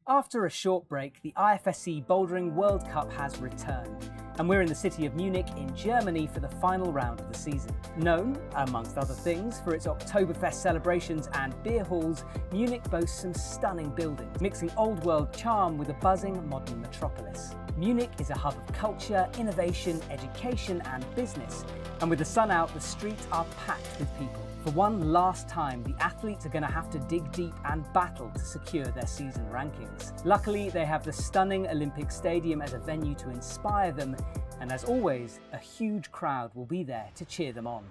After a short break, the IFSC Bouldering World Cup has returned, and we're in the city of Munich in Germany for the final round of the season. Known, amongst other things, for its Oktoberfest celebrations and beer halls, Munich boasts some stunning buildings, mixing old world charm with a buzzing modern metropolis. Munich is a hub of culture, innovation, education and business, and with the sun out, the streets are packed with people. For one last time, the athletes are going to have to dig deep and battle to secure their season rankings. Luckily, they have the stunning Olympic Stadium as a venue to inspire them, and as always, a huge crowd will be there to cheer them on.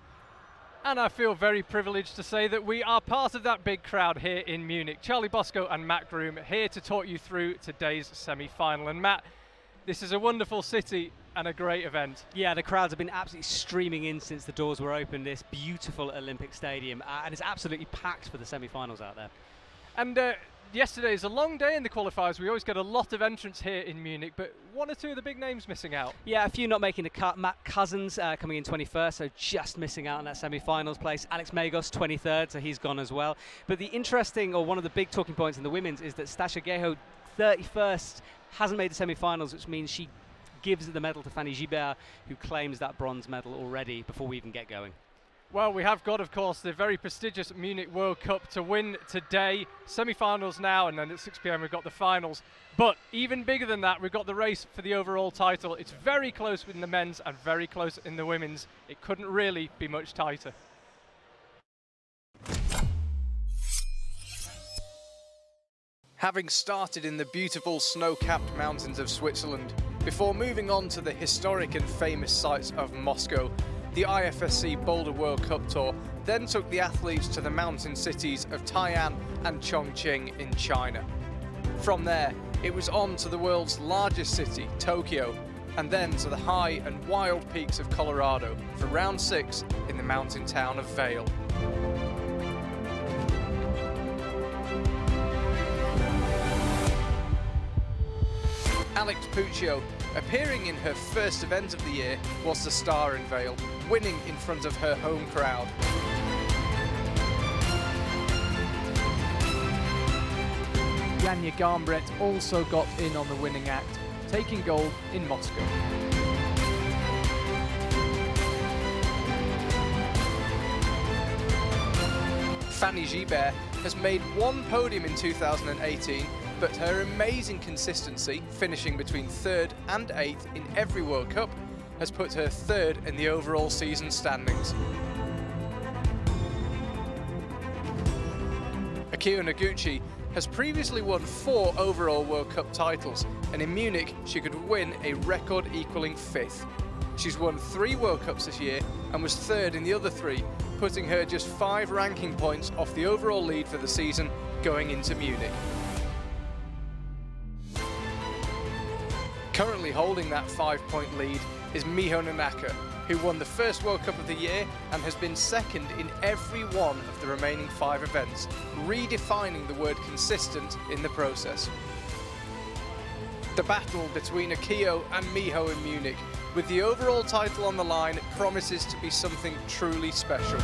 And I feel very privileged to say that we are part of that big crowd here in Munich. Charlie Bosco and Matt Groom here to talk you through today's semi-final. And Matt, this is a wonderful city and a great event. Yeah, the crowds have been absolutely streaming in since the doors were open, this beautiful Olympic Stadium, and it's absolutely packed for the semi-finals out there. And yesterday is a long day in the qualifiers. We always get a lot of entrants here in Munich, but one or two of the big names missing out. Yeah, a few not making the cut. Matt Cousins coming in 21st, so just missing out on that semi-finals place. Alex Magos 23rd, so he's gone as well. But the interesting, or one of the big talking points in the women's, is that Stasha Geho, 31st, hasn't made the semi-finals, which means she gives the medal to Fanny Gibert, who claims that bronze medal already before we even get going. Well, we have got, of course, the very prestigious Munich World Cup to win today. Semi-finals now, and then at 6 p.m. we've got the finals. But even bigger than that, we've got the race for the overall title. It's very close in the men's and very close in the women's. It couldn't really be much tighter. Having started in the beautiful snow-capped mountains of Switzerland, before moving on to the historic and famous sites of Moscow, the IFSC Boulder World Cup Tour then took the athletes to the mountain cities of Tai'an and Chongqing in China. From there, it was on to the world's largest city, Tokyo, and then to the high and wild peaks of Colorado for round 6 in the mountain town of Vail. Alex Puccio, appearing in her first event of the year, was the star in Vail, winning in front of her home crowd. Janja Garnbret also got in on the winning act, taking gold in Moscow. Fanny Gibert has made one podium in 2018, but her amazing consistency, finishing between 3rd and 8th in every World Cup, has put her 3rd in the overall season standings. Akira Noguchi has previously won 4 overall World Cup titles, and in Munich she could win a record equaling 5th. She's won 3 World Cups this year and was 3rd in the other 3, putting her just 5 ranking points off the overall lead for the season going into Munich. Currently holding that 5-point lead is Miho Nanaka, who won the first World Cup of the year and has been 2nd in every one of the remaining 5 events, redefining the word consistent in the process. The battle between Akio and Miho in Munich, with the overall title on the line, promises to be something truly special.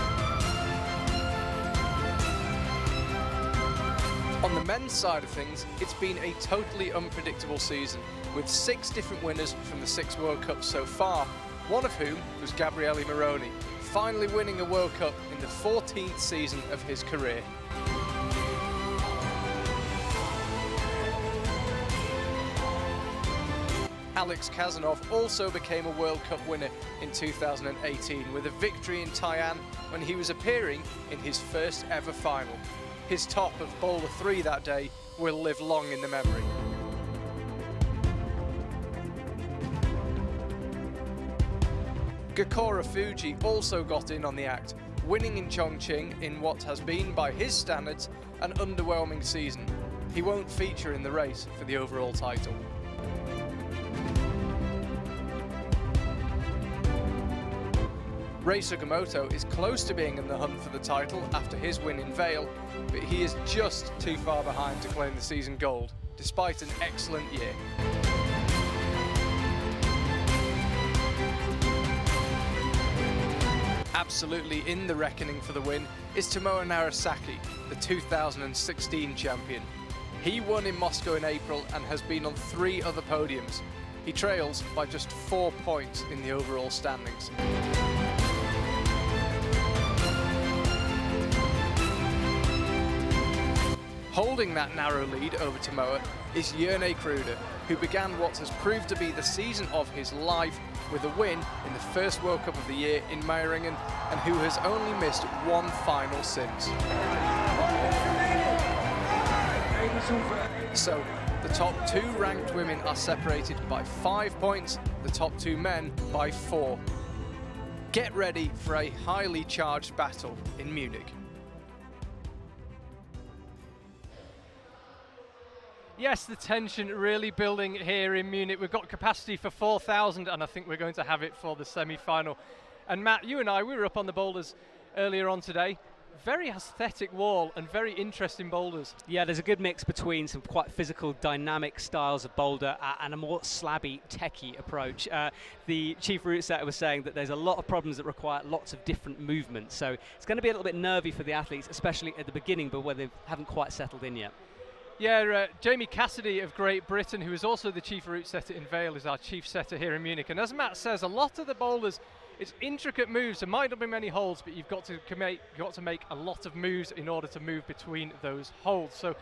On the men's side of things, it's been a totally unpredictable season, with 6 different winners from the 6 World Cups so far, one of whom was Gabriele Moroni, finally winning a World Cup in the 14th season of his career. Alex Cazenove also became a World Cup winner in 2018 with a victory in Tai'an when he was appearing in his first ever final. His top of Boulder 3 that day will live long in the memory. Gakura Fuji also got in on the act, winning in Chongqing in what has been, by his standards, an underwhelming season. He won't feature in the race for the overall title. Rei Sugimoto is close to being in the hunt for the title after his win in Vail, but he is just too far behind to claim the season gold, despite an excellent year. Absolutely in the reckoning for the win is Tomoe Narasaki, the 2016 champion. He won in Moscow in April and has been on 3 other podiums. He trails by just 4 points in the overall standings. Holding that narrow lead over Samoa is Yawn, who began what has proved to be the season of his life with a win in the first World Cup of the year in Meiringen, and who has only missed 1 final since. So, the top 2 ranked women are separated by 5 points, the top 2 men by 4. Get ready for a highly charged battle in Munich. Yes, the tension really building here in Munich. We've got capacity for 4,000, and I think we're going to have it for the semi-final. And Matt, you and I, we were up on the boulders earlier on today. Very aesthetic wall and very interesting boulders. Yeah, there's a good mix between some quite physical, dynamic styles of boulder and a more slabby, techie approach. The chief route setter was saying that there's a lot of problems that require lots of different movements. So it's going to be a little bit nervy for the athletes, especially at the beginning, but where they haven't quite settled in yet. Yeah, Jamie Cassidy of Great Britain, who is also the chief route setter in Vale, is our chief setter here in Munich. And as Matt says, a lot of the boulders, it's intricate moves. There might not be many holds, but you've got to make a lot of moves in order to move between those holds. So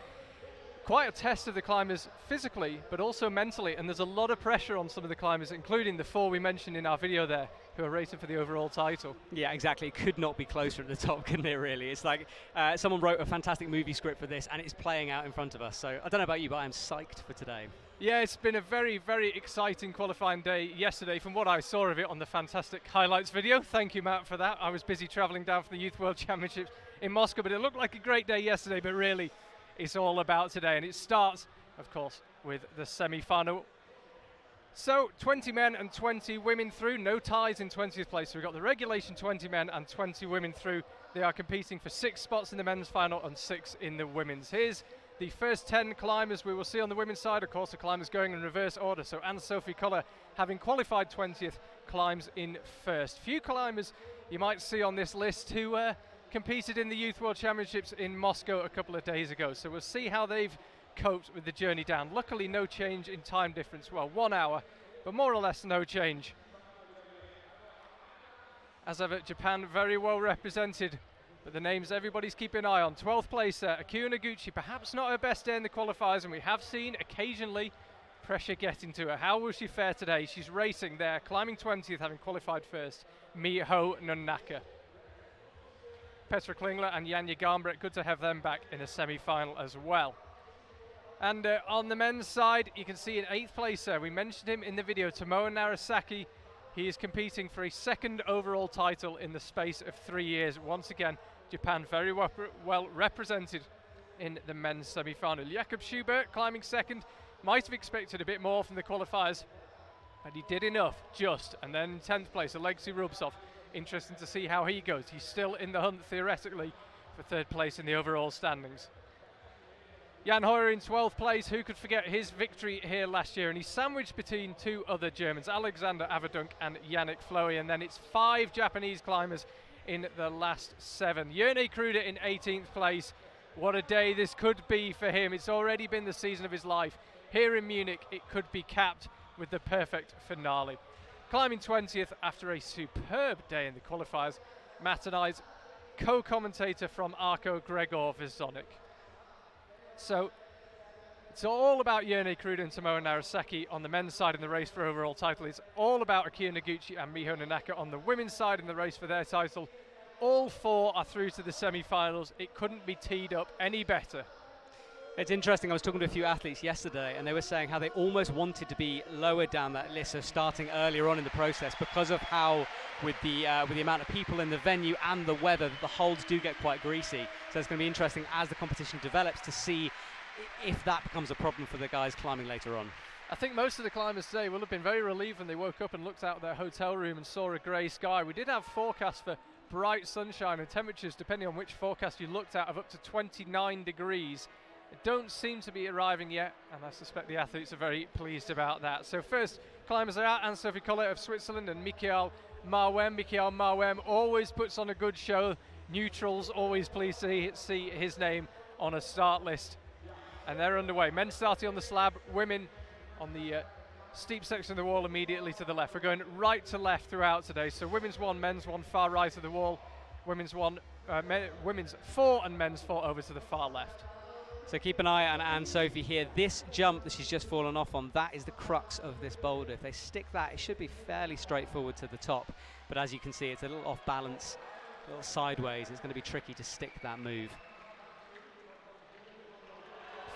quite a test of the climbers physically, but also mentally. And there's a lot of pressure on some of the climbers, including the 4 we mentioned in our video there, who are racing for the overall title. Yeah, exactly. It could not be closer at the top, couldn't it, really? It's like someone wrote a fantastic movie script for this, and it's playing out in front of us. So I don't know about you, but I'm psyched for today. Yeah, it's been a very, very exciting qualifying day yesterday from what I saw of it on the fantastic highlights video. Thank you, Matt, for that. I was busy travelling down for the Youth World Championships in Moscow, but it looked like a great day yesterday, but really it's all about today. And it starts, of course, with the semi-final. So 20 men and 20 women through, no ties in 20th place. So we've got the regulation 20 men and 20 women through. They are competing for 6 spots in the men's final and 6 in the women's. Here's the first 10 climbers we will see on the women's side. Of course, the climbers going in reverse order. So Anne-Sophie Koller, having qualified 20th, climbs in first. Few climbers you might see on this list who competed in the Youth World Championships in Moscow a couple of days ago. So we'll see how they've coped with the journey down. Luckily, no change in time difference. Well, 1 hour, but more or less no change. As ever, Japan very well represented, but the names everybody's keeping an eye on. 12th place there, Akira Noguchi, perhaps not her best day in the qualifiers, and we have seen occasionally pressure getting to her. How will she fare today? She's racing there, climbing 20th, having qualified first. Miho Nonaka. Petra Klingler and Janja Garnbret, good to have them back in a semi-final as well. And on the men's side, you can see in 8th place there, we mentioned him in the video, Tomoe Narasaki. He is competing for a 2nd overall title in the space of 3 years. Once again, Japan very well represented in the men's semi-final. Jakob Schubert climbing 2nd. Might have expected a bit more from the qualifiers, but he did enough, just. And then in 10th place, Alexei Rubtsov. Interesting to see how he goes. He's still in the hunt, theoretically, for 3rd place in the overall standings. Jan Hoyer in 12th place. Who could forget his victory here last year? And he's sandwiched between 2 other Germans, Alexander Averdunk and Yannick Floey. And then it's 5 Japanese climbers in the last 7. Jerne Kruder in 18th place. What a day this could be for him. It's already been the season of his life. Here in Munich, it could be capped with the perfect finale. Climbing 20th after a superb day in the qualifiers, Matt and I's co-commentator from Arco, Gregor Vizonik. So it's all about Jerne Kruder and Tomoe Narasaki on the men's side in the race for overall title. It's all about Akira Noguchi and Miho Nonaka on the women's side in the race for their title. All 4 are through to the semi-finals. It couldn't be teed up any better. It's interesting, I was talking to a few athletes yesterday and they were saying how they almost wanted to be lower down that list, so starting earlier on in the process, because of how with the amount of people in the venue and the weather, the holds do get quite greasy. So it's going to be interesting as the competition develops to see if that becomes a problem for the guys climbing later on. I think most of the climbers today will have been very relieved when they woke up and looked out their hotel room and saw a grey sky. We did have forecasts for bright sunshine and temperatures, depending on which forecast you looked at, of up to 29 degrees. It don't seem to be arriving yet, and I suspect the athletes are very pleased about that. So first climbers are out, Anne-Sophie Koller of Switzerland and Mikhail Mao. Mikhail Mao always puts on a good show. Neutrals always pleased to see his name on a start list. And they're underway. Men starting on the slab, women on the steep section of the wall immediately to the left. We're going right to left throughout today. So women's 1, men's 1, far right of the wall. Women's 1, women's 4 and men's 4 over to the far left. So keep an eye on Anne-Sophie here. This jump that she's just fallen off on, that is the crux of this boulder. If they stick that, it should be fairly straightforward to the top. But as you can see, it's a little off balance, a little sideways. It's going to be tricky to stick that move.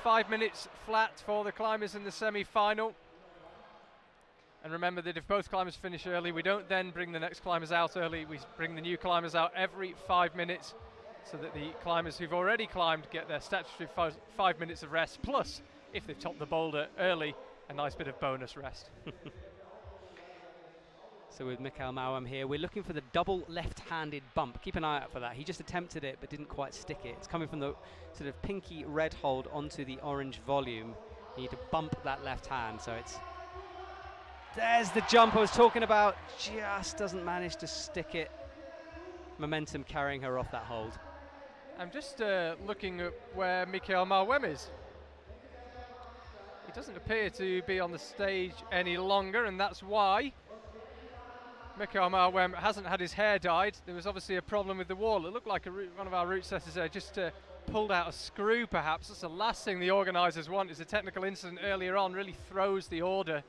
5 minutes flat for the climbers in the semi-final. And remember that if both climbers finish early, we don't then bring the next climbers out early. We bring the new climbers out every 5 minutes, so that the climbers who've already climbed get their statutory 5 minutes of rest, plus, if they've topped the boulder early, a nice bit of bonus rest. So with Mikhail Mao here, we're looking for the double left-handed bump. Keep an eye out for that. He just attempted it, but didn't quite stick it. It's coming from the sort of pinky red hold onto the orange volume. You need to bump that left hand, so it's... There's the jump I was talking about. Just doesn't manage to stick it. Momentum carrying her off that hold. I'm just looking at where Mikhail Mao is. He doesn't appear to be on the stage any longer, and that's why Mikhail Mao hasn't had his hair dyed. There was obviously a problem with the wall. It looked like one of our route setters there just pulled out a screw, perhaps. That's the last thing the organisers want. Is a technical incident earlier on, really throws the order.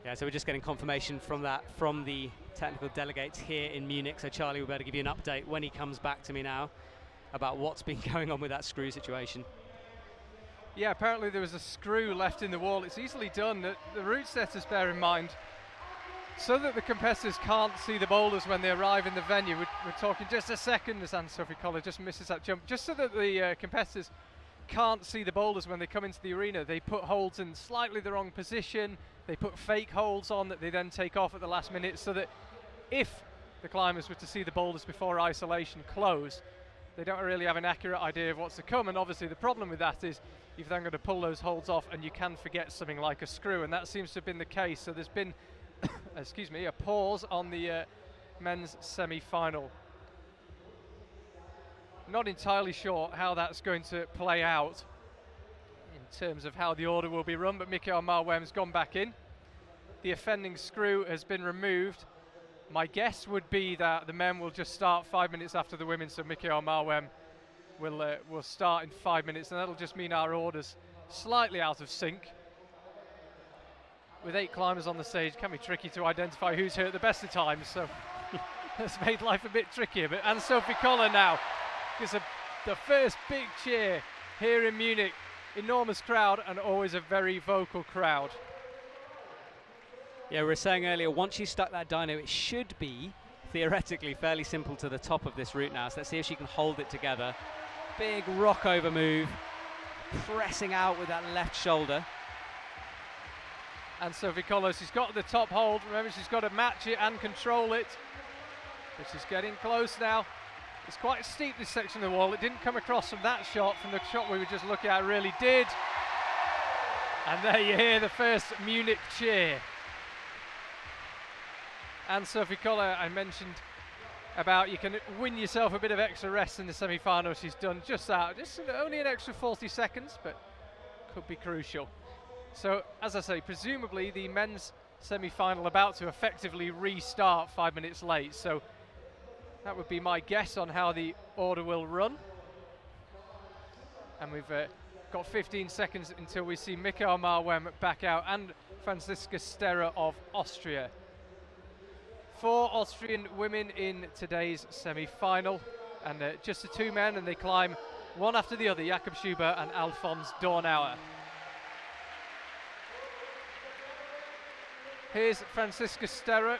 Yeah, so we're just getting confirmation from that from the technical delegates here in Munich. So Charlie will better give you an update when he comes back to me now about what's been going on with that screw situation. Yeah, apparently there was a screw left in the wall. It's easily done. The route setters bear in mind, so that the competitors can't see the boulders when they arrive in the venue. We're talking just a second as Anne-Sophie Koller just misses that jump. Just so that the competitors can't see the boulders when they come into the arena, they put holds in slightly the wrong position. They put fake holds on that they then take off at the last minute, so that if the climbers were to see the boulders before isolation close, they don't really have an accurate idea of what's to come. And obviously the problem with that is you've then got to pull those holds off, and you can forget something like a screw, and that seems to have been the case. So there's been excuse me, a pause on the men's semi-final. Not entirely sure how that's going to play out in terms of how the order will be run, but Mikhail Mao has gone back in. The offending screw has been removed. My guess would be that the men will just start 5 minutes after the women, so Mikhail Mao will start in 5 minutes, and that'll just mean our order's slightly out of sync. With 8 climbers on the stage, it can be tricky to identify who's here at the best of times, so that's made life a bit trickier. But Anne-Sophie Koller now gives the first big cheer here in Munich. Enormous crowd, and always a very vocal crowd. Yeah, we were saying earlier, once you stuck that dyno, it should be theoretically fairly simple to the top of this route now. So let's see if she can hold it together. Big rock over move, pressing out with that left shoulder. And Sophie Koller, she's got the top hold. Remember, she's got to match it and control it. But she's getting close now. It's quite steep, this section of the wall. It didn't come across from that shot. From the shot we were just looking at, it really did. And there you hear the first Munich cheer. And Sophie Koller, I mentioned about you can win yourself a bit of extra rest in the semi-final. She's done just that. Just only an extra 40 seconds, but could be crucial. So, as I say, presumably the men's semi-final about to effectively restart 5 minutes late. So that would be my guess on how the order will run. And we've got 15 seconds until we see Mikhail Mao back out, and Franziska Sterrer of Austria. 4 Austrian women in today's semi-final, and just the 2 men, and they climb one after the other, Jakob Schubert and Alfons Dornauer. Here's Franziska Sterrer.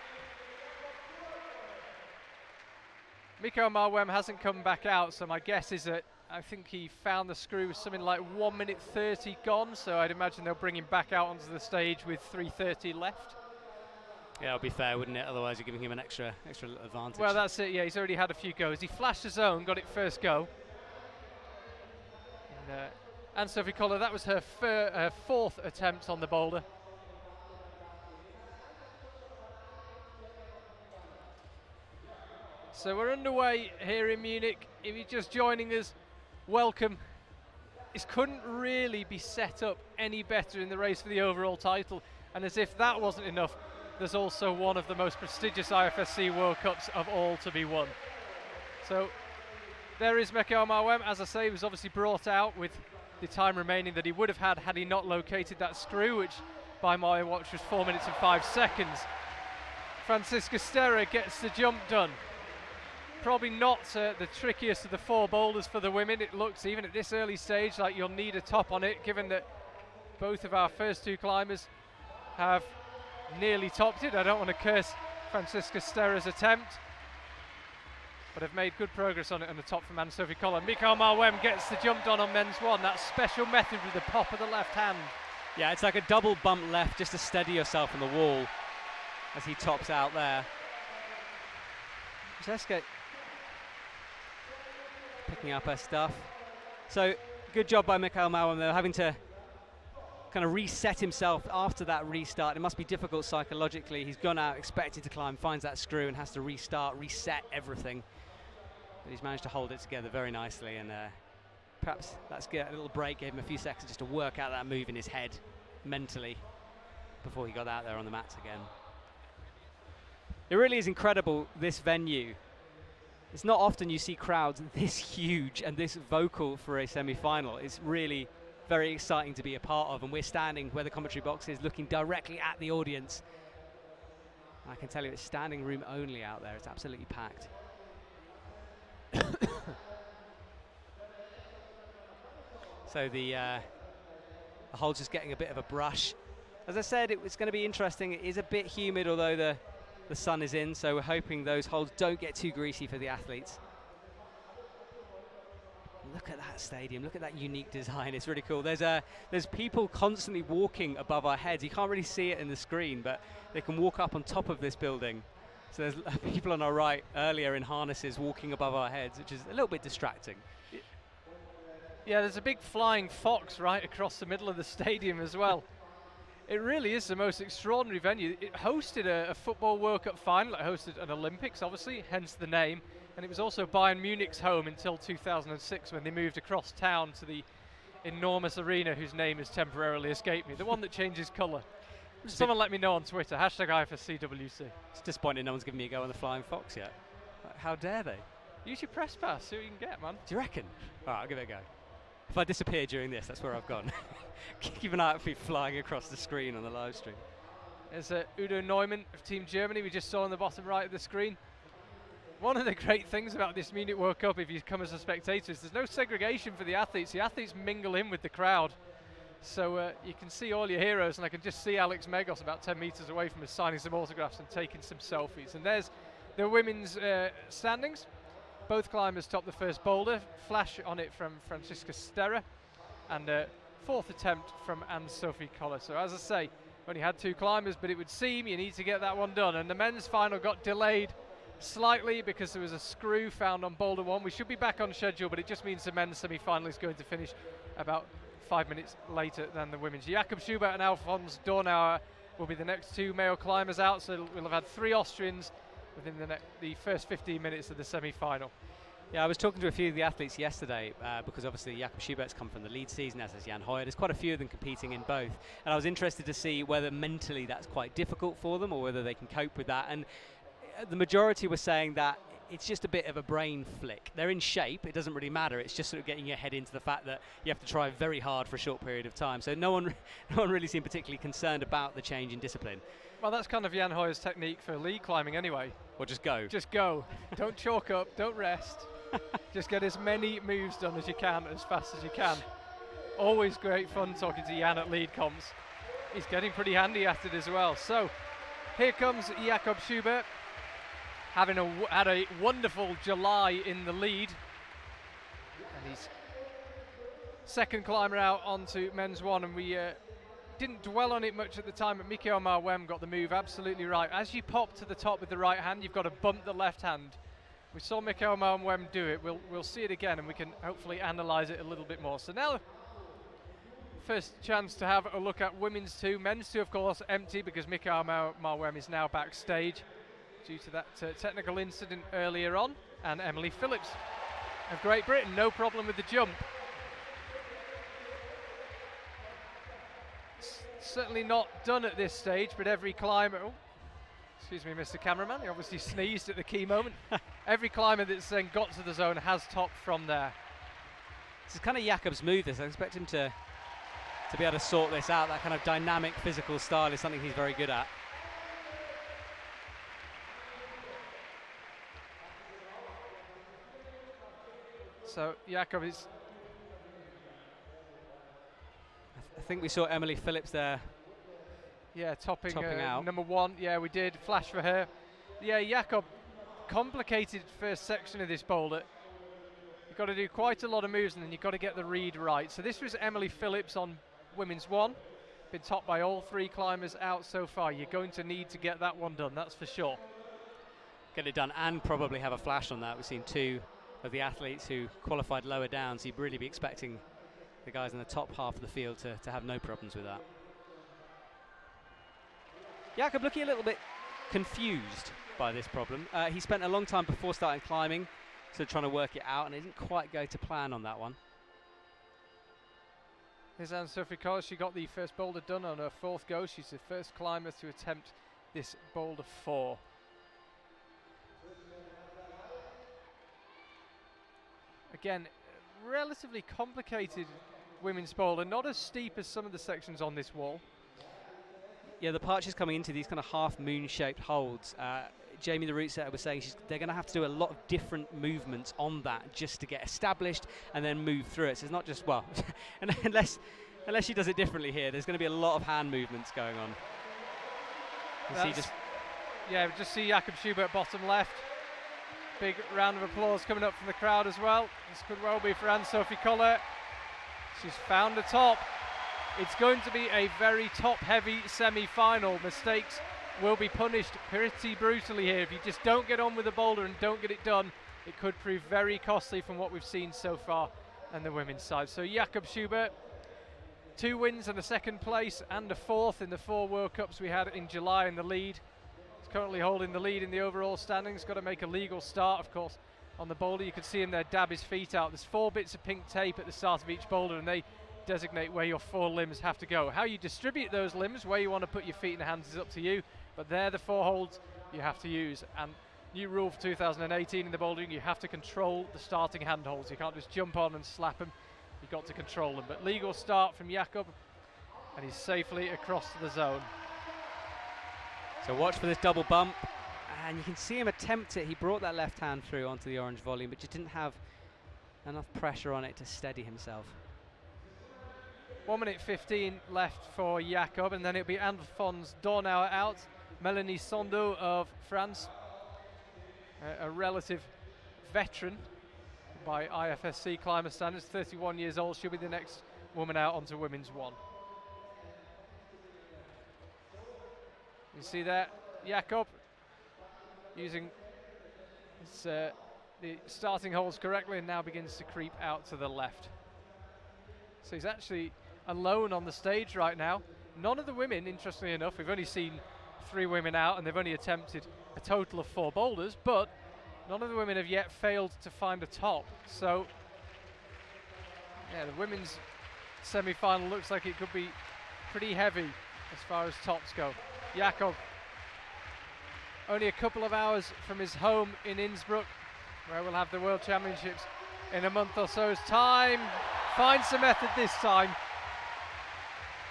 Mikhail Mao hasn't come back out, so my guess is that I think he found the screw with something like 1 minute 30 gone, so I'd imagine they'll bring him back out onto the stage with 3:30 left. Yeah, it'll be fair, wouldn't it? Otherwise you're giving him an extra little advantage. Well, that's it, yeah, he's already had a few goes. He flashed his own, got it first go. And Anne-Sophie Koller, that was her 4th attempt on the boulder. So we're underway here in Munich. If you're just joining us, welcome. This couldn't really be set up any better in the race for the overall title. And as if that wasn't enough, there's also one of the most prestigious IFSC World Cups of all to be won. So there is Mikhail Mao. As I say, he was obviously brought out with the time remaining that he would have had he not located that screw, which by my watch was 4 minutes and 5 seconds. Francisca Sterra gets the jump done. Probably not the trickiest of the 4 boulders for the women. It looks, even at this early stage, like you'll need a top on it, given that both of our first 2 climbers have nearly topped it. I don't want to curse Francisca Sterra's attempt, but have made good progress on it on the top from Anne-Sophie Koller. Mikhail Mao gets the jump done on men's 1. That special method with the pop of the left hand. Yeah, it's like a double bump left just to steady yourself on the wall as he tops out there. Jessica picking up her stuff. So good job by Mikhail Mao, though, having to kind of reset himself after that restart. It must be difficult psychologically. He's gone out expected to climb, finds that screw and has to restart, reset everything. But he's managed to hold it together very nicely, and perhaps that's a little break, gave him a few seconds just to work out that move in his head mentally before he got out there on the mats again. It really is incredible, this venue. It's not often you see crowds this huge and this vocal for a semi-final. It's really very exciting to be a part of, and we're standing where the commentary box is, looking directly at the audience. I can tell you it's standing room only out there. It's absolutely packed. So the hole's just getting a bit of a brush. As I said, it's going to be interesting. It is a bit humid, although the sun is in, so we're hoping those holes don't get too greasy for the athletes. Look at that stadium, look at that unique design. It's really cool. There's people constantly walking above our heads. You can't really see it in the screen, but they can walk up on top of this building. So there's people on our right earlier in harnesses walking above our heads, which is a little bit distracting. Yeah, there's a big flying fox right across the middle of the stadium as well. It really is the most extraordinary venue. It hosted a football World Cup final. It hosted an Olympics, obviously, hence the name. And it was also Bayern Munich's home until 2006, when they moved across town to the enormous arena whose name has temporarily escaped me. The one that changes colour. Someone let me know on Twitter, #IFSCWC. It's disappointing no one's given me a go on the flying fox yet. How dare they? Use your press pass, see what you can get, man. Do you reckon? All right, I'll give it a go. If I disappear during this, that's where I've gone. Keep an eye out for me flying across the screen on the live stream. There's Udo Neumann of Team Germany, we just saw on the bottom right of the screen. One of the great things about this Munich World Cup, if you come as a spectator, is there's no segregation for the athletes. The athletes mingle in with the crowd. So you can see all your heroes, and I can just see Alex Megos about 10 metres away from us signing some autographs and taking some selfies. And there's the women's standings. Both climbers top the first boulder. Flash on it from Francisca Sterra, and 4th attempt from Anne-Sophie Koller. So as I say, only had 2 climbers, but it would seem you need to get that one done. And the men's final got delayed slightly because there was a screw found on boulder 1. We should be back on schedule, but it just means the men's semi-final is going to finish about 5 minutes later than the women's. Jakob Schubert and Alfons Dornauer will be the next 2 male climbers out, so we'll have had 3 Austrians within the first 15 minutes of the semi-final. Yeah, I was talking to a few of the athletes yesterday because obviously Jakob Schubert's come from the lead season, as has Jan Hoyer. There's quite a few of them competing in both, and I was interested to see whether mentally that's quite difficult for them or whether they can cope with that. And the majority were saying that it's just a bit of a brain flick. They're in shape, it doesn't really matter, it's just sort of getting your head into the fact that you have to try very hard for a short period of time. So no one really seemed particularly concerned about the change in discipline. Well, that's kind of Jan Hoyer's technique for lead climbing anyway. Or just go. Just go. Don't chalk up, don't rest. Just get as many moves done as you can, as fast as you can. Always great fun talking to Jan at lead comps. He's getting pretty handy at it as well. So here comes Jakob Schubert, having had a wonderful July in the lead. And he's second climber out onto men's 1, and we didn't dwell on it much at the time, but Mikhail Mao got the move absolutely right. As you pop to the top with the right hand, you've got to bump the left hand. We saw Mikhail Mao do it. We'll see it again, and we can hopefully analyse it a little bit more. So now, first chance to have a look at women's 2. Men's 2, of course, empty because Mikhail Mao is now backstage. due to that technical incident earlier on. And Emily Phillips of Great Britain, no problem with the jump. Certainly not done at this stage, but every climber, oh, excuse me, Mr. Cameraman, he obviously sneezed at the key moment. Every climber that's then got to the zone has topped from there. This is kind of Jakob's move, this. I expect him to be able to sort this out. That kind of dynamic physical style is something he's very good at. So Jakob is... I think we saw Emily Phillips there. Yeah, topping out. number 1. Yeah, we did. Flash for her. Yeah, Jakob, complicated first section of this boulder. You've got to do quite a lot of moves and then you've got to get the read right. So this was Emily Phillips on women's 1. Been topped by all 3 climbers out so far. You're going to need to get that one done, that's for sure. Get it done and probably have a flash on that. We've seen 2 of the athletes who qualified lower down, so you'd really be expecting the guys in the top half of the field to have no problems with that. Jakob looking a little bit confused by this problem. He spent a long time before starting climbing, so trying to work it out, and it didn't quite go to plan on that one. Here's Anne-Sophie Collins. She got the first boulder done on her 4th go. She's the first climber to attempt this boulder 4. Again, relatively complicated women's boulder, not as steep as some of the sections on this wall. Yeah, the Parches coming into these kind of half moon-shaped holds. Jamie, the route setter, was saying they're going to have to do a lot of different movements on that just to get established and then move through it. So it's not just, well, unless she does it differently here, there's going to be a lot of hand movements going on. Yeah, we just see Jakob Schubert bottom left. Big round of applause coming up from the crowd as well. This could well be for Anne-Sophie Collett. She's found the top. It's going to be a very top-heavy semi-final. Mistakes will be punished pretty brutally here. If you just don't get on with the boulder and don't get it done, it could prove very costly from what we've seen so far on the women's side. So Jakob Schubert, 2 wins and a 2nd place and a 4th in the 4 World Cups we had in July in the lead. He's currently holding the lead in the overall standings. Got to make a legal start, of course, on the boulder. You can see him there dab his feet out. There's 4 bits of pink tape at the start of each boulder, and they designate where your 4 limbs have to go. How you distribute those limbs, where you want to put your feet and hands, is up to you, but they're the 4 holds you have to use. And new rule for 2018 in the bouldering, you have to control the starting handholds. You can't just jump on and slap them. You've got to control them. But legal start from Jakob, and he's safely across to the zone. So watch for this double bump, and you can see him attempt it. He brought that left hand through onto the orange volume, but just didn't have enough pressure on it to steady himself. 1 minute 15 left for Jakob, and then it'll be Alphonse Dornauer out. Melanie Sondo of France, a relative veteran by IFSC climber standards, 31 years old. She'll be the next woman out onto women's 1. You see there, Jakob using the starting holds correctly and now begins to creep out to the left. So he's actually alone on the stage right now. None of the women, interestingly enough, we've only seen 3 women out and they've only attempted a total of 4 boulders, but none of the women have yet failed to find a top. So yeah, the women's semi-final looks like it could be pretty heavy as far as tops go. Jakob, only a couple of hours from his home in Innsbruck, where we'll have the World Championships in a month or so's time, finds the method this time,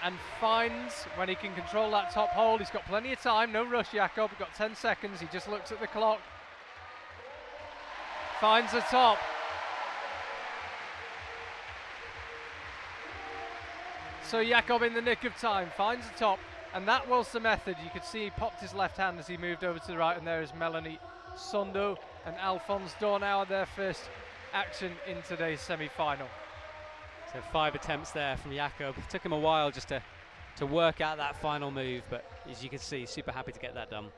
and finds when he can control that top hold. He's got plenty of time, no rush Jakob, got 10 seconds, he just looks at the clock, finds the top. So Jakob in the nick of time, finds the top, and that was the method. You could see he popped his left hand as he moved over to the right, and there is Melanie Sondo and Alphonse Dornauer, their first action in today's semi-final. So 5 attempts there from Jakob. It took him a while just to work out that final move, but as you can see, super happy to get that done.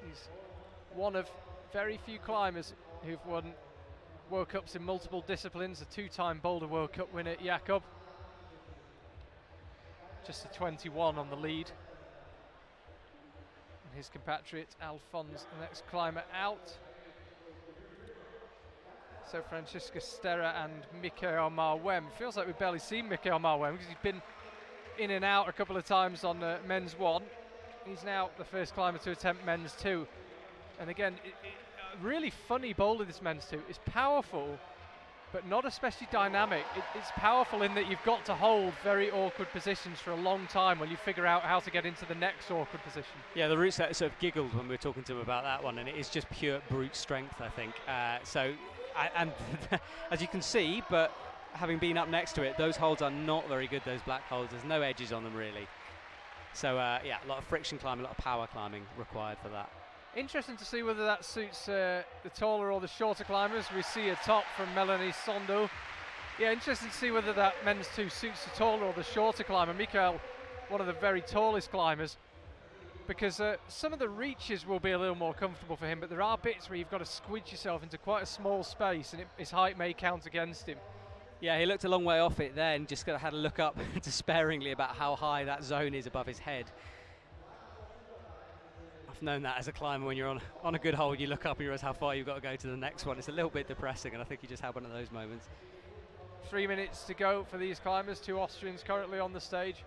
He's one of very few climbers who've won World Cups in multiple disciplines, a 2-time Boulder World Cup winner, Jakob. Just a 21 on the lead. his compatriot Alphonse, the next climber out. So Francisca Sterra and Mikhail Mao. Feels like we've barely seen Mikhail Mao because he's been in and out a couple of times on men's 1. He's now the first climber to attempt men's 2. And again, a really funny boulder, this men's 2. It's powerful, but not especially dynamic. It's powerful in that you've got to hold very awkward positions for a long time while you figure out how to get into the next awkward position. Yeah, the route setter sort of giggled when we were talking to him about that one, and it is just pure brute strength, I think. And as you can see, but having been up next to it, those holds are not very good, those black holds. There's no edges on them, really. So, yeah, a lot of friction climbing, a lot of power climbing required for that. Interesting to see whether that suits the taller or the shorter climbers. We see a top from Melanie Sondo. Yeah, interesting to see whether that men's 2 suits the taller or the shorter climber. Mikhail, one of the very tallest climbers, because some of the reaches will be a little more comfortable for him, but there are bits where you've got to squidge yourself into quite a small space, and his height may count against him. Yeah, he looked a long way off it then, just had a look up despairingly about how high that zone is above his head. I've known that as a climber, when you're on a good hold, you look up and you realise how far you've got to go to the next one. It's a little bit depressing, and I think he just had one of those moments. 3 minutes to go for these climbers, 2 Austrians currently on the stage.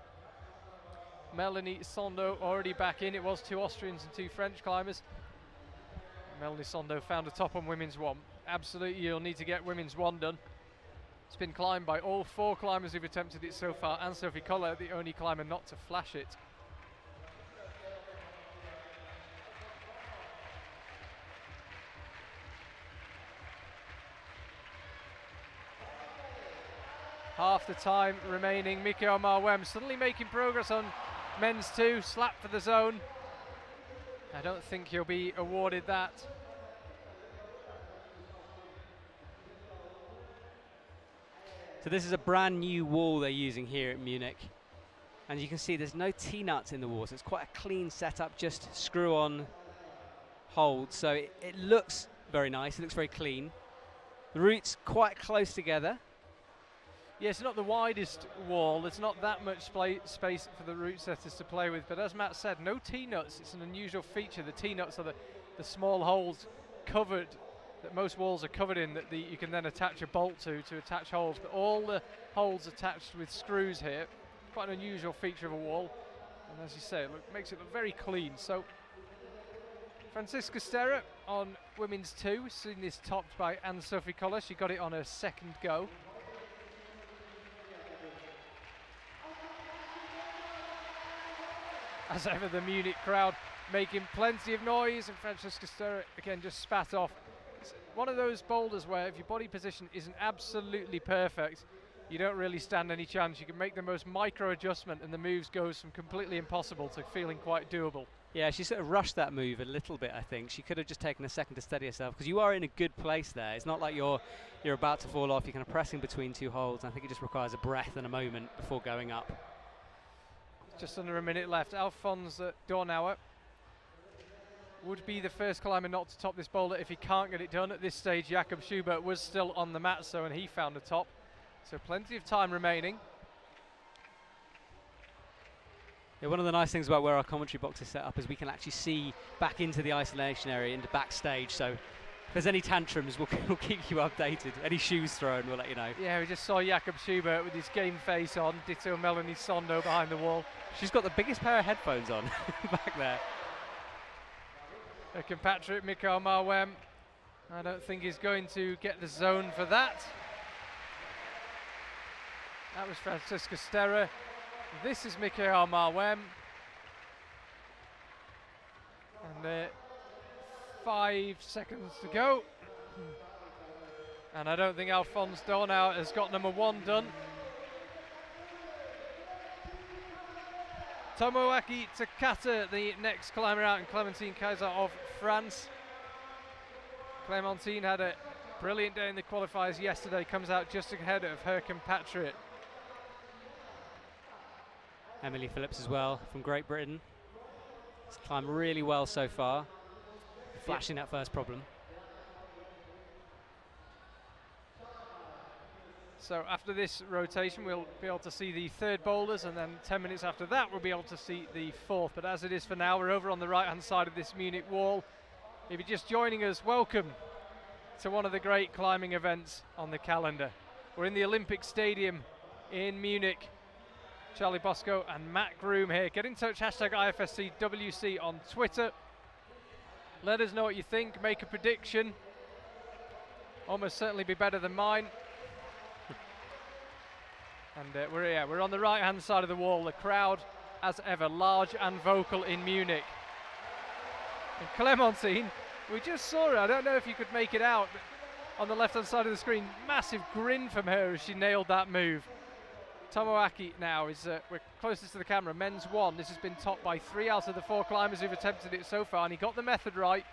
Melanie Sondo already back in. It was 2 Austrians and 2 French climbers. Melanie Sondo found a top on women's 1. Absolutely, you'll need to get women's 1 done. It's been climbed by all 4 climbers who've attempted it so far, and Sophie Koller, the only climber not to flash it. Half the time remaining. Mikhail Mao suddenly making progress on men's 2, slap for the zone. I don't think he'll be awarded that. So this is a brand new wall they're using here at Munich. And you can see there's no T-nuts in the wall, so it's quite a clean setup, just screw-on hold. So it looks very nice, it looks very clean. The route's quite close together. Yeah, it's not the widest wall. There's not that much space for the route setters to play with. But as Matt said, no T-nuts. It's an unusual feature. The T-nuts are the small holes covered, that most walls are covered in, that you can then attach a bolt to attach holes. But all the holes attached with screws here. Quite an unusual feature of a wall. And as you say, it makes it look very clean. So Francisca Sterra on women's 2. We've seen this topped by Anne-Sophie Koller. She got it on her second go. As ever, the Munich crowd making plenty of noise, and Francisca Sterra again just spat off. It's one of those boulders where if your body position isn't absolutely perfect, you don't really stand any chance. You can make the most micro adjustment and the moves goes from completely impossible to feeling quite doable. Yeah, she sort of rushed that move a little bit, I think. She could have just taken a second to steady herself, because you are in a good place there. It's not like you're about to fall off. You're kind of pressing between 2 holds. I think it just requires a breath and a moment before going up. Just under a minute left. Alphonse Dornauer would be the first climber not to top this boulder if he can't get it done. At this stage, Jakob Schubert was still on the mat, and he found a top. So plenty of time remaining. Yeah, one of the nice things about where our commentary box is set up is we can actually see back into the isolation area, into backstage. So if there's any tantrums, we'll keep you updated. Any shoes thrown, we'll let you know. Yeah, we just saw Jakob Schubert with his game face on. Ditto Melanie Sondo behind the wall. She's got the biggest pair of headphones on back there. Her compatriot Mikhail Mao, I don't think he's going to get the zone for that. That was Francisca Sterra. This is Mikhail Mao. And 5 seconds to go. And I don't think Alphonse Dornauer has got number 1 done. Tomoaki Takata, the next climber out, and Clementine Kaiser of France. Clementine had a brilliant day in the qualifiers yesterday, comes out just ahead of her compatriot. Emily Phillips as well from Great Britain. She's climbed really well so far. Flashing that first problem. So after this rotation, we'll be able to see the third boulders, and then 10 minutes after that, we'll be able to see the fourth. But as it is for now, we're over on the right-hand side of this Munich wall. If you're just joining us, welcome to one of the great climbing events on the calendar. We're in the Olympic Stadium in Munich. Charlie Bosco and Matt Groom here. Get in touch, hashtag IFSCWC on Twitter. Let us know what you think, make a prediction. Almost certainly be better than mine. And we're on the right-hand side of the wall. The crowd, as ever, large and vocal in Munich. And Clementine, we just saw her. I don't know if you could make it out, but on the left-hand side of the screen, massive grin from her as she nailed that move. Tomoaki now is, we're closest to the camera, men's 1. This has been topped by 3 out of the 4 climbers who've attempted it so far, and he got the method right.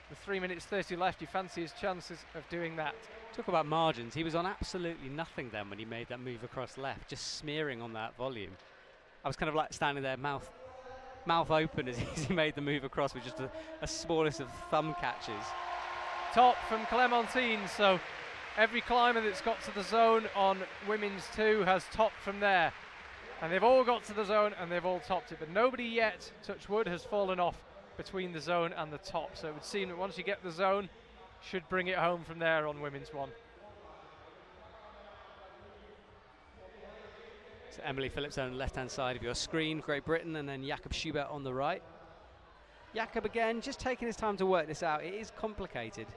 With 3 minutes 30 left, you fancy his chances of doing that. Talk about margins. He was on absolutely nothing then when he made that move across left, just smearing on that volume. I was kind of like standing there, mouth open as he made the move across with just a smallest of thumb catches. Top from Clementine, so every climber that's got to the zone on women's 2 has topped from there. And they've all got to the zone and they've all topped it, but nobody yet, touch wood, has fallen off between the zone and the top. So it would seem that once you get the zone, should bring it home from there on women's 1. So Emily Phillips on the left-hand side of your screen, Great Britain, and then Jakob Schubert on the right. Jakob again, just taking his time to work this out. It is complicated.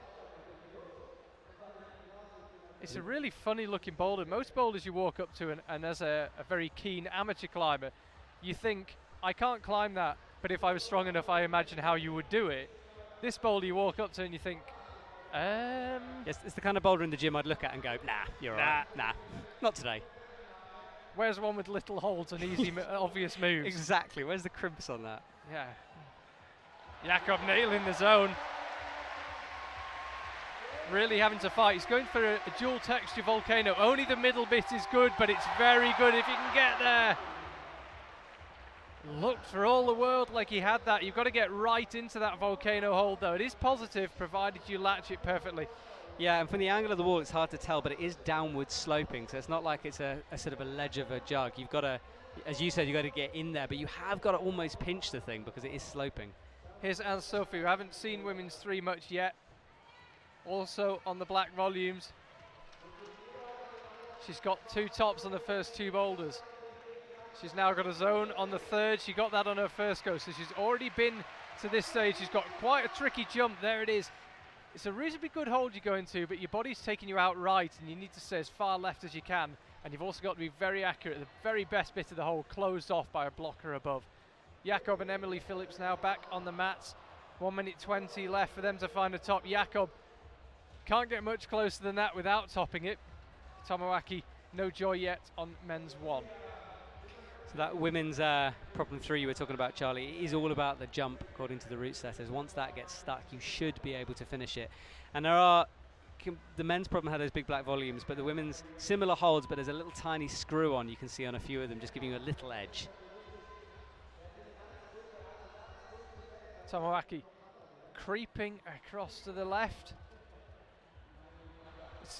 It's a really funny looking boulder. Most boulders you walk up to and as a very keen amateur climber, you think, I can't climb that, but if I was strong enough, I imagine how you would do it. This boulder you walk up to and you think, Yes, it's the kind of boulder in the gym I'd look at and go, nah, you're right. Nah, not today. Where's one with little holds and easy, obvious moves? Exactly, where's the crimps on that? Yeah. Jakob nailing the zone. Really having to fight. He's going for a dual texture Volcano. Only the middle bit is good, but it's very good if you can get there. Looked for all the world like he had that. You've got to get right into that Volcano hold though. It is positive provided you latch it perfectly. Yeah, and from the angle of the wall it's hard to tell, but it is downward sloping, so it's not like it's a sort of a ledge of a jug. You've got to, as you said, you've got to get in there, but you have got to almost pinch the thing because it is sloping. Here's Anne-Sophie, who haven't seen women's 3 much yet. Also on the black volumes. She's got 2 tops on the first 2 boulders. She's now got a zone on the 3rd. She got that on her first go, so she's already been to this stage. She's got quite a tricky jump. There it is. It's a reasonably good hold you go into, but your body's taking you out right, and you need to stay as far left as you can. And you've also got to be very accurate. The very best bit of the hole closed off by a blocker above. Jakob and Emily Phillips now back on the mats. 1 minute 20 left for them to find a top. Jakob can't get much closer than that without topping it. Tomoaki, no joy yet on men's 1. So that women's problem 3 you were talking about, Charlie, is all about the jump according to the route setters. Once that gets stuck, you should be able to finish it. And there are, the men's problem had those big black volumes, but the women's similar holds, but there's a little tiny screw on you can see on a few of them, just giving you a little edge. Tomoaki creeping across to the left. It's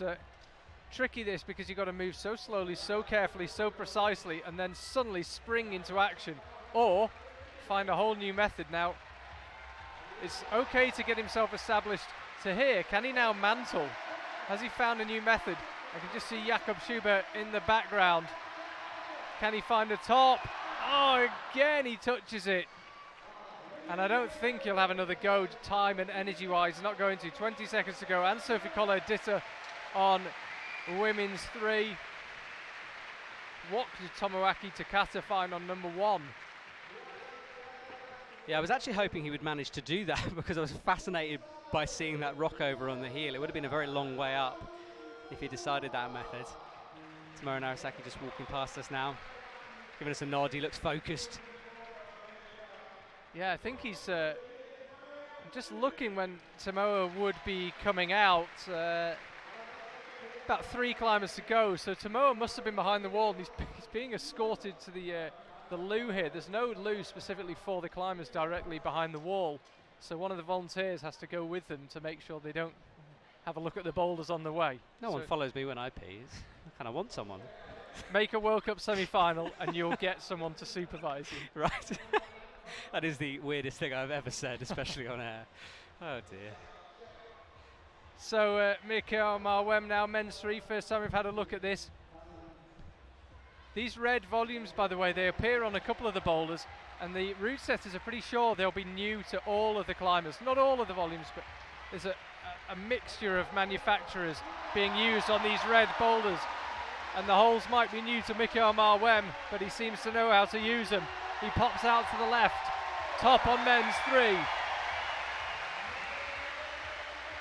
tricky this because you've got to move so slowly, so carefully, so precisely, and then suddenly spring into action or find a whole new method. Now it's okay to get himself established to here. Can he now mantle? Has he found a new method? I can just see Jakob Schubert in the background. Can he find a top? Oh, again he touches it. And I don't think he'll have another go time and energy wise. Not going to. 20 seconds to go. And Sophie Collett Ditter on women's 3. What did Tomoaki Takata find on number 1? Yeah, I was actually hoping he would manage to do that because I was fascinated by seeing that rock over on the heel. It would have been a very long way up if he decided that method. Tomohiro Narasaki just walking past us now, giving us a nod. He looks focused. Yeah, I think he's just looking when Tomoa would be coming out. About 3 climbers to go, so Tomoa must have been behind the wall, and he's being escorted to the loo here. There's no loo specifically for the climbers directly behind the wall, so one of the volunteers has to go with them to make sure they don't have a look at the boulders on the way. No one follows me when I pee. kind of want someone. Make a World Cup semi-final and you'll get someone to supervise you. Right. That is the weirdest thing I've ever said, especially on air. Oh dear. So Mikhail Mao now, men's 3, first time we've had a look at this. These red volumes, by the way, they appear on a couple of the boulders, and the route setters are pretty sure they'll be new to all of the climbers. Not all of the volumes, but there's a mixture of manufacturers being used on these red boulders. And the holes might be new to Mikhail Mao, but he seems to know how to use them. He pops out to the left, top on men's 3.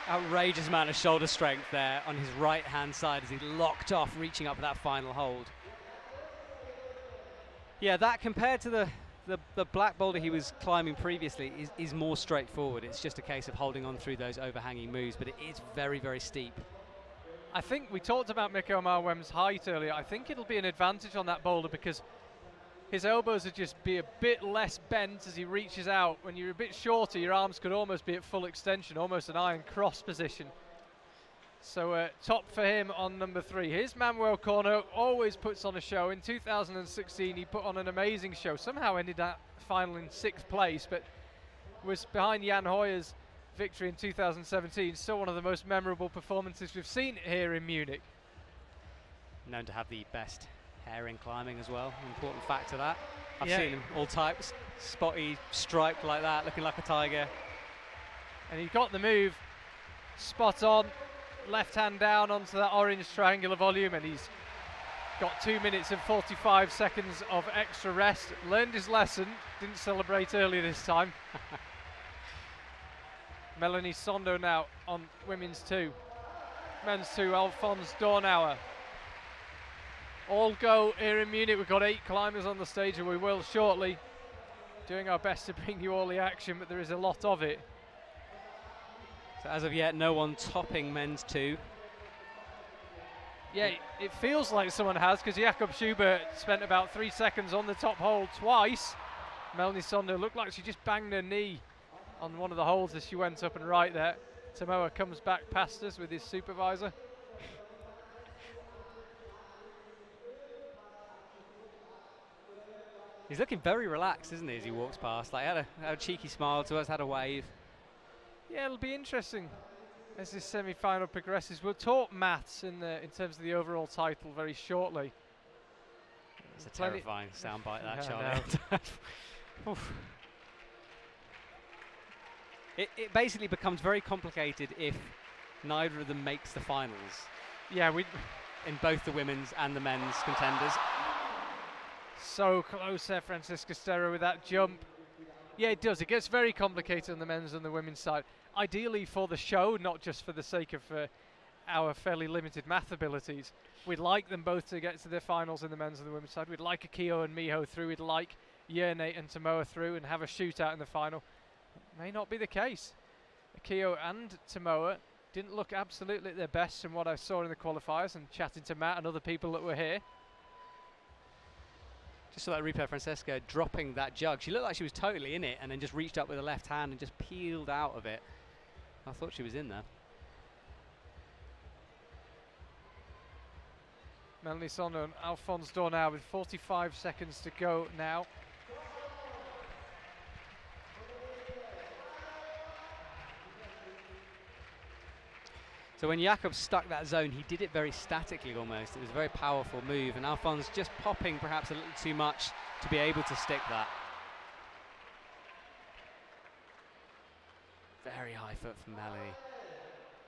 Outrageous amount of shoulder strength there on his right hand side as he locked off, reaching up for that final hold. Yeah, that compared to the black boulder he was climbing previously is more straightforward. It's just a case of holding on through those overhanging moves, but it is very, very steep. I think we talked about Mikhail Mao-Wem's height earlier. I think it'll be an advantage on that boulder because his elbows would just be a bit less bent as he reaches out. When you're a bit shorter, your arms could almost be at full extension, almost an iron cross position. So top for him on number 3. Here's Manuel Corno, always puts on a show. In 2016, he put on an amazing show. Somehow ended that final in 6th place, but was behind Jan Hoyer's victory in 2017. Still one of the most memorable performances we've seen here in Munich. Known to have the best hair in climbing as well, important factor that. I've Yeah. seen him all types, spotty, striped like that, looking like a tiger. And he got the move spot on, left hand down onto that orange triangular volume, and he's got 2 minutes and 45 seconds of extra rest. Learned his lesson, didn't celebrate earlier this time. Melanie Sondo now on women's 2. Men's 2, Alphonse Dornauer. All go here in Munich. We've got 8 climbers on the stage, and we will shortly. Doing our best to bring you all the action, but there is a lot of it. So as of yet, no one topping men's 2. Yeah, it feels like someone has, because Jakob Schubert spent about 3 seconds on the top hole twice. Melanie Sondo looked like she just banged her knee on one of the holes as she went up and right there. Samoa comes back past us with his supervisor. He's looking very relaxed, isn't he, as he walks past? Like, had a cheeky smile to us, had a wave. Yeah, it'll be interesting as this semi-final progresses. We'll talk maths in terms of the overall title very shortly. It's a terrifying soundbite, that, Yeah, Charlie. It basically becomes very complicated if neither of them makes the finals. Yeah, in both the women's and the men's contenders. So close there, Francisca Sterro, with that jump. Yeah, it does. It gets very complicated on the men's and the women's side. Ideally for the show, not just for the sake of our fairly limited math abilities. We'd like them both to get to their finals in the men's and the women's side. We'd like Akio and Miho through. We'd like Yerne and Tomoa through and have a shootout in the final. May not be the case. Akio and Tomoa didn't look absolutely at their best from what I saw in the qualifiers and chatting to Matt and other people that were here. Just saw that replay, Francesca dropping that jug. She looked like she was totally in it and then just reached up with her left hand and just peeled out of it. I thought she was in there. Melanie Sondo and Alphonse Dornau with 45 seconds to go now. So when Jakob stuck that zone, he did it very statically almost. It was a very powerful move, and Alphonse just popping perhaps a little too much to be able to stick that. Very high foot from Melanie.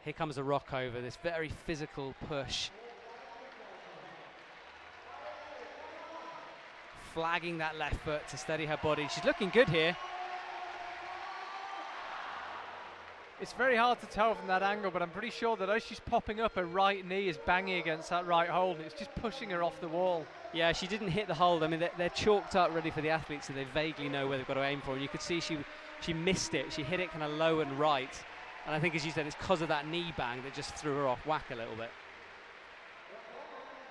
Here comes a rock over, this very physical push. Flagging that left foot to steady her body. She's looking good here. It's very hard to tell from that angle, but I'm pretty sure that as she's popping up, her right knee is banging against that right hole, and it's just pushing her off the wall. Yeah, she didn't hit the hold. I mean, they're chalked up ready for the athletes, so they vaguely know where they've got to aim for. And you could see she missed it. She hit it kind of low and right. And I think, as you said, it's because of that knee bang that just threw her off whack a little bit.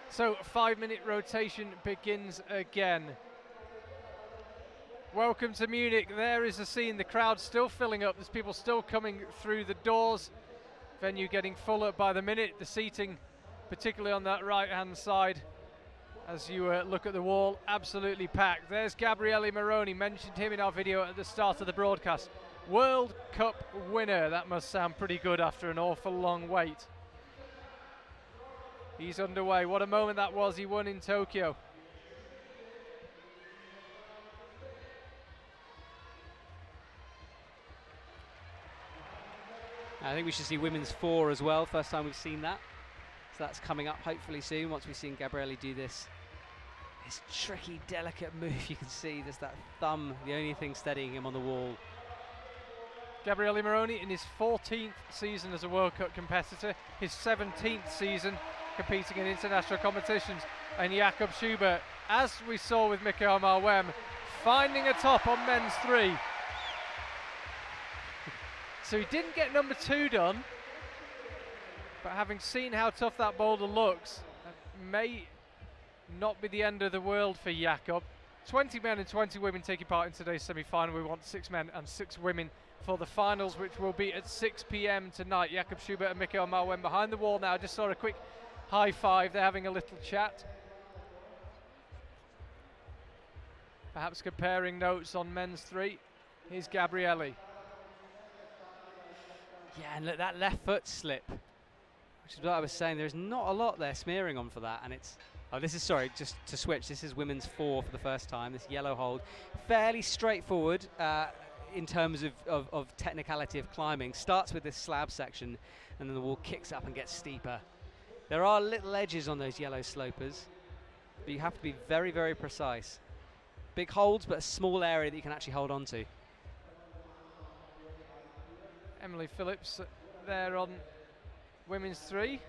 So 5-minute rotation begins again. Welcome to Munich. There is the scene. The crowd still filling up. There's people still coming through the doors. Venue getting fuller by the minute. The seating particularly on that right-hand side. As you look at the wall, absolutely packed. There's Gabriele Moroni, mentioned him in our video at the start of the broadcast. World Cup winner. That must sound pretty good after an awful long wait. He's underway. What a moment that was. He won in Tokyo. I think we should see women's 4 as well. First time we've seen that. So that's coming up hopefully soon once we've seen Gabriele do this tricky, delicate move. You can see there's that thumb, the only thing steadying him on the wall. Gabriele Moroni in his 14th season as a World Cup competitor, his 17th season competing in international competitions. And Jakob Schubert, as we saw with Mikhail Mao, finding a top on men's 3. So he didn't get number 2 done, but having seen how tough that boulder looks, may not be the end of the world for Jakob. 20 men and 20 women taking part in today's semi-final. We want 6 men and 6 women for the finals, which will be at 6 p.m. tonight. Jakob Schubert and Mikhail Mao behind the wall now. Just saw a quick high five. They're having a little chat. Perhaps comparing notes on men's 3. Here's Gabriele. Yeah, and look, that left foot slip, which is what I was saying. There's not a lot there smearing on for that, and it's... Oh, this is, sorry, just to switch. This is women's 4 for the first time, this yellow hold. Fairly straightforward in terms of technicality of climbing. Starts with this slab section, and then the wall kicks up and gets steeper. There are little edges on those yellow slopers, but you have to be very, very precise. Big holds, but a small area that you can actually hold on to. Emily Phillips there on women's 3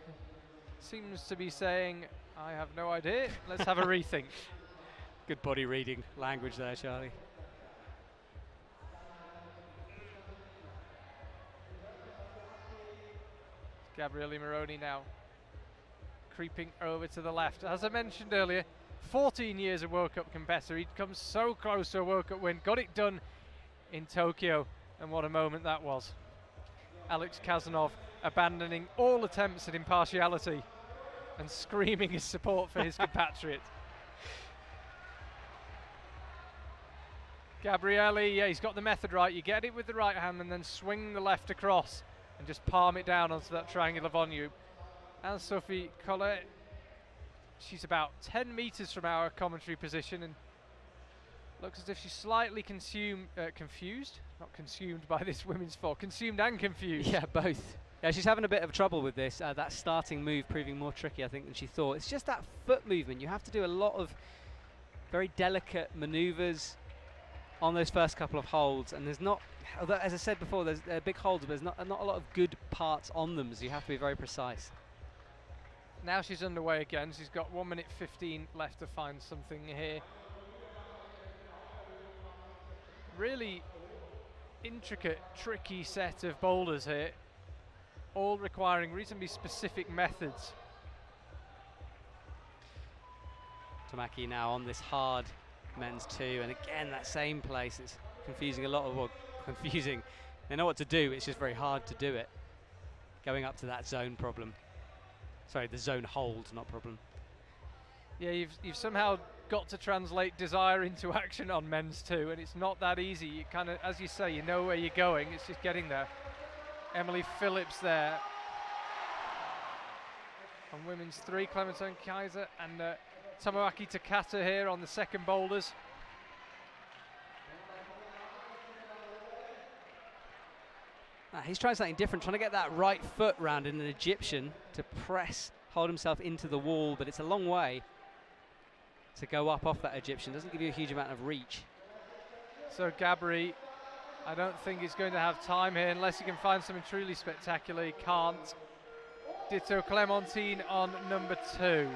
seems to be saying, I have no idea, let's have a rethink. Good body reading language there, Charlie. Gabriele Moroni now creeping over to the left. As I mentioned earlier, 14 years of World Cup competitor. He'd come so close to a World Cup win, got it done in Tokyo, and what a moment that was. Alex Cazenove abandoning all attempts at impartiality and screaming his support for his compatriot. Gabriele, yeah, he's got the method right. You get it with the right hand and then swing the left across and just palm it down onto that triangular volume. And Sophie Collet, she's about 10 meters from our commentary position and looks as if she's slightly confused, not consumed by this women's 4, consumed and confused. Yeah, both. Yeah, she's having a bit of trouble with this. That starting move proving more tricky, I think, than she thought. It's just that foot movement. You have to do a lot of very delicate maneuvers on those first couple of holds, and there's not, although, as I said before, there's big holds, but there's not a lot of good parts on them, so you have to be very precise. Now she's underway again. She's got 1 minute 15 left to find something here. Really intricate, tricky set of boulders here, all requiring reasonably specific methods. Tamaki now on this hard men's 2, and again that same place. It's confusing a lot of, well, confusing. They know what to do, it's just very hard to do it. Going up to that zone problem. Sorry, the zone hold, not problem. Yeah, you've somehow got to translate desire into action on men's 2, and it's not that easy. You kind of, as you say, you know where you're going, it's just getting there. Emily Phillips there on women's 3, Clementine Kaiser and Tomoaki Takata here on the second boulders. He's trying something different, trying to get that right foot round in an Egyptian to press, hold himself into the wall, but it's a long way to go up off that Egyptian. Doesn't give you a huge amount of reach. So Gabri, I don't think he's going to have time here unless he can find something truly spectacular. He can't. Ditto Clementine on number 2.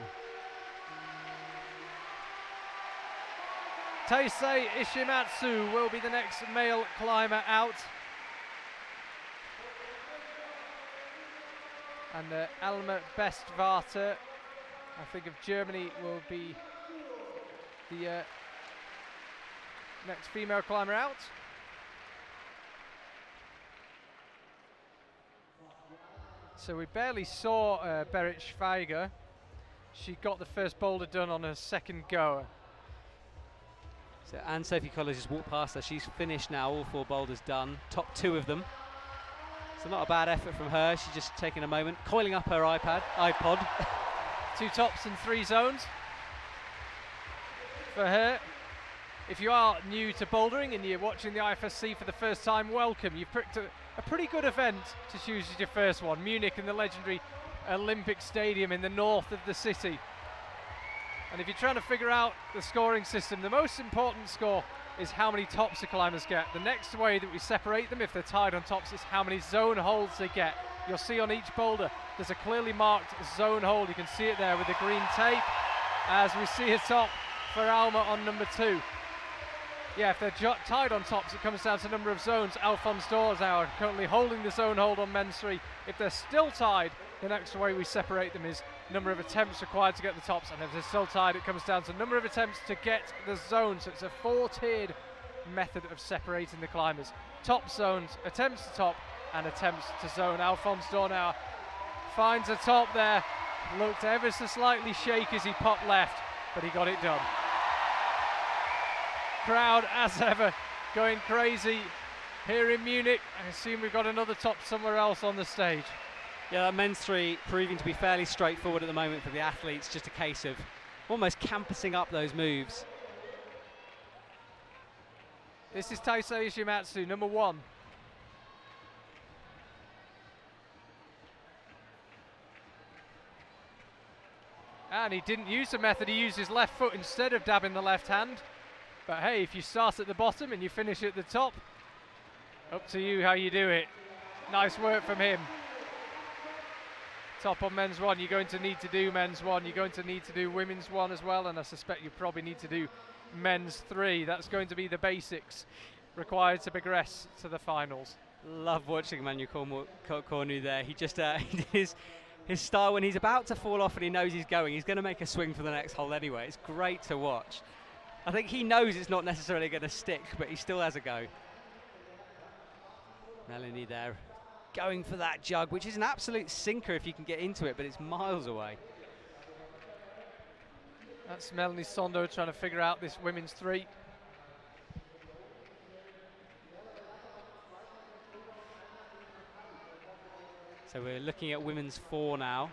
Taisei Ishimatsu will be the next male climber out. And Alma Bestvater, I think of Germany, will be the next female climber out. So we barely saw Berit Schweiger. She got the first boulder done on her second go. So Anne-Sophie Collins just walked past her. She's finished now, all 4 boulders done, top 2 of them. So not a bad effort from her. She's just taking a moment, coiling up her iPod. 2 tops and 3 zones for her. If you are new to bouldering and you're watching the IFSC for the first time, welcome. You've picked a pretty good event to choose as your first one. Munich in the legendary Olympic Stadium in the north of the city. And if you're trying to figure out the scoring system, the most important score is how many tops the climbers get. The next way that we separate them, if they're tied on tops, is how many zone holds they get. You'll see on each boulder there's a clearly marked zone hold. You can see it there with the green tape, as we see a top for Alma on number 2. Yeah, if they're tied on tops, it comes down to number of zones. Alphonse Dors now are currently holding the zone hold on men's 3. If they're still tied, the next way we separate them is number of attempts required to get the tops, and if they're still tied, it comes down to number of attempts to get the zone. So it's a 4-tiered method of separating the climbers. Top zones, attempts to top, and attempts to zone. Alphonse Dors now finds a top there, looked ever so slightly shake as he popped left, but he got it done. Crowd, as ever, going crazy here in Munich. I assume we've got another top somewhere else on the stage. Yeah, that men's 3 proving to be fairly straightforward at the moment for the athletes. Just a case of almost campusing up those moves. This is Taisei Ishimatsu, number 1. And he didn't use the method, he used his left foot instead of dabbing the left hand. But hey, if you start at the bottom and you finish at the top, up to you how you do it. Nice work from him. Top on men's 1, you're going to need to do men's 1, you're going to need to do women's 1 as well, and I suspect you probably need to do men's 3. That's going to be the basics required to progress to the finals. Love watching Manu Cornu there. He just, his style when he's about to fall off and he knows he's going to make a swing for the next hole anyway. It's great to watch. I think he knows it's not necessarily going to stick, but he still has a go. Melanie there, going for that jug, which is an absolute sinker if you can get into it, but it's miles away. That's Melanie Sondo trying to figure out this women's 3. So we're looking at women's 4 now.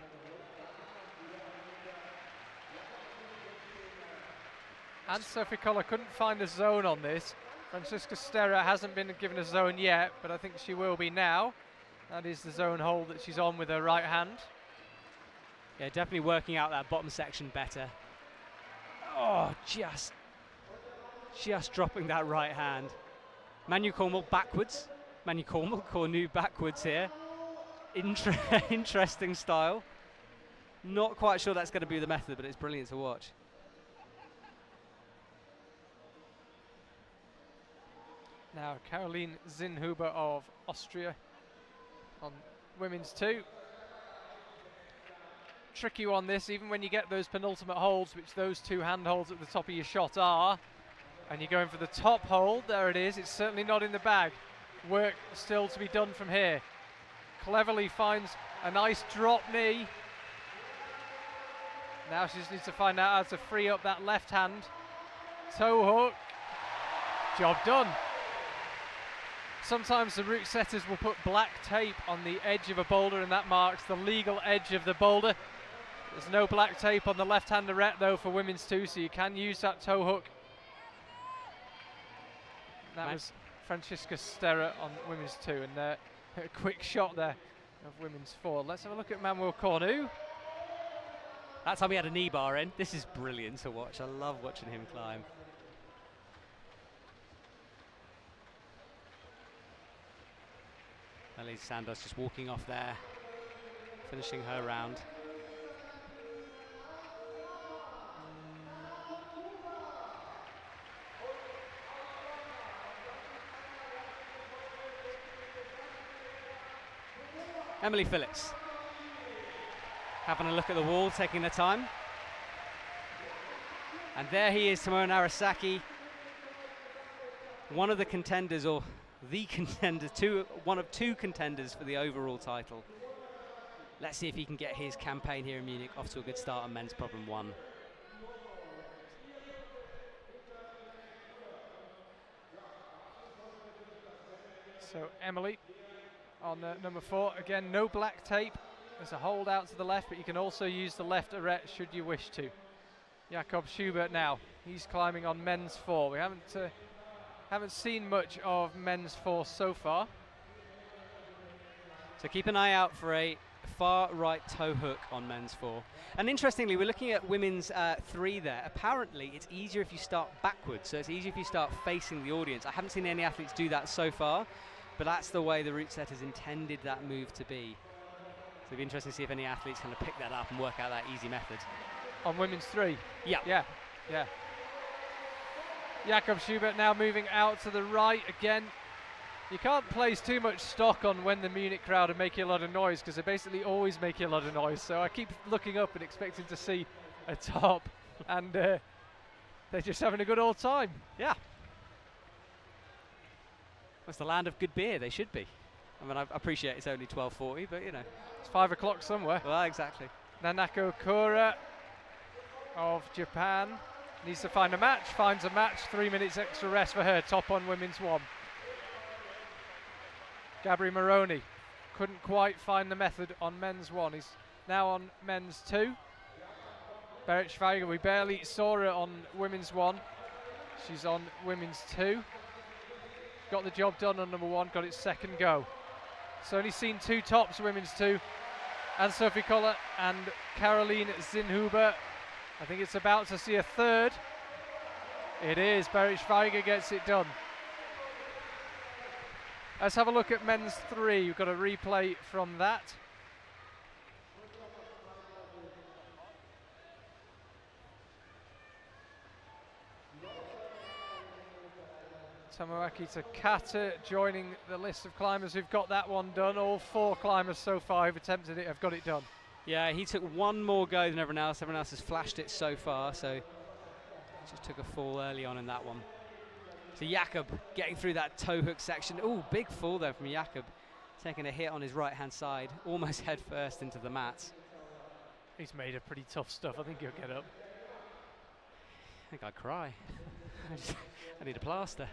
And Sophie Koller couldn't find a zone on this. Francisca Sterra hasn't been given a zone yet, but I think she will be now. That is the zone hold that she's on with her right hand. Yeah, definitely working out that bottom section better. Oh, just dropping that right hand. Manu Cornu backwards here. Interesting style. Not quite sure that's going to be the method, but it's brilliant to watch. Now Caroline Zinhuber of Austria on women's 2. Tricky one this, even when you get those penultimate holds, which those 2 hand holds at the top of your shot are, and you're going for the top hold, there it is, it's certainly not in the bag. Work still to be done from here. Cleverly finds a nice drop knee. Now she just needs to find out how to free up that left hand. Toe hook. Job done. Sometimes the route setters will put black tape on the edge of a boulder, and that marks the legal edge of the boulder. There's no black tape on the left-hand arete though for women's 2, so you can use that toe hook. That was Francisca Sterra on women's 2, and a quick shot there of women's 4. Let's have a look at Manuel Cornu. That time he had a knee bar in. This is brilliant to watch. I love watching him climb. Elise Sandos just walking off there, finishing her round. Emily Phillips having a look at the wall, taking her time. And there he is, Tomoe Narasaki, one of the contenders, or the contender, one of 2 contenders for the overall title. let's see if he can get his campaign here in Munich off to a good start on men's problem 1. So Emily on number 4. Again, no black tape. There's a hold out to the left, but you can also use the left arete should you wish to. Jakob Schubert now. He's climbing on men's 4. We haven't seen much of men's 4 so far. So keep an eye out for a far right toe hook on men's 4. And interestingly, we're looking at women's 3 there. Apparently, it's easier if you start backwards, so it's easier if you start facing the audience. I haven't seen any athletes do that so far, but that's the way the route setters intended that move to be. So it'll be interesting to see if any athletes kind of pick that up and work out that easy method. On women's 3? Yeah. Yeah. Jakob Schubert now moving out to the right again. You can't place too much stock on when the Munich crowd are making a lot of noise, because they're basically always making a lot of noise. So I keep looking up and expecting to see a top, and they're just having a good old time. Yeah. It's the land of good beer, they should be. I mean, I appreciate it's only 12:40, but you know. It's 5 o'clock somewhere. Well, exactly. Nanako Kura of Japan needs to find a match, finds a match, 3 minutes extra rest for her, top on women's 1. Gabri Moroni couldn't quite find the method on men's 1. He's now on men's 2. Berit Schweiger, we barely saw her on women's 1. She's on women's 2. Got the job done on number 1, got its second go. So only seen 2 tops, women's 2. And Sophie Koller and Caroline Zinhuber. I think it's about to see a third. It is, Berit Schweiger gets it done. Let's have a look at men's 3. We've got a replay from that. Tomoaki Takata joining the list of climbers who've got that one done. All 4 climbers so far who've attempted it have got it done. Yeah, he took one more go than everyone else. Everyone else has flashed it so far, so just took a fall early on in that one. So Jakob getting through that toe hook section. Oh, big fall there from Jakob. Taking a hit on his right-hand side, almost head first into the mat. He's made of pretty tough stuff. I think he'll get up. I think I'd cry. I need a plaster.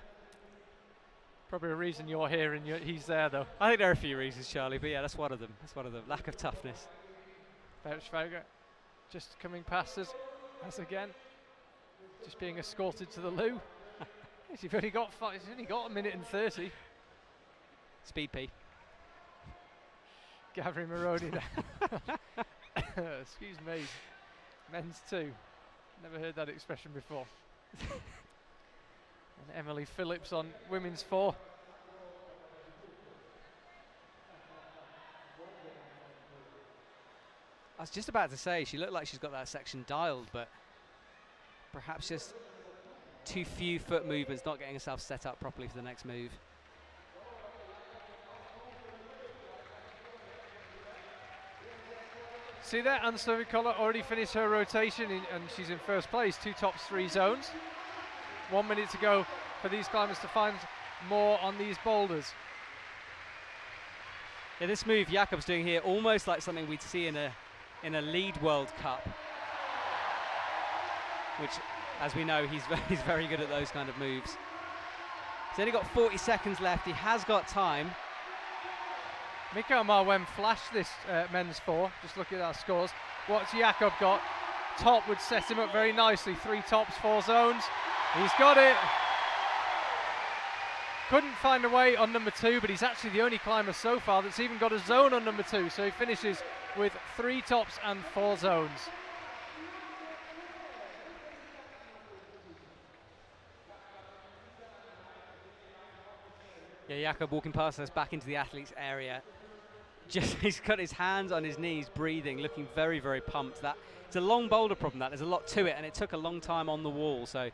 Probably a reason you're here and he's there, though. I think there are a few reasons, Charlie, but yeah, that's one of them. That's one of them. Lack of toughness. Berit Schweiger just coming past us as again. Just being escorted to the loo. He's only got 1 minute and 30. Speed P. Gabri Moroni now. Excuse me. Men's 2. Never heard that expression before. And Emily Phillips on women's 4. I was just about to say, she looked like she's got that section dialed, but perhaps just too few foot movements, not getting herself set up properly for the next move. See there, Anne-Sophie Koller already finished her rotation and she's in first place. 2 tops, 3 zones. 1 minute to go for these climbers to find more on these boulders. Yeah, this move Jakob's doing here, almost like something we'd see in a lead World Cup, which, as we know, he's very good at those kind of moves. He's only got 40 seconds left. He has got time. Mikhail Mao flashed this men's 4. Just look at our scores. What's Jakob got? Top would set him up very nicely. 3 tops, 4 zones. He's got it. Couldn't find a way on number 2, but he's actually the only climber so far that's even got a zone on number 2. So he finishes with 3 tops and 4 zones. Yeah, Jakob walking past us back into the athletes area. Just he's got his hands on his knees, breathing, looking very, very pumped. That it's a long boulder problem. There's a lot to it, and it took a long time on the wall. So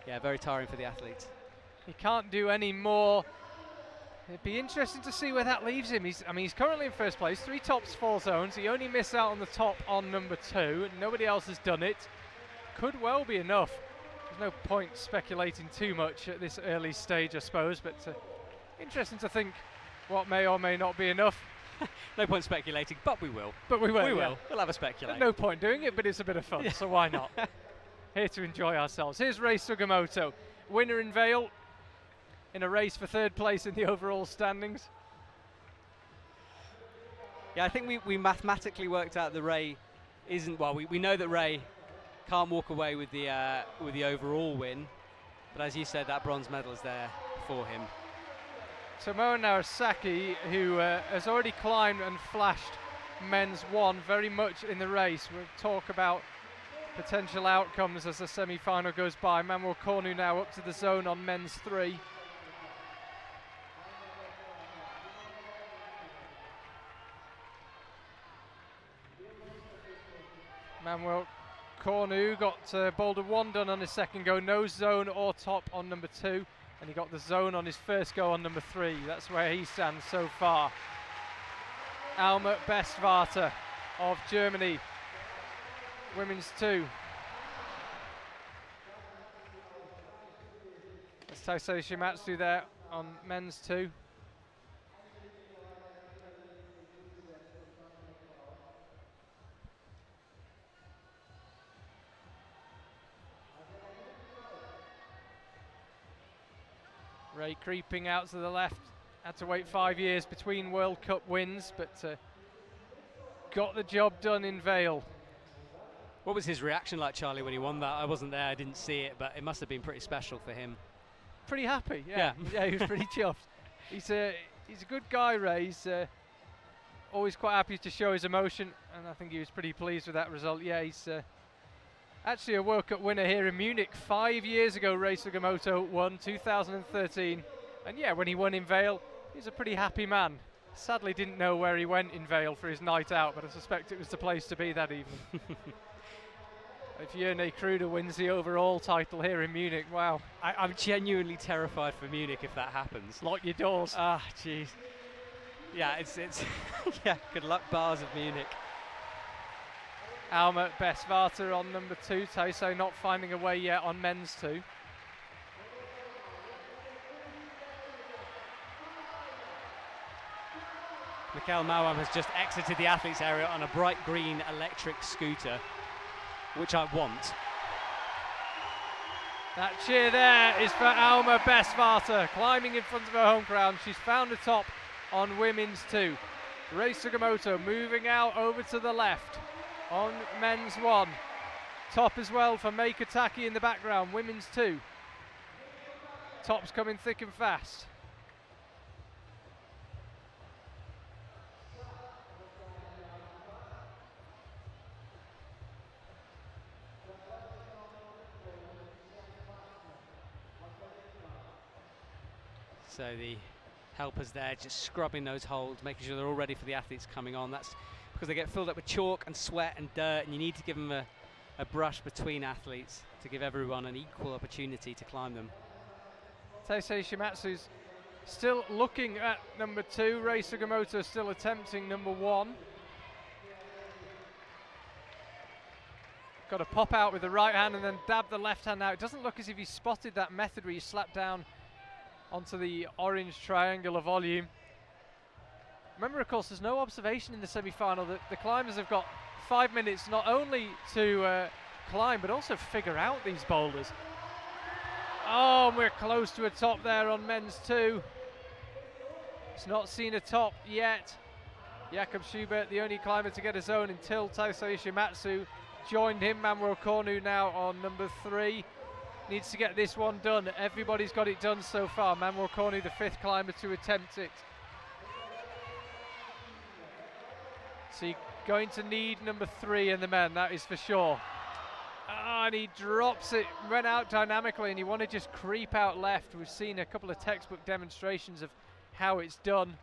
yeah, very tiring for the athletes. He can't do any more. It'd be interesting to see where that leaves him. He's currently in first place, 3 tops, 4 zones. He only missed out on the top on number 2. Nobody else has done it. Could well be enough. There's no point speculating too much at this early stage, I suppose, but interesting to think what may or may not be enough. No point speculating, but we will. But we will. We yeah. will. We'll have a speculate. No point doing it, but it's a bit of fun, so why not? Here to enjoy ourselves. Here's Rei Sugimoto, winner in Vale, in a race for third place in the overall standings. Yeah, I think we mathematically worked out that Rei isn't. Well, we know that Rei can't walk away with the overall win, but as you said, that bronze medal is there for him. Tomoe Narasaki, who has already climbed and flashed men's 1 very much in the race. We'll talk about potential outcomes as the semi-final goes by. Manuel Cornu now up to the zone on men's 3. Manuel Cornu got boulder 1 done on his second go, no zone or top on number 2, and he got the zone on his first go on number 3. That's where he stands so far. Alma Bestvater of Germany, women's 2. That's Taisei Shimatsu there on men's 2. Rei creeping out to the left. Had to wait 5 years between World Cup wins, but got the job done in Vale. What was his reaction like, Charlie, when he won that? I wasn't there, I didn't see it, but it must have been pretty special for him. Pretty happy, yeah. Yeah, he was pretty chuffed. He's a good guy, Rei. He's always quite happy to show his emotion, and I think he was pretty pleased with that result. Yeah, he's actually a World Cup winner here in Munich 5 years ago. Rei Sugimoto won 2013, and yeah, when he won in Vale, he's a pretty happy man. Sadly didn't know where he went in Vale for his night out, but I suspect it was the place to be that evening. If Jerne Kruder wins the overall title here in Munich, wow. I'm genuinely terrified for Munich if that happens. Lock your doors. Ah, jeez. Yeah, it's yeah, good luck, bars of Munich. Alma Bestvater on number 2. Taisei not finding a way yet on men's 2. Mikhail Mao has just exited the athletes area on a bright green electric scooter, which I want. That cheer there is for Alma Bestvater, climbing in front of her home crowd. She's found the top on women's 2. Rei Sugimoto moving out over to the left on men's 1. Top as well for Meiko Taki in the background, women's 2. Top's coming thick and fast. So the helpers there just scrubbing those holds, making sure they're all ready for the athletes coming on. That's because they get filled up with chalk and sweat and dirt, and you need to give them a brush between athletes to give everyone an equal opportunity to climb them. Taisei Shimatsu's still looking at number 2. Rei Sugimoto still attempting number 1. Got to pop out with the right hand and then dab the left hand out. It doesn't look as if he spotted that method where you slap down onto the orange triangular volume. Remember, of course, there's no observation in the semi-final. The climbers have got 5 minutes not only to climb but also figure out these boulders. Oh, and we're close to a top there on men's 2. It's not seen a top yet. Jakob Schubert, the only climber to get a zone until Taisei Shimatsu joined him. Manuel Cornu now on number 3. Needs to get this one done. Everybody's got it done so far. Manuel Cornu, the 5th climber to attempt it. So you're going to need number 3 in the men, that is for sure. And he drops it, went out dynamically, and you want to just creep out left. We've seen a couple of textbook demonstrations of how it's done.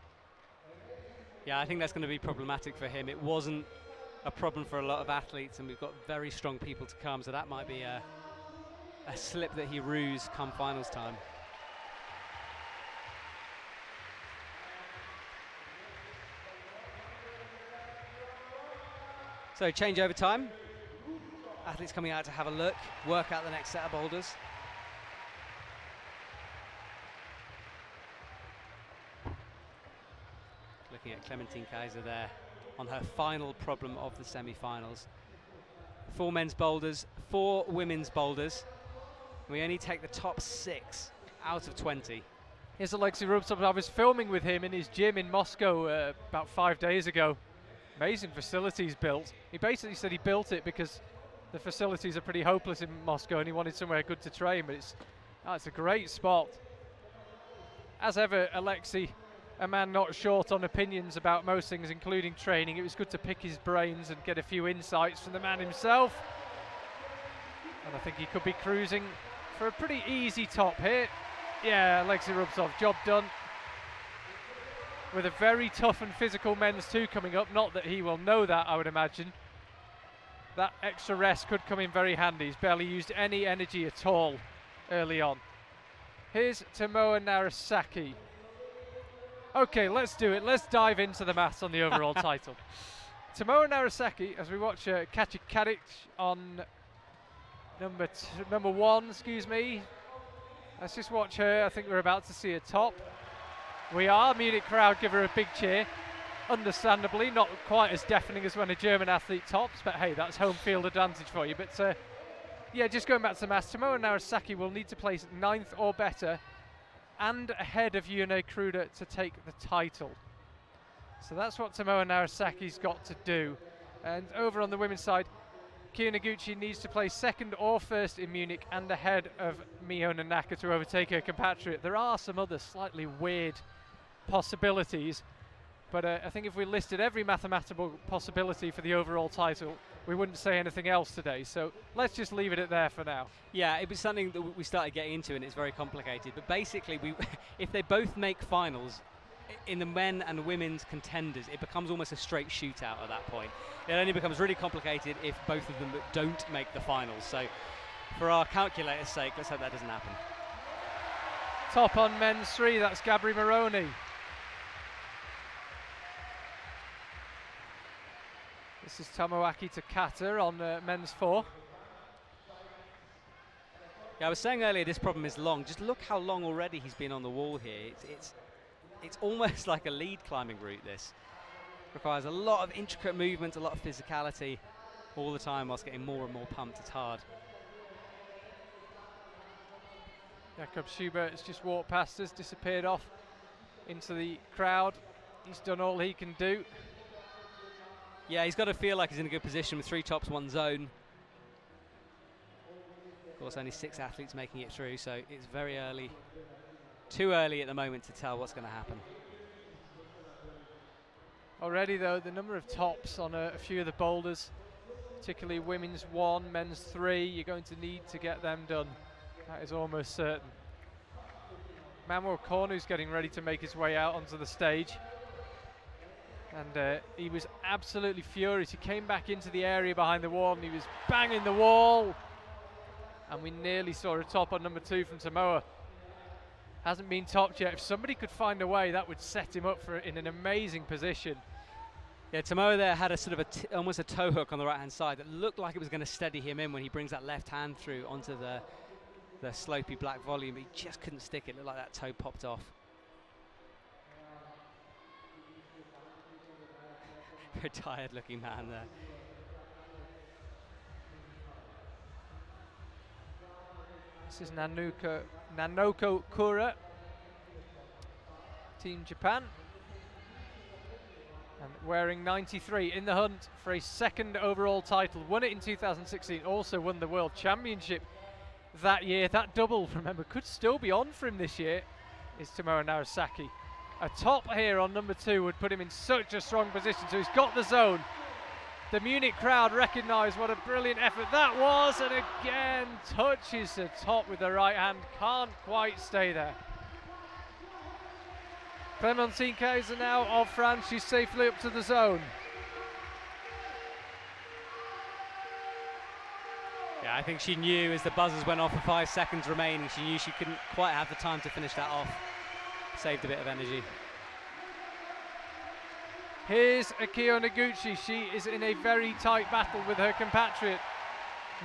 Yeah, I think that's going to be problematic for him. It wasn't a problem for a lot of athletes, and we've got very strong people to come, so that might be a slip that he rues come finals time. So change over time. Athletes coming out to have a look, work out the next set of boulders. Looking at Clementine Kaiser there on her final problem of the semi-finals. 4 men's boulders, 4 women's boulders. We only take the top 6 out of 20. Here's Alexei Rubtsov. I was filming with him in his gym in Moscow about 5 days ago. Amazing facilities built. He basically said he built it because the facilities are pretty hopeless in Moscow and he wanted somewhere good to train, but it's a great spot. As ever, Alexei, a man not short on opinions about most things, including training. It was good to pick his brains and get a few insights from the man himself. And I think he could be cruising for a pretty easy top here. Yeah, Alexei Rubtsov, job done. With a very tough and physical men's 2 coming up. Not that he will know that, I would imagine. That extra rest could come in very handy. He's barely used any energy at all early on. Here's Tomoe Narasaki. Okay, let's do it. Let's dive into the maths on the overall title. Tomoe Narasaki, as we watch Kaci Kadic on number 1, excuse me. Let's just watch her. I think we're about to see her top. We are. Munich crowd give her a big cheer. Understandably, not quite as deafening as when a German athlete tops, but hey, that's home field advantage for you. But yeah, just going back to the maths, Tomoe Narasaki will need to place 9th or better and ahead of Yune Kruder to take the title. So that's what Tomoe Narasaki's got to do. And over on the women's side, Akira Noguchi needs to place 2nd or 1st in Munich and ahead of Miho Nanaka to overtake her compatriot. There are some other slightly weird possibilities, but I think if we listed every mathematical possibility for the overall title, we wouldn't say anything else today. So let's just leave it at there for now. Yeah, it was something that we started getting into, and it's very complicated. But basically, if they both make finals, in the men and women's contenders, it becomes almost a straight shootout at that point. It only becomes really complicated if both of them don't make the finals. So for our calculator's sake, let's hope that doesn't happen. Top on men's 3, that's Gabri Moroni. This is Tomoaki Takata on men's 4. Yeah, I was saying earlier this problem is long. Just look how long already he's been on the wall here. It's almost like a lead climbing route, this. Requires a lot of intricate movement, a lot of physicality all the time whilst getting more and more pumped. It's hard. Jakob Schubert has just walked past us, disappeared off into the crowd. He's done all he can do. Yeah, he's got to feel like he's in a good position with 3 tops, 1 zone. Of course, only 6 athletes making it through, so it's very early. Too early at the moment to tell what's going to happen. Already, though, the number of tops on a few of the boulders, particularly women's 1, men's 3, you're going to need to get them done. That is almost certain. Manuel Cornu's getting ready to make his way out onto the stage. And he was absolutely furious. He came back into the area behind the wall and he was banging the wall. And we nearly saw a top on number 2 from Samoa. Hasn't been topped yet. If somebody could find a way, that would set him up for in an amazing position. Yeah, Tomoe there had a sort of almost a toe hook on the right-hand side that looked like it was going to steady him in when he brings that left hand through onto the slopey black volume. He just couldn't stick it. It looked like that toe popped off. Very tired-looking man there. This is Nanoko Kura, Team Japan. And wearing 93 in the hunt for a 2nd overall title. Won it in 2016, also won the World Championship that year. That double, remember, could still be on for him this year, is Tomoe Narasaki. A top here on number 2 would put him in such a strong position, so he's got the zone. The Munich crowd recognise what a brilliant effort that was, and again touches the top with the right hand, can't quite stay there. Clementine Kaiser now of France, she's safely up to the zone. Yeah, I think she knew as the buzzers went off with 5 seconds remaining, she knew she couldn't quite have the time to finish that off. Saved a bit of energy. Here's Akira Noguchi. She is in a very tight battle with her compatriot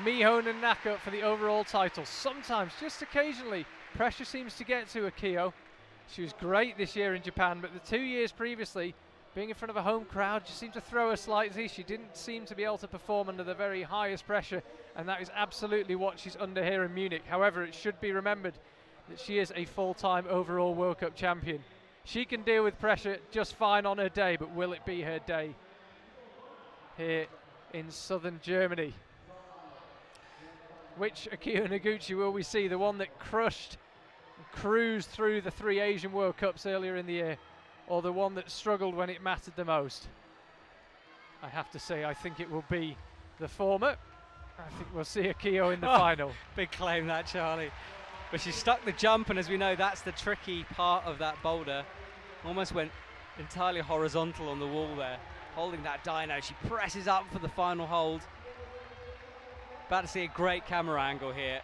Miho Nanaka for the overall title. Sometimes, just occasionally, pressure seems to get to Akio. She was great this year in Japan, but the 2 years previously, being in front of a home crowd just seemed to throw her slightly. She didn't seem to be able to perform under the very highest pressure, and that is absolutely what she's under here in Munich. However, it should be remembered that she is a full-time overall World Cup champion. She can deal with pressure just fine on her day, but will it be her day here in southern Germany? Which Akira Noguchi will we see? The one that crushed and cruised through the 3 Asian World Cups earlier in the year, or the one that struggled when it mattered the most? I have to say, I think it will be the former. I think we'll see Akio in the final. Big claim that, Charlie. But she stuck the jump, and as we know, that's the tricky part of that boulder. Almost went entirely horizontal on the wall there, holding that dyno. She presses up for the final hold. About to see a great camera angle here.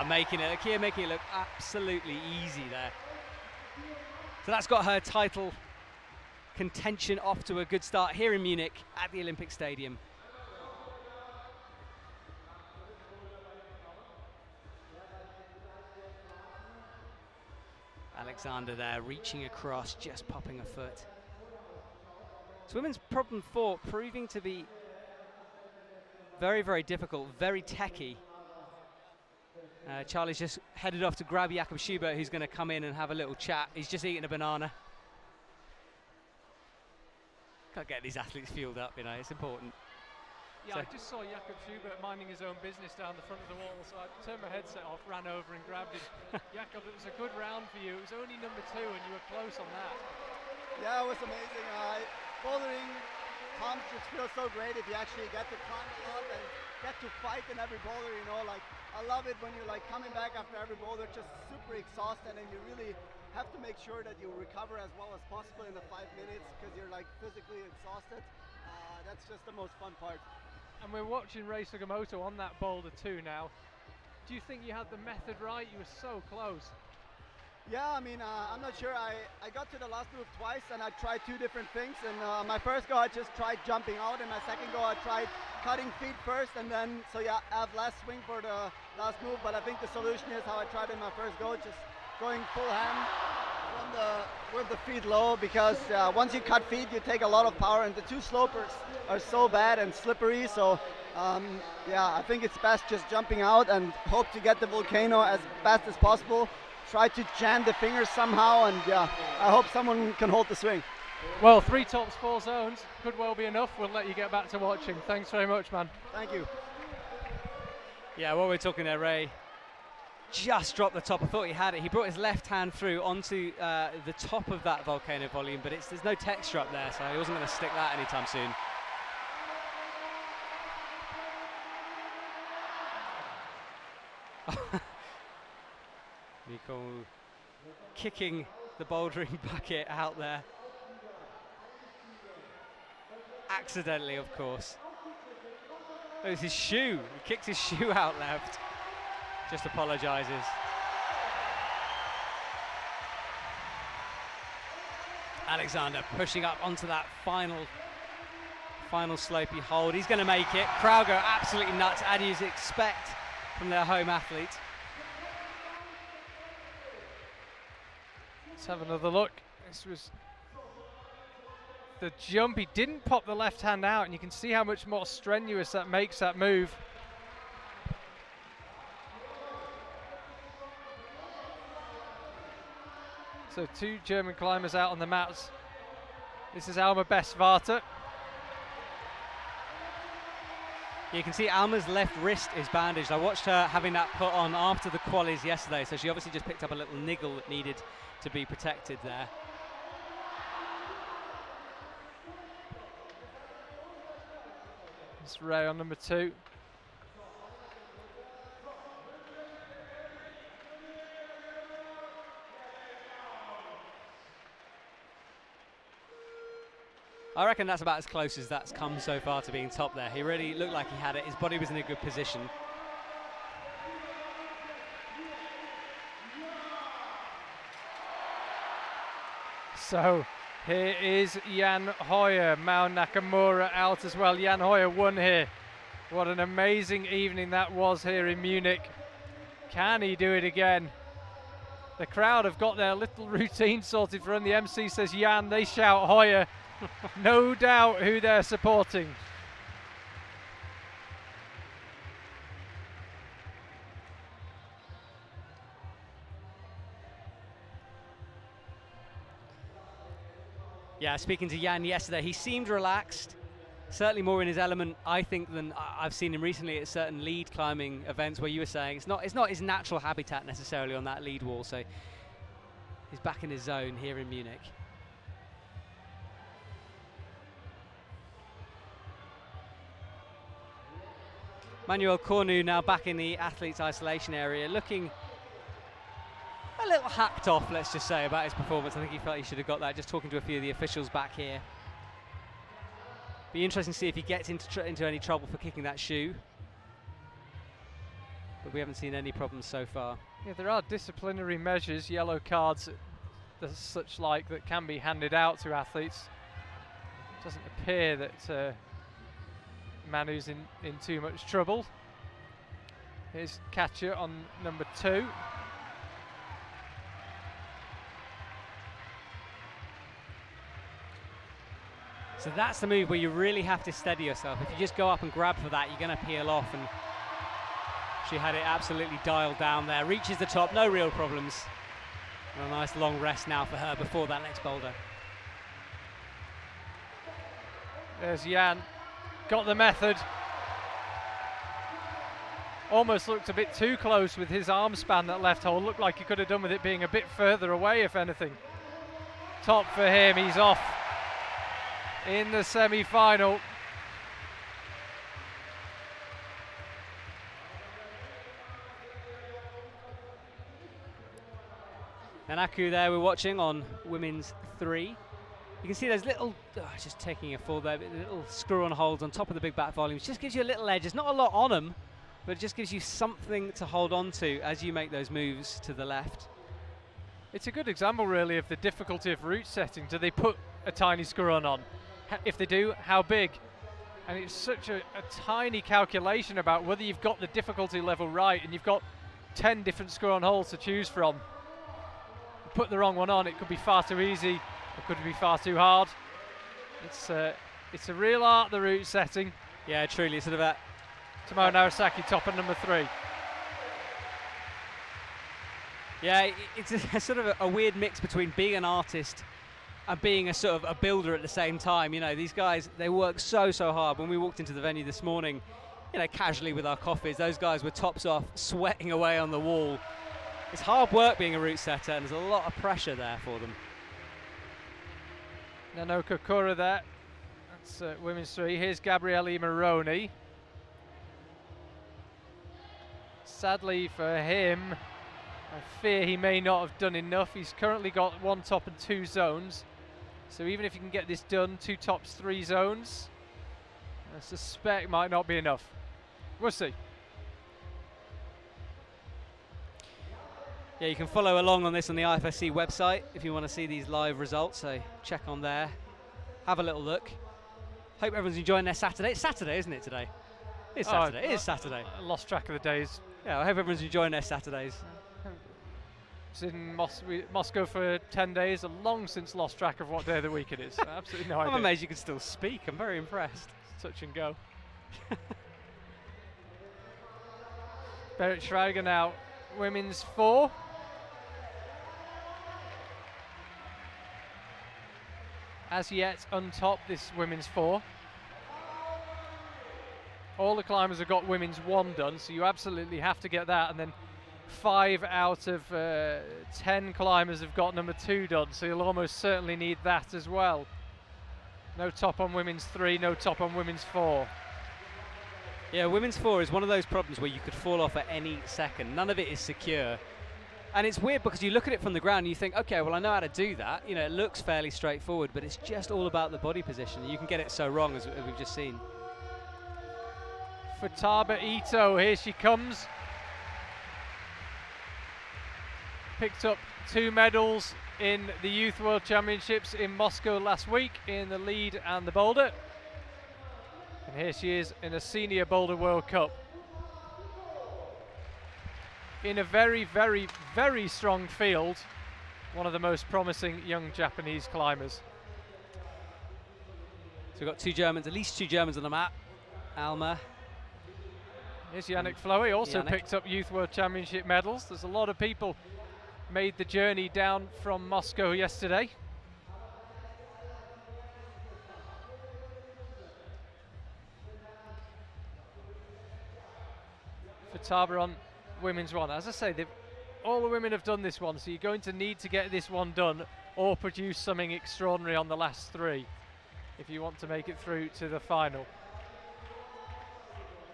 Making it, Akira making it look absolutely easy there. So that's got her title contention off to a good start here in Munich at the Olympic Stadium. Alexander there reaching across, just popping a foot. So women's problem 4 proving to be very, very difficult, very techy. Charlie's just headed off to grab Jakob Schubert, who's going to come in and have a little chat. He's just eating a banana. Can't get these athletes fueled up, you know, it's important. Yeah, I just saw Jakob Schubert minding his own business down the front of the wall, so I turned my headset off, ran over and grabbed him. Jakob, it was a good round for you. It was only number 2 and you were close on that. Yeah, it was amazing. Bouldering pumps just feel so great if you actually get to climb a lot and get to fight in every boulder, you know, like I love it when you're like coming back after every boulder just super exhausted, and you really have to make sure that you recover as well as possible in the 5 minutes because you're like physically exhausted. That's just the most fun part. And we're watching Ray Sugimoto on that boulder too now. Do you think you had the method right? You were so close. Yeah, I mean, I'm not sure. I got to the last move twice and I tried 2 different things. And my first go, I just tried jumping out. And my second go, I tried cutting feet first. And then, so yeah, I have last swing for the last move. But I think the solution is how I tried in my first go, just going full hand with the feet low. Because once you cut feet, you take a lot of power. And the 2 slopers are so bad and slippery. So yeah, I think it's best just jumping out and hope to get the Volcano as fast as possible. Try to jam the fingers somehow, and yeah, I hope someone can hold the swing. Well, 3 tops, 4 zones could well be enough. We'll let you get back to watching. Thanks very much, man. Thank you. Yeah, what we're talking there, Ray, just dropped the top. I thought he had it. He brought his left hand through onto the top of that Volcano volume, but there's no texture up there, so he wasn't going to stick that anytime soon. Mikhail kicking the bouldering bucket out there. Accidentally, of course. Oh, it's his shoe. He kicks his shoe out left. Just apologises. Alexander pushing up onto that final slopey hold. He's going to make it. Crowd go absolutely nuts, as you'd expect from their home athlete. Let's have another look. This was the jump. He didn't pop the left hand out, and you can see how much more strenuous that makes that move. So 2 German climbers out on the mats. This is Alma Bestvater. You can see Alma's left wrist is bandaged. I watched her having that put on after the qualies yesterday, so she obviously just picked up a little niggle that needed to be protected there. It's Ray on number 2. I reckon that's about as close as that's come so far to being top there. He really looked like he had it. His body was in a good position. So here is Jan Hoyer. Mao Nakamura out as well. Jan Hoyer won here. What an amazing evening that was here in Munich. Can he do it again? The crowd have got their little routine sorted for when the MC says Yawn, they shout Hoya. No doubt who they're supporting. Yeah, speaking to Yawn yesterday, he seemed relaxed. Certainly more in his element, I think, than I've seen him recently at certain lead climbing events where you were saying it's not his natural habitat necessarily on that lead wall. So he's back in his zone here in Munich. Manuel Cornu now back in the athletes isolation area, looking a little hacked off, let's just say, about his performance. I think he felt he should have got that, just talking to a few of the officials back here. Be interesting to see if he gets into any trouble for kicking that shoe. But we haven't seen any problems so far. Yeah, there are disciplinary measures, yellow cards, such like, that can be handed out to athletes. It doesn't appear that Manu's in too much trouble. Here's Katja on number 2. So that's the move where you really have to steady yourself. If you just go up and grab for that, you're going to peel off, and she had it absolutely dialed down there. Reaches the top, no real problems. And a nice long rest now for her before that next boulder. There's Yawn, got the method. Almost looked a bit too close with his arm span, that left hole. Looked like he could have done with it being a bit further away, if anything. Top for him, he's off in the semi-final. And Aku there we're watching on women's 3. You can see those little, just taking a fall there, little screw-on holds on top of the big back volumes. Just gives you a little edge. There's not a lot on them, but it just gives you something to hold on to as you make those moves to the left. It's a good example, really, of the difficulty of route setting. Do they put a tiny screw-on on? If they do, how big? And it's such a tiny calculation about whether you've got the difficulty level right, and you've got 10 different screw-on holes to choose from. Put the wrong one on, it could be far too easy, it could be far too hard. It's a real art, the route setting. Yeah, truly, sort of a... Tomoe Narasaki top at number 3. Yeah, it's a sort of a weird mix between being an artist and being a sort of a builder at the same time. You know, these guys, they work so hard. When we walked into the venue this morning, you know, casually with our coffees, those guys were tops off, sweating away on the wall. It's hard work being a route setter, and there's a lot of pressure there for them. Nanoka Kura there. That's women's 3. Here's Gabriele Moroni. Sadly for him, I fear he may not have done enough. He's currently got 1 top and 2 zones. So even if you can get this done, 2 tops, 3 zones, I suspect might not be enough. We'll see. Yeah, you can follow along on this on the IFSC website if you want to see these live results, so check on there. Have a little look. Hope everyone's enjoying their Saturday. It's Saturday, isn't it, today? It's Saturday. It is Saturday. I lost track of the days. Yeah, I hope everyone's enjoying their Saturdays. I was in Moscow for 10 days. I've long since lost track of what day of the week it is. Absolutely no idea. I'm amazed you can still speak. I'm very impressed. Touch and go. Berit Schreiger now, women's 4. As yet, untop this women's 4. All the climbers have got women's 1 done, so you absolutely have to get that. And then 5 out of 10 climbers have got number 2 done, so you'll almost certainly need that as well. No top on women's 3, no top on women's 4. Yeah, women's 4 is one of those problems where you could fall off at any second. None of it is secure. And it's weird because you look at it from the ground and you think, okay, well, I know how to do that. You know, it looks fairly straightforward, but it's just all about the body position. You can get it so wrong, as we've just seen. Futaba Ito, here she comes. Picked up 2 medals in the Youth World Championships in Moscow last week in the lead and the boulder. And here she is in a Senior Boulder World Cup. in a very, very, very strong field, one of the most promising young Japanese climbers. So we've got two Germans, at least two Germans on the map. Alma. Here's Yannick Floe, also Yannick. picked up Youth World Championship medals. There's a lot of people made the journey down from Moscow yesterday. For Tabaron women's one, as I say, all the women have done this one, so you're going to need to get this one done or produce something extraordinary on the last three if you want to make it through to the final.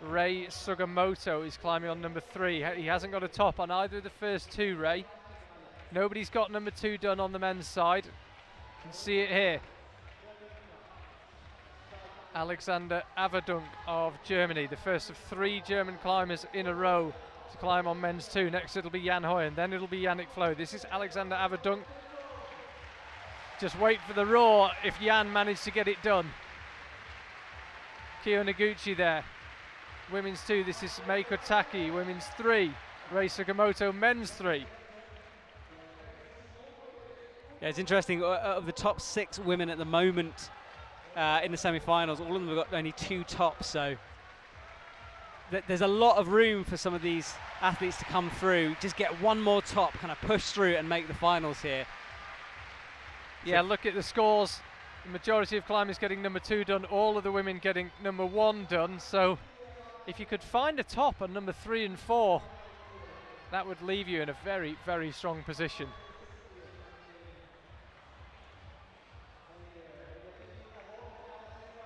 Rei Sugimoto is climbing on number 3. He hasn't got a top on either of the first two, Rei. Nobody's got number 2 done on the men's side. You can see it here. Alexander Averdunk of Germany, the first of 3 German climbers in a row to climb on men's 2. Next it'll be Jan Hoyen, then it'll be Yannick Floe. This is Alexander Averdunk. Just wait for the roar if Jan managed to get it done. Akira Noguchi there. Women's 2, this is Meiko Taki. Women's 3, Rei Sugimoto, men's 3. Yeah, it's interesting. Of the top 6 women at the moment in the semi-finals, all of them have got only 2 tops. So there's a lot of room for some of these athletes to come through. Just get one more top, kind of push through and make the finals here. Yeah, look at the scores. The majority of climbers getting number 2 done. All of the women getting number 1 done. So if you could find a top on number 3 and 4, that would leave you in a very, very strong position.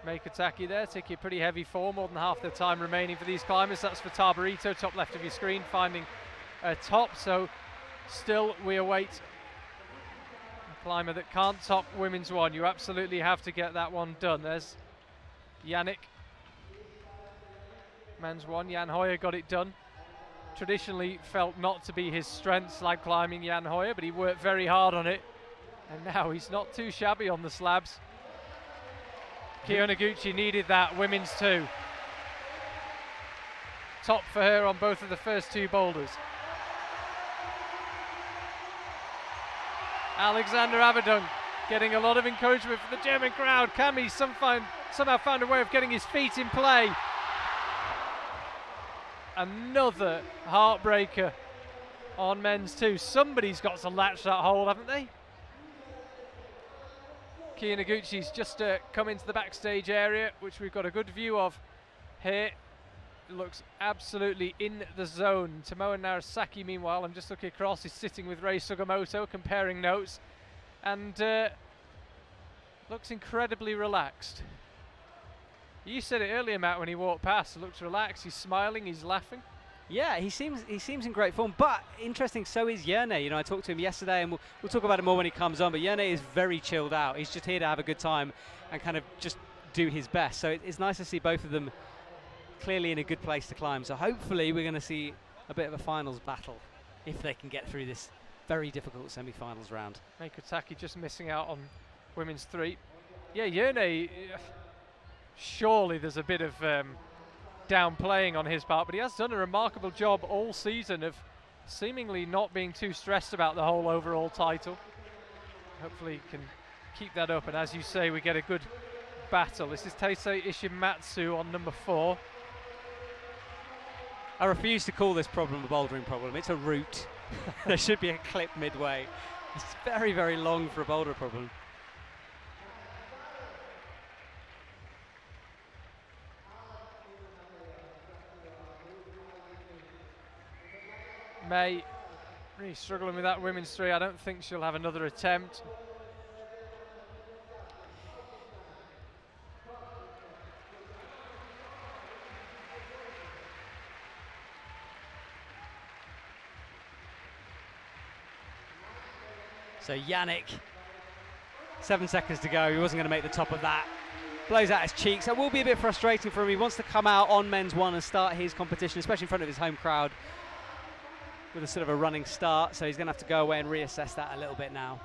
Meiko Taki there, taking a pretty heavy fall, more than half the time remaining for these climbers. That's for Tabarito, top left of your screen, finding a top. So still we await a climber that can't top women's 1. You absolutely have to get that one done. There's Yannick. Men's 1, Jan Hoyer got it done. Traditionally felt not to be his strength, slab climbing, Jan Hoyer, but he worked very hard on it. And now he's not too shabby on the slabs. Akira Noguchi needed that, women's 2. Top for her on both of the first 2 boulders. Alexander Averdunk getting a lot of encouragement from the German crowd. Kami somehow found a way of getting his feet in play. Another heartbreaker on men's 2. Somebody's got to latch that hole, haven't they? Akira Noguchi's just come into the backstage area, which we've got a good view of here. It looks absolutely in the zone. Tomoe Narasaki, meanwhile, I'm just looking across, is sitting with Rei Sugimoto, comparing notes, and looks incredibly relaxed. You said it earlier, Matt, when he walked past. He looks relaxed, he's smiling, he's laughing. Yeah, he seems in great form, but interesting, so is Yerne. You know, I talked to him yesterday, and we'll talk about it more when he comes on, but Yerne is very chilled out. He's just here to have a good time and kind of just do his best. So it's nice to see both of them clearly in a good place to climb. So hopefully we're going to see a bit of a finals battle if they can get through this very difficult semi-finals round. Meiko Taki just missing out on women's 3. Yeah, Yerne, surely there's a bit of downplaying on his part, but he has done a remarkable job all season of seemingly not being too stressed about the whole overall title. Hopefully he can keep that up, and as you say, we get a good battle. This is Teisei Ishimatsu on number 4. I refuse to call this problem a bouldering problem. It's a route. There should be a clip midway. It's very, very long for a boulder problem. May really struggling with that women's 3. I don't think she'll have another attempt. So Yannick, 7 seconds to go. He wasn't going to make the top of that. Blows out his cheeks. That will be a bit frustrating for him. He wants to come out on men's 1 and start his competition, especially in front of his home crowd, with a sort of a running start. So he's going to have to go away and reassess that a little bit now.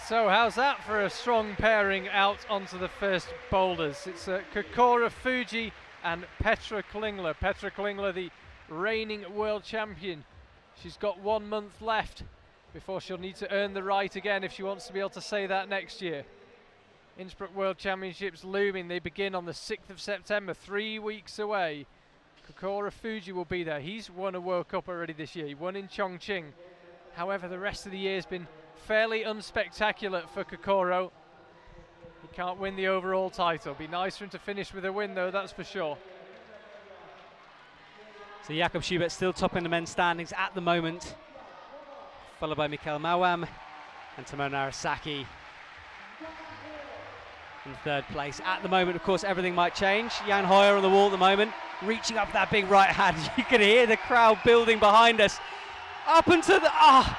So how's that for a strong pairing out onto the first boulders? It's Kokora Fuji and Petra Klingler. Petra Klingler, the reigning world champion. She's got 1 month left before she'll need to earn the right again if she wants to be able to say that next year. Innsbruck World Championships looming. They begin on the 6th of September, 3 weeks away. Kokoro Fuji will be there. He's won a World Cup already this year. He won in Chongqing. However, the rest of the year has been fairly unspectacular for Kokoro. He can't win the overall title. Be nice for him to finish with a win though, that's for sure. So Jakob Schubert still topping the men's standings at the moment, followed by Mikhail Mao and Tomoe Narasaki in third place. At the moment, of course, everything might change. Jan Hoyer on the wall at the moment, reaching up that big right hand. You can hear the crowd building behind us. Up into the... I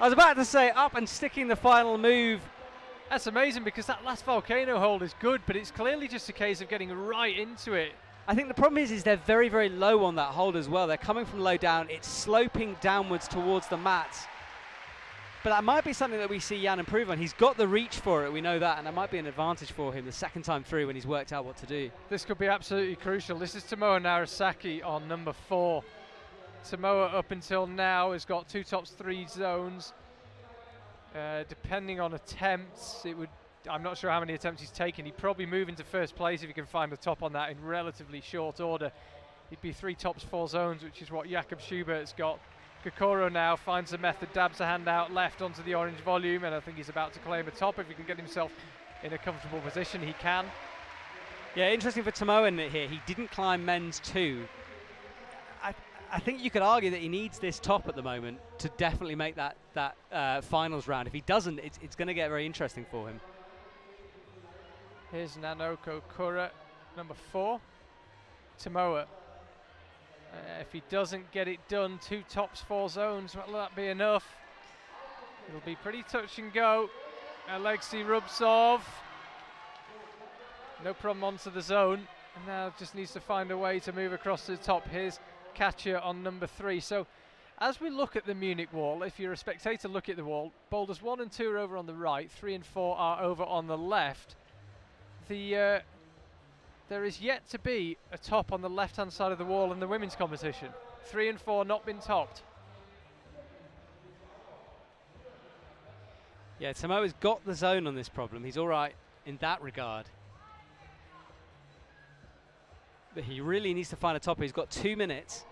was about to say up and sticking the final move. That's amazing because that last Volcano hold is good, but it's clearly just a case of getting right into it. I think the problem is they're very, very low on that hold as well. They're coming from low down. It's sloping downwards towards the mats. But that might be something that we see Jan improve on. He's got the reach for it, we know that, and that might be an advantage for him the second time through when he's worked out what to do. This could be absolutely crucial. This is Tomoe Narasaki on number 4. Tomoe up until now has got 2 tops 3 zones. Depending on attempts, I'm not sure how many attempts he's taken. He'd probably move into first place if he can find a top on that in relatively short order. He'd be 3 tops 4 zones, which is what Jakob Schubert's got. Kokoro now finds a method, dabs a hand out left onto the orange volume, and I think he's about to claim a top. If he can get himself in a comfortable position, he can. Yeah, interesting for Tomoe in it here. He didn't climb men's 2. I think you could argue that he needs this top at the moment to definitely make that finals round. If he doesn't, it's going to get very interesting for him. Here's Nanoko Kura, number 4. Tomoe. If he doesn't get it done, 2 tops 4 zones, will that be enough? It'll be pretty touch and go. Alexei Rubtsov. No problem onto the zone. And now just needs to find a way to move across to the top. Here's Katja on number 3. So as we look at the Munich wall, if you're a spectator, look at the wall. Boulders 1 and 2 are over on the right, 3 and 4 are over on the left. There is yet to be a top on the left-hand side of the wall in the women's competition. 3 and 4 not been topped. Yeah, Tomoe's got the zone on this problem. He's all right in that regard. But he really needs to find a topper. He's got 2 minutes.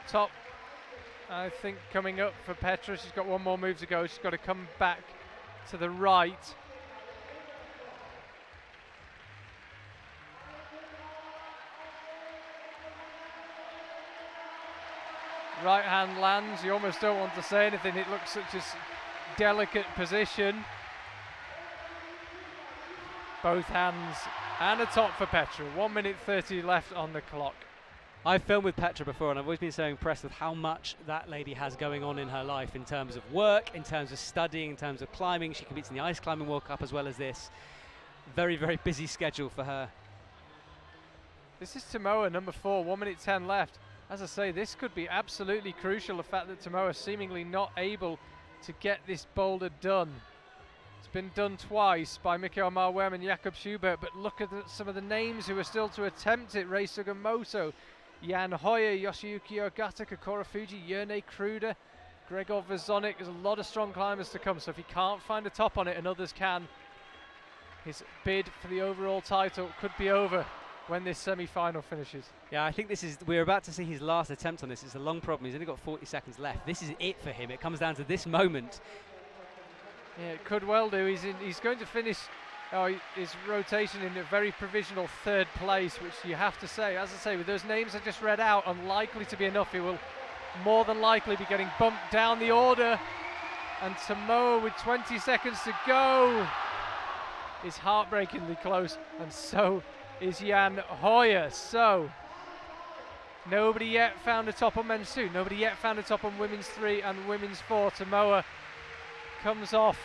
Top, I think, coming up for Petra. She's got 1 more move to go. She's got to come back to the right. Right hand lands. You almost don't want to say anything. It looks such a delicate position. Both hands and a top for Petra. 1 minute 30 left on the clock. I've filmed with Petra before, and I've always been so impressed with how much that lady has going on in her life in terms of work, in terms of studying, in terms of climbing. She competes in the Ice Climbing World Cup as well as this. Very, very busy schedule for her. This is Tomoe, number 4, 1 minute 10 left. As I say, this could be absolutely crucial, the fact that Tomoe is seemingly not able to get this boulder done. It's been done twice by Mikhail Mao and Jakob Schubert, but look at some of the names who are still to attempt it. Rei Sugimoto, Jan Hoyer, Yoshiyuki Ogata, Kokoro Fuji, Yerne Kruder, Gregor Vazonik. There's a lot of strong climbers to come, so if he can't find a top on it and others can, his bid for the overall title could be over when this semi-final finishes. Yeah, I think we're about to see his last attempt on this. It's a long problem. He's only got 40 seconds left. This is it for him. It comes down to this moment. Yeah, it could well do. He's going to finish his rotation in a very provisional 3rd place, which you have to say, as I say, with those names I just read out, unlikely to be enough. He will more than likely be getting bumped down the order. And Tomoe, with 20 seconds to go, is heartbreakingly close, and so is Jan Hoyer. So nobody yet found a top on men's 2, nobody yet found a top on women's 3 and women's 4. Tomoe comes off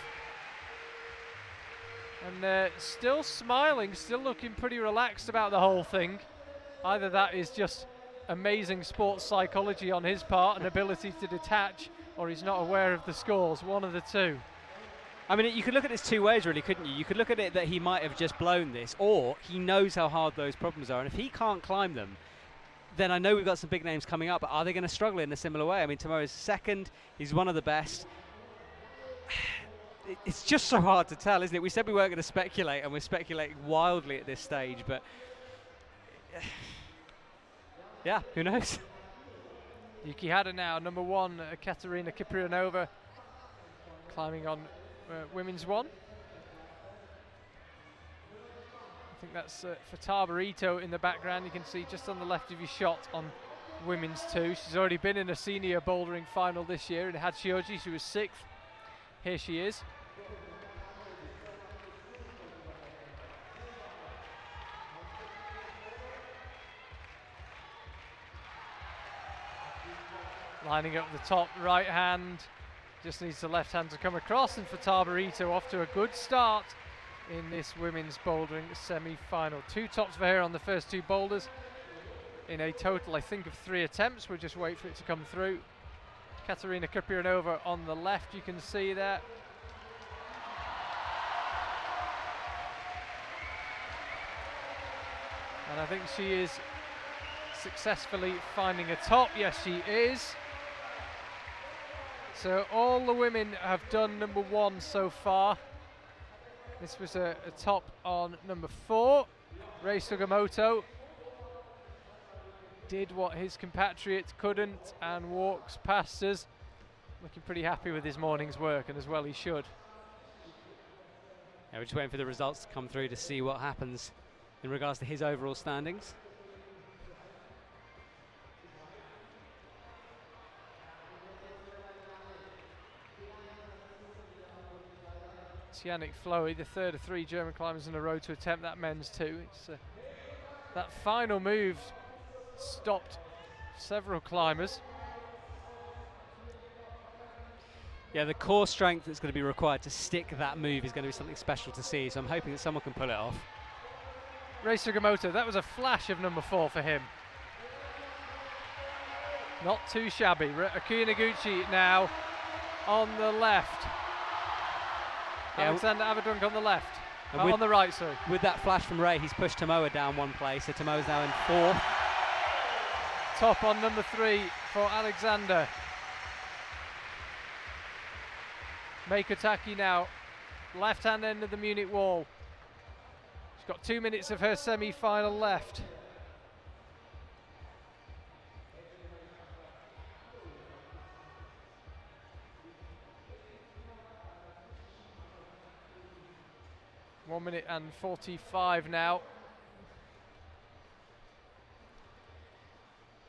and still smiling, still looking pretty relaxed about the whole thing. Either that is just amazing sports psychology on his part, an ability to detach, or he's not aware of the scores, one of the two. I mean, you could look at this two ways, really, couldn't you? You could look at it that he might have just blown this, or he knows how hard those problems are, and if he can't climb them, then I know we've got some big names coming up, but are they going to struggle in a similar way? I mean, Tomoa's second, he's one of the best. It's just so hard to tell, isn't it? We said we weren't going to speculate, and we're speculating wildly at this stage, but yeah, who knows? Yuki Hada now, number 1, Katerina Kiprianova, climbing on women's 1. I think that's Futaba Ito in the background. You can see just on the left of your shot on women's 2. She's already been in a senior bouldering final this year in Hachioji. She was 6th. Here she is. Lining up the top right hand, just needs the left hand to come across, and Futaba Ito off to a good start in this women's bouldering semi-final. 2 tops for her on the first 2 boulders in a total, I think, of 3 attempts. We'll just wait for it to come through. Katerina Kiprianova on the left, you can see there. And I think she is successfully finding a top. Yes, she is. So all the women have done number 1 so far. This was a top on number 4. Rei Sugimoto did what his compatriot couldn't and walks past us. Looking pretty happy with his morning's work, and as well he should. Yeah, we're just waiting for the results to come through to see what happens in regards to his overall standings. Yannick Floey, the third of 3 German climbers in a row to attempt that men's 2. It's that final move stopped several climbers. Yeah, the core strength that's going to be required to stick that move is going to be something special to see, so I'm hoping that someone can pull it off. Rei Sugimoto, that was a flash of number 4 for him. Not too shabby. Akira Noguchi now on the left. Yeah, Alexander Avadunk on the left. On the right, sorry. With that flash from Ray, he's pushed Tomoa down 1 place, so Tomoa's now in 4th. Top on number 3 for Alexander. Meiko Taki now, left-hand end of the Munich wall. She's got 2 minutes of her semi-final left. One minute and 45 now.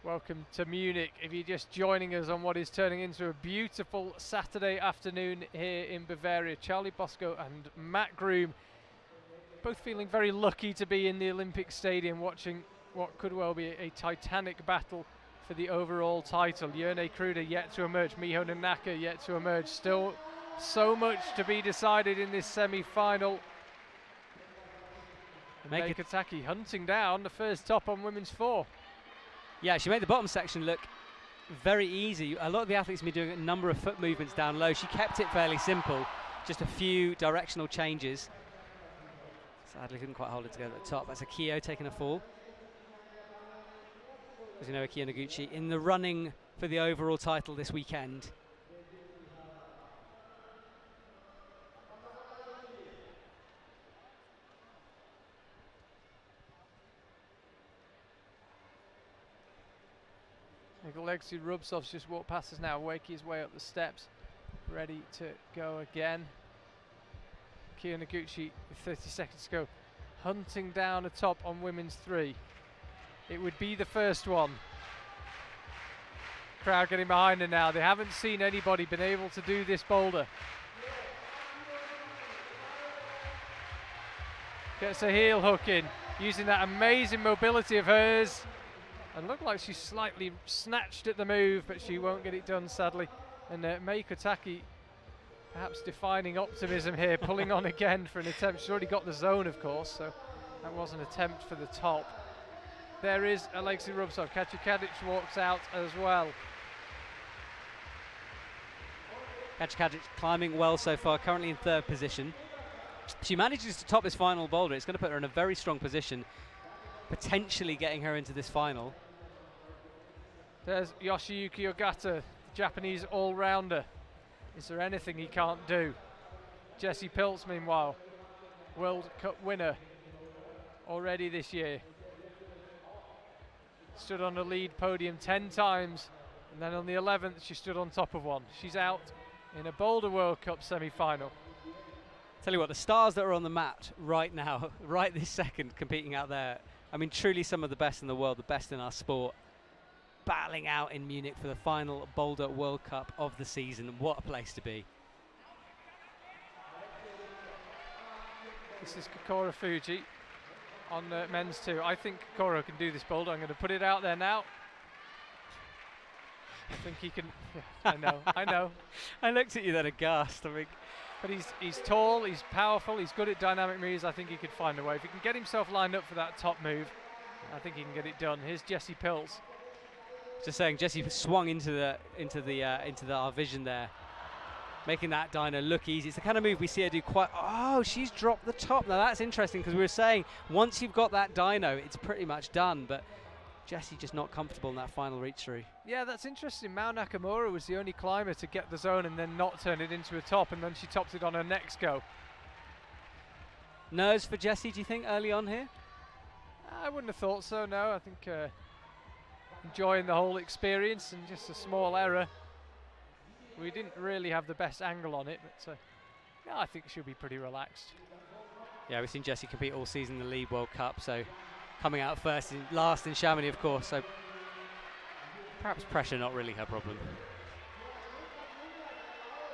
Welcome to Munich. If you're just joining us on what is turning into a beautiful Saturday afternoon here in Bavaria, Charlie Bosco and Matt Groom both feeling very lucky to be in the Olympic Stadium watching what could well be a titanic battle for the overall title. Yone Kruder yet to emerge, Miho Nanaka yet to emerge. Still so much to be decided in this semi-final. Meiko Taki hunting down the first top on women's 4. Yeah, she made the bottom section look very easy. A lot of the athletes have been doing a number of foot movements down low. She kept it fairly simple, just a few directional changes. Sadly couldn't quite hold it together at the top. That's Akio taking a fall. As you know, Akira Noguchi in the running for the overall title this weekend. Alexei Rubtsov's just walked past us now, waking his way up the steps, ready to go again. Akira Noguchi with 30 seconds to go, hunting down a top on women's 3. It would be the first one. Crowd getting behind her now. They haven't seen anybody been able to do this boulder. Gets a heel hook in, using that amazing mobility of hers. And looked like she slightly snatched at the move, but she won't get it done, sadly. And Meiko Taki perhaps defining optimism here, pulling on again for an attempt. She's already got the zone, of course, so that was an attempt for the top. There is Alexei Rubtsov. Katja Kadic walks out as well. Kajic climbing well so far, currently in 3rd position. She manages to top this final boulder. It's going to put her in a very strong position, potentially getting her into this final. There's Yoshiyuki Ogata, the Japanese all-rounder. Is there anything he can't do? Jessie Piltz, meanwhile, World Cup winner already this year. Stood on the lead podium 10 times, and then on the 11th she stood on top of one. She's out in a Boulder World Cup semi-final. Tell you what, the stars that are on the mat right now, right this second, competing out there, I mean, truly some of the best in the world, the best in our sport, battling out in Munich for the final Boulder World Cup of the season. What a place to be. This is Kokoro Fuji on men's 2. I think Kokoro can do this boulder. I'm going to put it out there now. I think he can. Yeah, I know. I looked at you then aghast. I mean, but he's tall, he's powerful, he's good at dynamic moves. I think he could find a way. If he can get himself lined up for that top move, I think he can get it done. Here's Jessie Piltz. Just saying, Jessie swung into our vision there, making that dyno look easy. It's the kind of move we see her do quite. Oh, she's dropped the top. Now that's interesting, because we were saying once you've got that dyno, it's pretty much done. But Jessie just not comfortable in that final reach through. Yeah, that's interesting. Mao Nakamura was the only climber to get the zone and then not turn it into a top, and then she topped it on her next go. Nerves for Jessie, do you think, early on here? I wouldn't have thought so, no. I think enjoying the whole experience, and just a small error. We didn't really have the best angle on it, but no, I think she'll be pretty relaxed. Yeah, we've seen Jessie compete all season in the Lead World Cup, so coming out last in Chamonix, of course, so perhaps pressure not really her problem.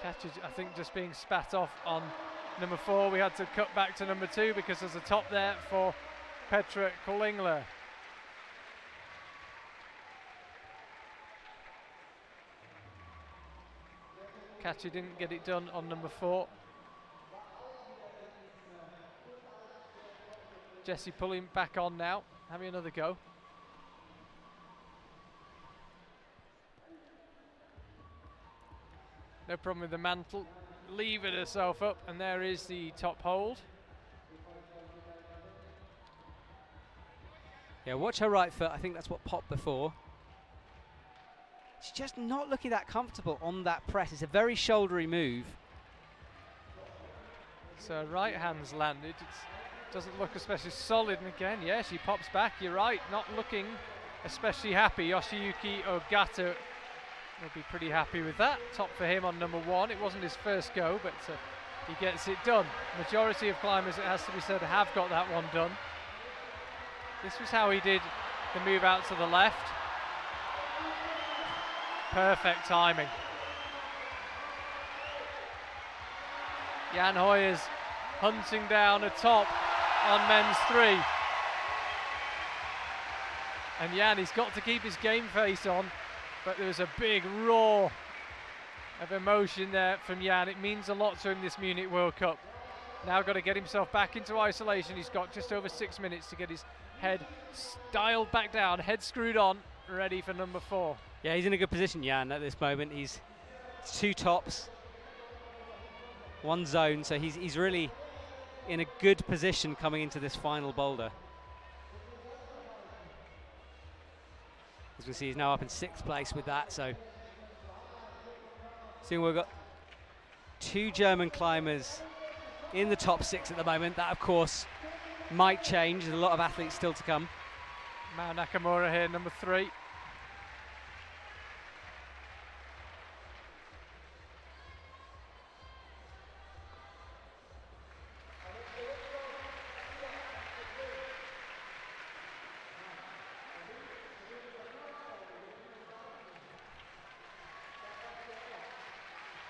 Kajic, I think, just being spat off on number 4. We had to cut back to number 2 because there's a top there for Petra Kolingler. Kajic didn't get it done on number 4. Jessie pulling back on now, having another go. No problem with the mantle, levered herself up, and there is the top hold. Yeah, watch her right foot. I think that's what popped before. She's just not looking that comfortable on that press. It's a very shouldery move. So right hand's landed. It doesn't look especially solid. And again, yeah, she pops back. You're right, not looking especially happy. Yoshiyuki Ogata will be pretty happy with that. Top for him on number 1. It wasn't his first go, but he gets it done. Majority of climbers, it has to be said, have got that one done. This was how he did the move out to the left. Perfect timing. Jan Hoyers hunting down a top on men's 3. And Jan, he's got to keep his game face on, but there was a big roar of emotion there from Jan. It means a lot to him, this Munich World Cup. Now got to get himself back into isolation. He's got just over 6 minutes to get his head dialed back down, head screwed on, ready for number 4. Yeah, he's in a good position, Jan, at this moment. He's 2 tops, 1 zone, so he's really in a good position coming into this final boulder. As we can see, he's now up in 6th place with that, so soon we've got 2 German climbers in the top 6 at the moment. That, of course, might change. There's a lot of athletes still to come. Mao Nakamura here, number 3.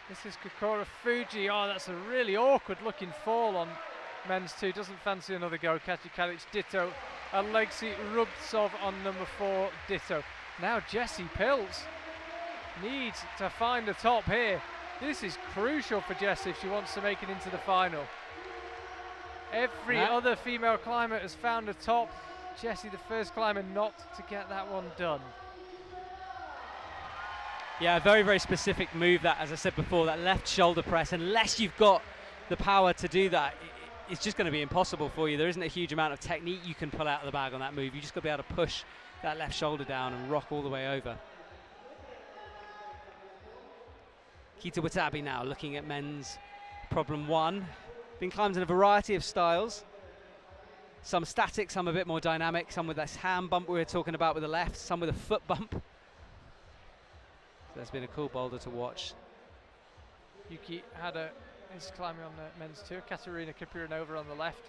This is Kokoro Fuji. Oh, that's a really awkward looking fall on men's 2. Doesn't fancy another go. Kajic ditto. Alexei Rubtsov on number 4, ditto. Now Jessie Piltz needs to find a top here. This is crucial for Jessie if she wants to make it into the final. Every other female climber has found a top. Jessie, the first climber not to get that one done. Yeah, a very, very specific move that, as I said before, that left shoulder press. Unless you've got the power to do that, it's just going to be impossible for you. There isn't a huge amount of technique you can pull out of the bag on that move. You just got to be able to push that left shoulder down and rock all the way over. Keita Watabe now looking at men's problem 1. Been climbed in a variety of styles. Some static, some a bit more dynamic, some with this hand bump we were talking about with the left, some with a foot bump. So that's been a cool boulder to watch. Yuki Hada is climbing on the men's 2. Katerina Kiprianova on the left.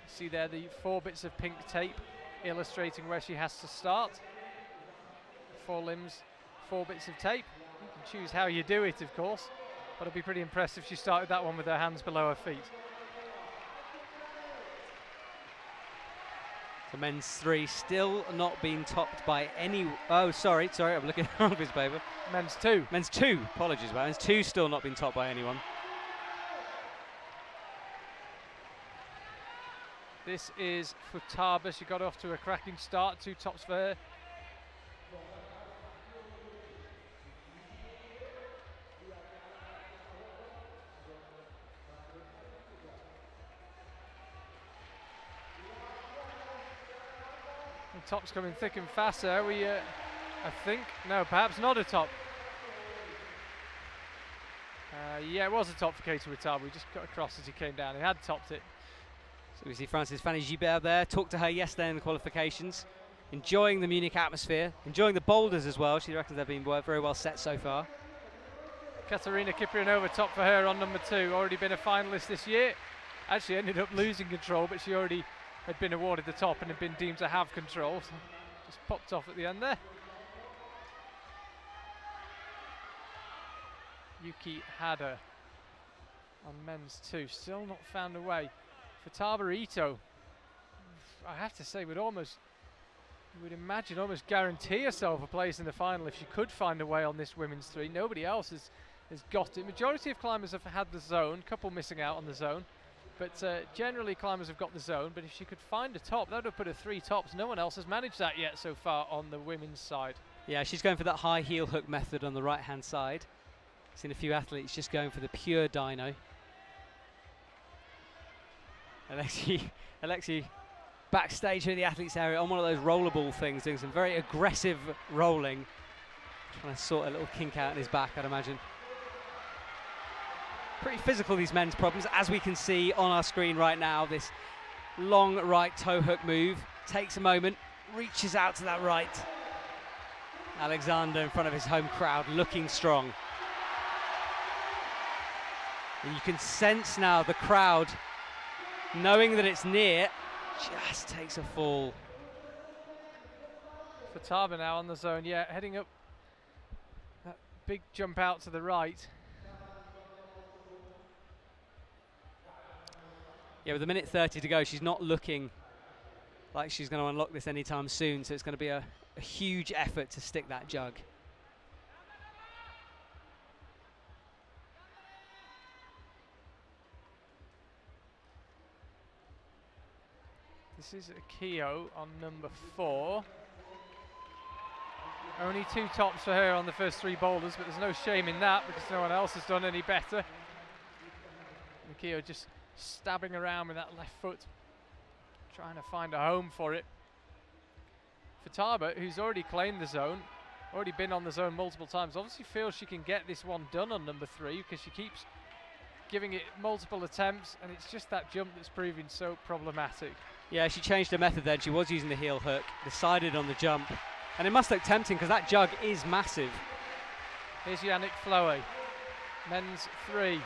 See there the 4 bits of pink tape illustrating where she has to start. 4 limbs, 4 bits of tape. You can choose how you do it, of course, but it'd be pretty impressive if she started that one with her hands below her feet. The men's 3 still not being topped by any. Oh, sorry, I'm looking at the wrong piece of paper. Men's 2. Men's 2, apologies, but men's 2 still not being topped by anyone. This is Futaba. She got off to a cracking start. 2 tops for her. The top's coming thick and fast there. I think, no, perhaps not a top. Yeah, it was a top for Keita Watabe. We just got across as he came down. He had topped it. So we see Francis Fanny Gibert there. Talked to her yesterday in the qualifications. Enjoying the Munich atmosphere. Enjoying the boulders as well. She reckons they've been very well set so far. Katerina Kiprianova top for her on number 2. Already been a finalist this year. Actually ended up losing control, but she already had been awarded the top and had been deemed to have control. So just popped off at the end there. Yuki Hada on men's 2. Still not found a way. Futaba Ito, I have to say, would imagine almost guarantee herself a place in the final if she could find a way on this women's 3. Nobody else has got it. Majority of climbers have had the zone, couple missing out on the zone, but generally climbers have got the zone. But if she could find a top, that would have put her 3 tops. No one else has managed that yet so far on the women's side. Yeah, she's going for that high heel hook method on the right hand side. Seen a few athletes just going for the pure dyno. Alexi backstage here in the athletes area on one of those rollerball things, doing some very aggressive rolling, trying to sort a little kink out in his back, I'd imagine. Pretty physical, these men's problems, as we can see on our screen right now. This long right toe hook move takes a moment, reaches out to that right. Alexander in front of his home crowd, looking strong. And you can sense now the crowd, knowing that it's near, just takes a fall. Futaba now on the zone, yeah, heading up that big jump out to the right. Yeah, with a minute 30 to go, she's not looking like she's going to unlock this anytime soon, so it's going to be a huge effort to stick that jug. This is Akio on number 4. Only 2 tops for her on the first 3 boulders, but there's no shame in that because no one else has done any better. Akio just stabbing around with that left foot, trying to find a home for it. Futaba, who's already claimed the zone, already been on the zone multiple times, obviously feels she can get this one done on number 3 because she keeps giving it multiple attempts, and it's just that jump that's proving so problematic. Yeah, she changed her method then. She was using the heel hook, decided on the jump, and it must look tempting because that jug is massive. Here's Yannick Floe, men's 3.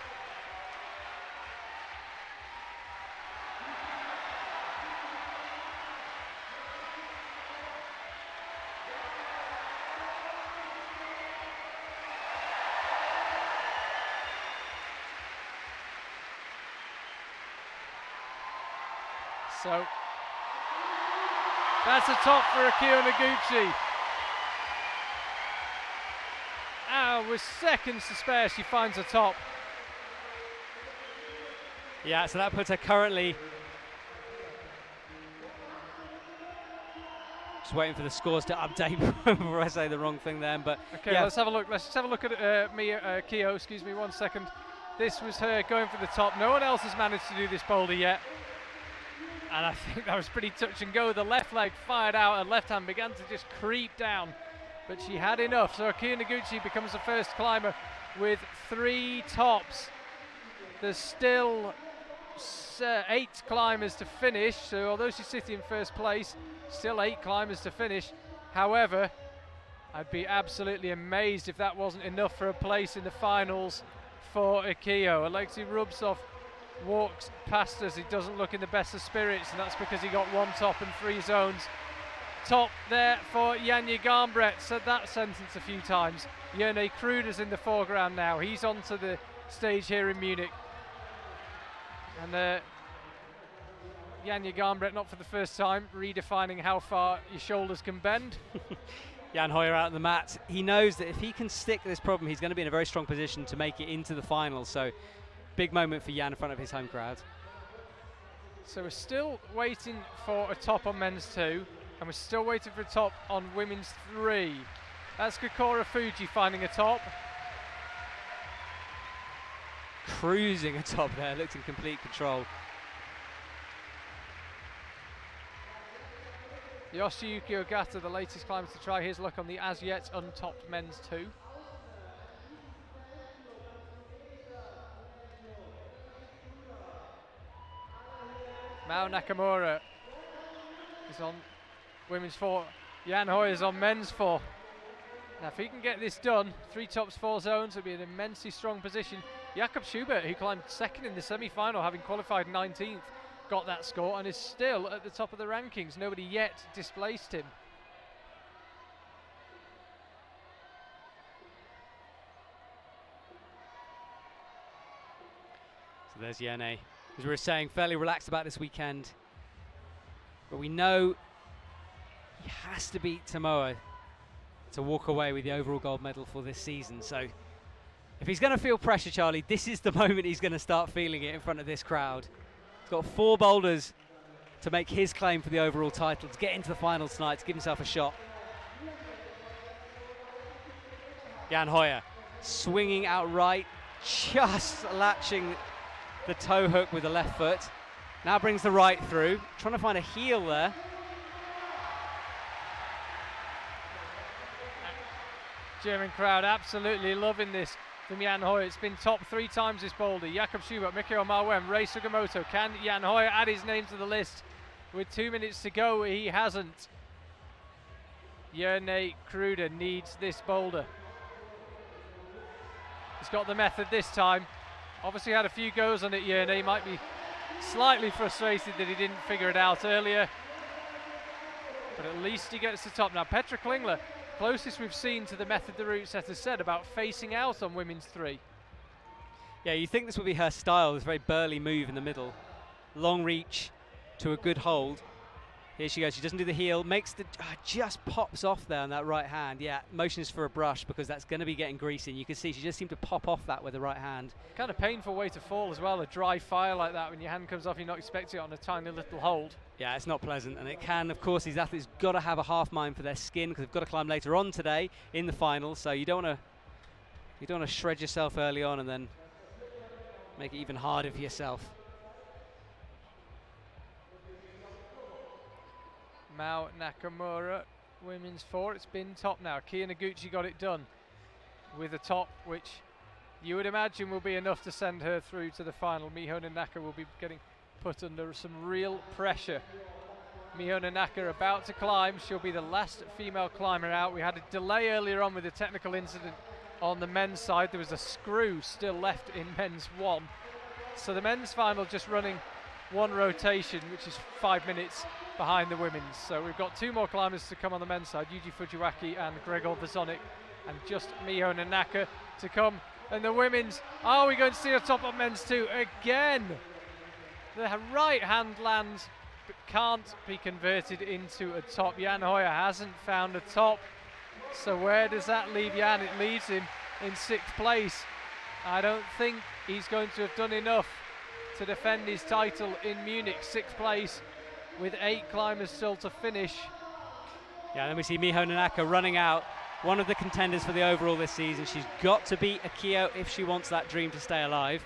So that's a top for Akira Noguchi. With seconds to spare, she finds a top. Yeah, so that puts her currently Just waiting for the scores to update before I say the wrong thing then. But okay, yeah. let's have a look. Let's just have a look at Kyo. Excuse me, 1 second. This was her going for the top. No one else has managed to do this boulder yet. And I think that was pretty touch and go. The left leg fired out and left hand began to just creep down. But she had enough. So Akira Noguchi becomes the first climber with 3 tops. There's still 8 climbers to finish. So although she's sitting in first place, still 8 climbers to finish. However, I'd be absolutely amazed if that wasn't enough for a place in the finals for Akio. Alexei Rubtsov walks past us. He doesn't look in the best of spirits, and that's because he got 1 top and 3 zones. Top there for Janja Garnbret. Said that sentence a few times. Jerne Kruder's in the foreground now. He's onto the stage here in Munich. And Janja Garnbret, not for the first time, redefining how far your shoulders can bend. Jan Hoyer out on the mat. He knows that if he can stick this problem, he's going to be in a very strong position to make it into the final. So, big moment for Jan in front of his home crowd. So we're still waiting for a top on men's 2, and we're still waiting for a top on women's 3. That's Kokoro Fuji finding a top. Cruising atop there, looks in complete control. Yoshiyuki Ogata, the latest climber to try his luck on the as yet untopped men's 2. Mao Nakamura is on women's 4. Jan Hoy is on men's 4. Now if he can get this done, 3 tops, 4 zones, it'll be an immensely strong position. Jakob Schubert, who climbed 2nd in the semi-final, having qualified 19th, got that score and is still at the top of the rankings. Nobody yet displaced him. So there's Jerne. As we were saying, fairly relaxed about this weekend. But we know he has to beat Samoa to walk away with the overall gold medal for this season. So if he's going to feel pressure, Charlie, this is the moment he's going to start feeling it in front of this crowd. He's got 4 boulders to make his claim for the overall title, to get into the finals tonight, to give himself a shot. Jan Hoyer swinging out right, just latching the toe hook with the left foot. Now brings the right through, trying to find a heel there. German crowd absolutely loving this from Jan Hoyer. It's been top 3 times this boulder. Jakob Schubert, Mikhail Mao, Ray Sugimoto. Can Jan Hoyer add his name to the list? With 2 minutes to go, he hasn't. Jerne Kruder needs this boulder. He's got the method this time. Obviously had a few goes on it, Jerne. He might be slightly frustrated that he didn't figure it out earlier. But at least he gets to the top. Now Petra Klingler, closest we've seen to the method the route setter said about facing out on women's 3. Yeah, you think this would be her style, this very burly move in the middle. Long reach to a good hold. Here she goes, she doesn't do the heel, makes the, just pops off there on that right hand. Yeah, motions for a brush because that's going to be getting greasy. And you can see she just seemed to pop off that with the right hand. Kind of painful way to fall as well, a dry fire like that when your hand comes off, you're not expecting it on a tiny little hold. Yeah, it's not pleasant, and it can, of course, these athletes got to have a half mind for their skin because they've got to climb later on today in the final. So you don't want to shred yourself early on and then make it even harder for yourself. Mao Nakamura, women's 4. It's been top now. Akira Noguchi got it done with a top, which you would imagine will be enough to send her through to the final. Miho Naka will be getting put under some real pressure. Miho Naka about to climb. She'll be the last female climber out. We had a delay earlier on with a technical incident on the men's side. There was a screw still left in men's 1. So the men's final just running 1 rotation, which is 5 minutes behind the women's. So we've got 2 more climbers to come on the men's side, Yuji Fujiwaki and Gregor Vazonik, and just Miho Nanaka to come. And the women's, are we going to see a top on men's 2 again? The right hand lands but can't be converted into a top. Jan Hoyer hasn't found a top. So where does that leave Jan? It leaves him in 6th place. I don't think he's going to have done enough to defend his title in Munich. 6th place with 8 climbers still to finish. Yeah, then we see Miho Nanaka running out, one of the contenders for the overall this season. She's got to beat Akio if she wants that dream to stay alive.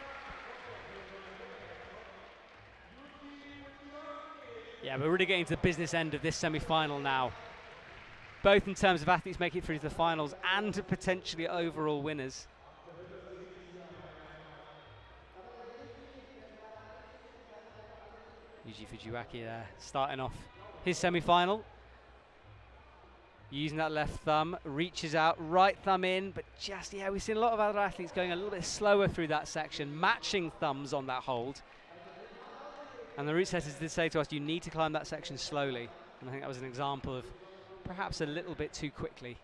Yeah, we're really getting to the business end of this semi-final now, both in terms of athletes making it through to the finals and potentially overall winners. Yuji Fujiwaki there, starting off his semi-final. Using that left thumb, reaches out, right thumb in, but just, yeah, we've seen a lot of other athletes going a little bit slower through that section, matching thumbs on that hold. And the route setters did say to us, you need to climb that section slowly. And I think that was an example of perhaps a little bit too quickly.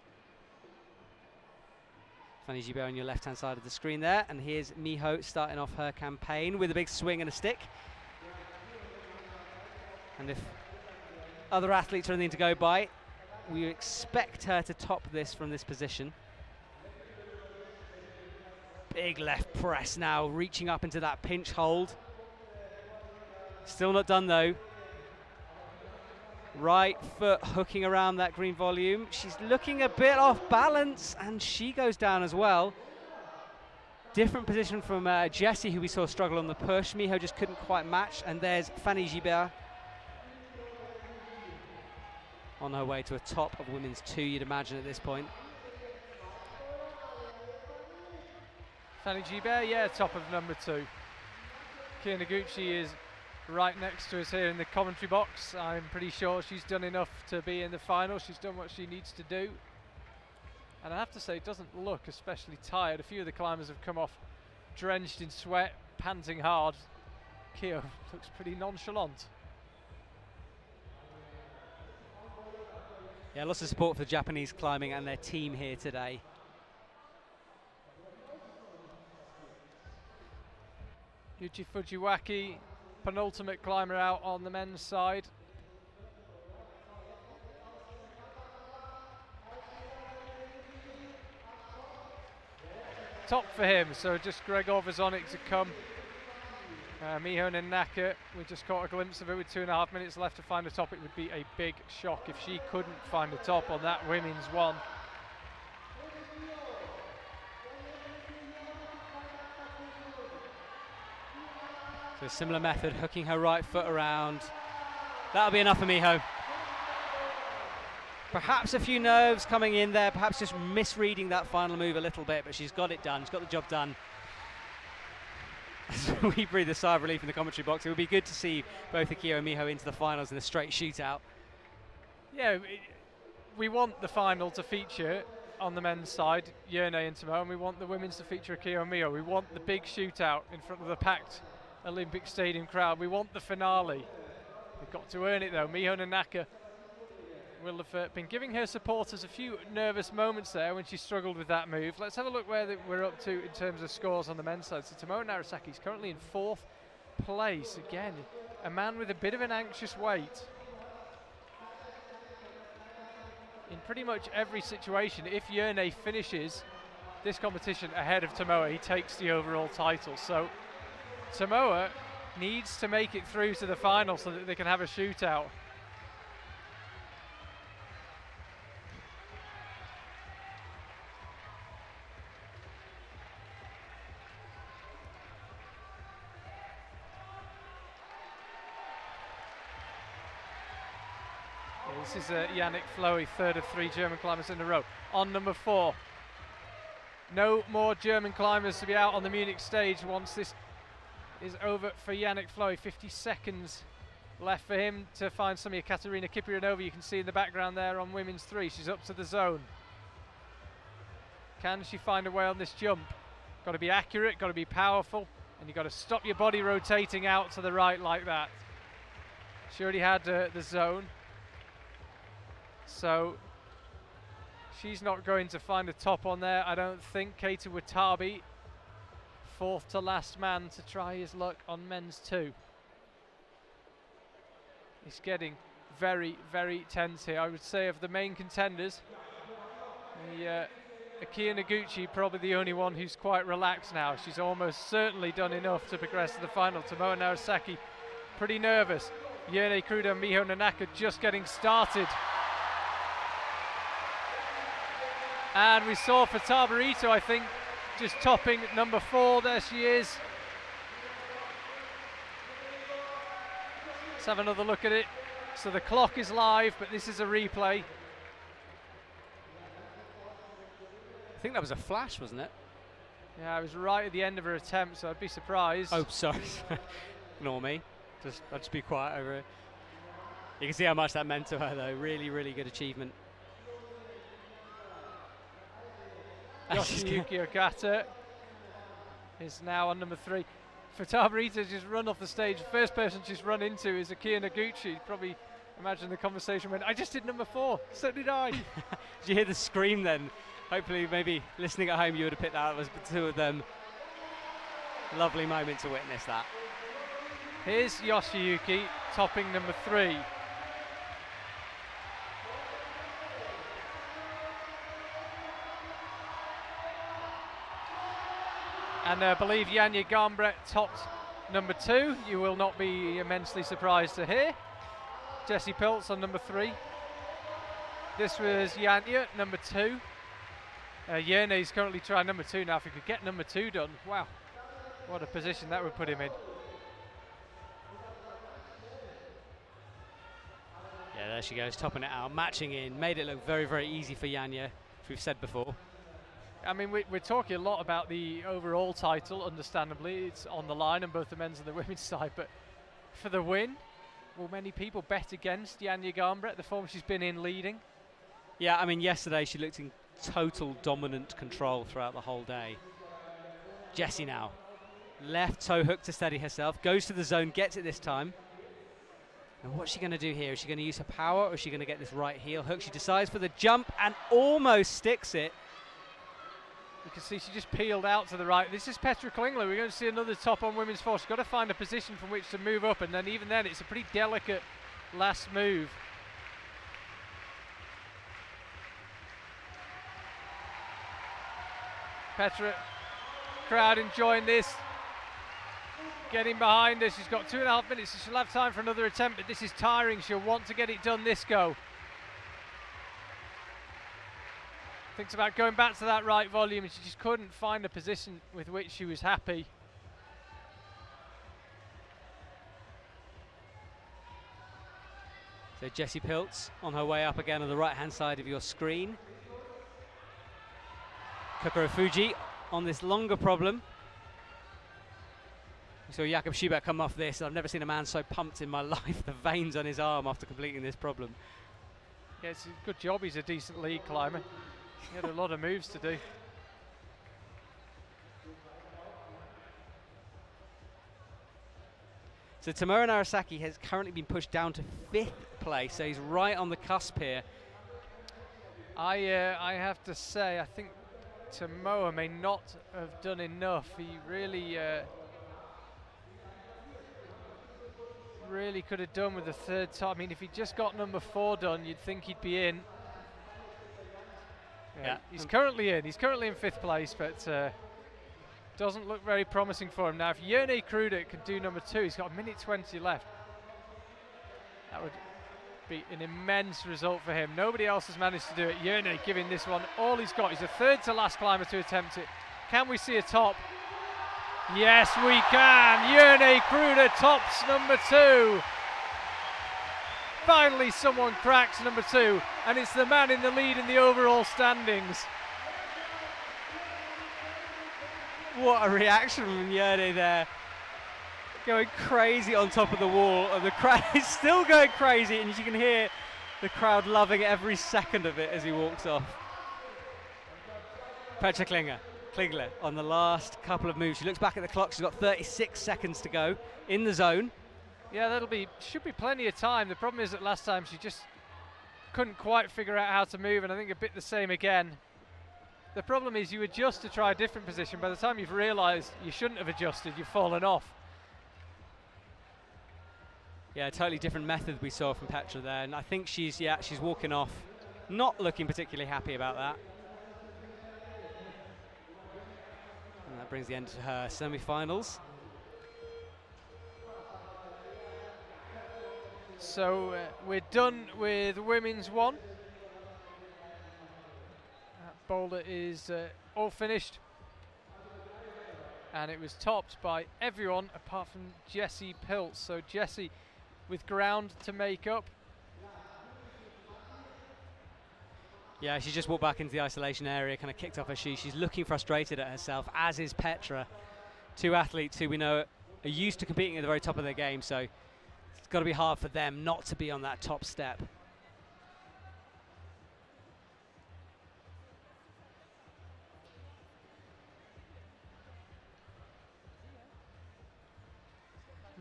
Fanny Gibert on your left-hand side of the screen there. And here's Miho starting off her campaign with a big swing and a stick. And if other athletes are anything to go by, we expect her to top this from this position. Big left press now, reaching up into that pinch hold. Still not done though. Right foot hooking around that green volume. She's looking a bit off balance and she goes down as well. Different position from Jessie, who we saw struggle on the push. Miho just couldn't quite match, and there's Fanny Gibert on her way to a top of women's 2, you'd imagine at this point. Fanny Gibert, yeah, top of number 2. Akira Noguchi is right next to us here in the commentary box. I'm pretty sure she's done enough to be in the final. She's done what she needs to do. And I have to say, it doesn't look especially tired. A few of the climbers have come off drenched in sweat, panting hard. Kyo looks pretty nonchalant. Yeah, lots of support for the Japanese climbing and their team here today. Yuji Fujiwaki, penultimate climber out on the men's side. Top for him, so just Gregor Vezonik to come. Miho Nanaka, we just caught a glimpse of it with 2.5 minutes left to find a top. It would be a big shock if she couldn't find a top on that women's one. So a similar method, hooking her right foot around. That'll be enough for Miho. Perhaps a few nerves coming in there, perhaps just misreading that final move a little bit, but she's got it done, she's got the job done. As we breathe a sigh of relief in the commentary box, it would be good to see both Akio and Miho into the finals in a straight shootout. Yeah, we want the final to feature on the men's side, Yawn and Samoa, and we want the women's to feature Akio and Miho. We want the big shootout in front of the packed Olympic Stadium crowd. We want the finale. We've got to earn it though. Miho Nanaka will have been giving her supporters a few nervous moments there when she struggled with that move. Let's have a look where we're up to in terms of scores on the men's side. So Tomoe Narasaki is currently in 4th place. Again, a man with a bit of an anxious wait. In pretty much every situation, if Yawn finishes this competition ahead of Tomoe, he takes the overall title. So Tomoe needs to make it through to the final so that they can have a shootout. This is Yannick Floey, 3rd of 3 German climbers in a row. On number 4. No more German climbers to be out on the Munich stage once this is over for Yannick Floey. 50 seconds left for him to find Samia Katerina Kiprianova. You can see in the background there on women's 3. She's up to the zone. Can she find a way on this jump? Got to be accurate, got to be powerful, and you've got to stop your body rotating out to the right like that. She already had the zone. So she's not going to find a top on there, I don't think. Keita Watabe, 4th to last man to try his luck on men's 2. It's getting very, very tense here. I would say of the main contenders, Akira Noguchi probably the only one who's quite relaxed now. She's almost certainly done enough to progress to the final. Tomoe Narasaki pretty nervous. Yone Kruda and Miho Nanaka just getting started. And we saw Futaba Ito, I think, just topping number 4. There she is. Let's have another look at it. So the clock is live, but this is a replay. I think that was a flash, wasn't it? Yeah, it was right at the end of her attempt, so I'd be surprised. Oh, sorry. Ignore me. I'll just be quiet over it. You can see how much that meant to her, though. Really, really good achievement. Yoshiyuki Ogata is now on number 3. Futaba Ito just run off the stage. First person she's run into is Akira Noguchi. Probably imagine the conversation went, I just did number 4. So did I. Did you hear the scream then? Hopefully, maybe listening at home, you would have picked that up. It was the two of them. Lovely moment to witness that. Here's Yoshiyuki topping number 3. And I believe Yanya Gambret topped number 2. You will not be immensely surprised to hear. Jessie Piltz on number 3. This was Yanya, number 2. Yerne is currently trying number 2 now. If he could get number 2 done, wow, what a position that would put him in. Yeah, there she goes, topping it out, matching in, made it look very, very easy for Yanya, as we've said before. I mean, we're talking a lot about the overall title, understandably. It's on the line on both the men's and the women's side, but for the win, will many people bet against Yanya Gambret, the form she's been in leading? Yeah, I mean, yesterday she looked in total dominant control throughout the whole day. Jessie now. Left toe hook to steady herself, goes to the zone, gets it this time. And what's she going to do here? Is she going to use her power, or is she going to get this right heel hook? She decides for the jump and almost sticks it. You can see she just peeled out to the right. This is Petra Klingler. We're going to see another top on women's 4. She's got to find a position from which to move up, and then even then it's a pretty delicate last move. Petra, crowd enjoying this. Getting behind her. She's got 2.5 minutes, so she'll have time for another attempt, but this is tiring. She'll want to get it done this go. Thinks about going back to that right volume, and she just couldn't find a position with which she was happy. So Jessie Piltz on her way up again on the right-hand side of your screen. Kokoro Fuji on this longer problem. We saw Jakob Schubert come off this. I've never seen a man so pumped in my life. The veins on his arm after completing this problem. Yeah, it's a good job he's a decent lead climber. He had a lot of moves to do. So Tamura Narasaki has currently been pushed down to 5th place, so he's right on the cusp here. I have to say, I think Tamoa may not have done enough. He really could have done with the 3rd top. I mean, if he just got number 4 done, you'd think he'd be in. Yeah, he's currently in. He's currently in 5th place, but doesn't look very promising for him. Now, if Yerne Kruder can do number 2, he's got 1:20 left. That would be an immense result for him. Nobody else has managed to do it. Yerne giving this one all he's got. He's the 3rd to last climber to attempt it. Can we see a top? Yes, we can. Yerne Kruder tops number 2. Finally, someone cracks number 2, and it's the man in the lead in the overall standings. What a reaction from Yerne there. Going crazy on top of the wall, and the crowd is still going crazy, and you can hear the crowd loving every second of it as he walks off. Petra Klingler on the last couple of moves. She looks back at the clock. She's got 36 seconds to go in the zone. Yeah, should be plenty of time. The problem is that last time she just couldn't quite figure out how to move, and I think a bit the same again. The problem is you adjust to try a different position. By the time you've realised you shouldn't have adjusted, you've fallen off. Yeah, a totally different method we saw from Petra there, and I think she's walking off, not looking particularly happy about that. And that brings the end to her semi-finals. So we're done with women's 1. boulder is all finished. And it was topped by everyone apart from Jessie Piltz. So Jessie with ground to make up. Yeah, she just walked back into the isolation area, kind of kicked off her shoes. She's looking frustrated at herself, as is Petra. Two athletes who we know are used to competing at the very top of their game, so it's got to be hard for them not to be on that top step.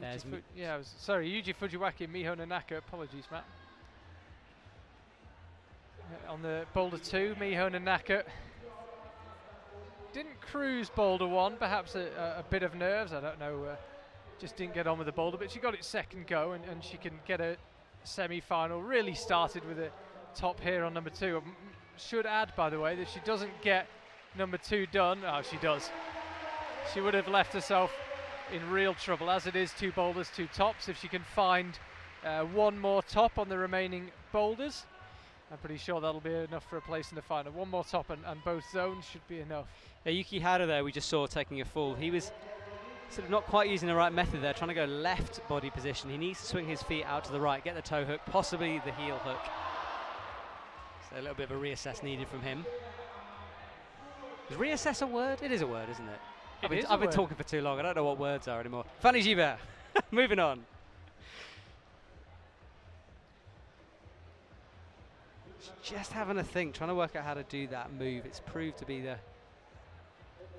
Yuji Fujiwaki and Miho Nanaka. Apologies, Matt. On the boulder 2, Miho Nanaka didn't cruise boulder 1, perhaps a bit of nerves, I don't know, just didn't get on with the boulder, but she got it second go, and she can get a semi-final. Really started with a top here on number 2. Should add, by the way, that she doesn't get number 2 done. Oh, she does. She would have left herself in real trouble. As it is, 2 boulders, 2 tops. If she can find one more top on the remaining boulders, I'm pretty sure that'll be enough for a place in the final. One more top and both zones should be enough. Yeah, Yuki Hara there, we just saw taking a fall. He was sort of not quite using the right method there, trying to go left body position. He needs to swing his feet out to the right, get the toe hook, possibly the heel hook. So a little bit of a reassess needed from him. Is reassess a word? It is a word, isn't it? I've been talking for too long. I don't know what words are anymore. Fanny Gibert, moving on. Just having a think, trying to work out how to do that move. It's proved to be the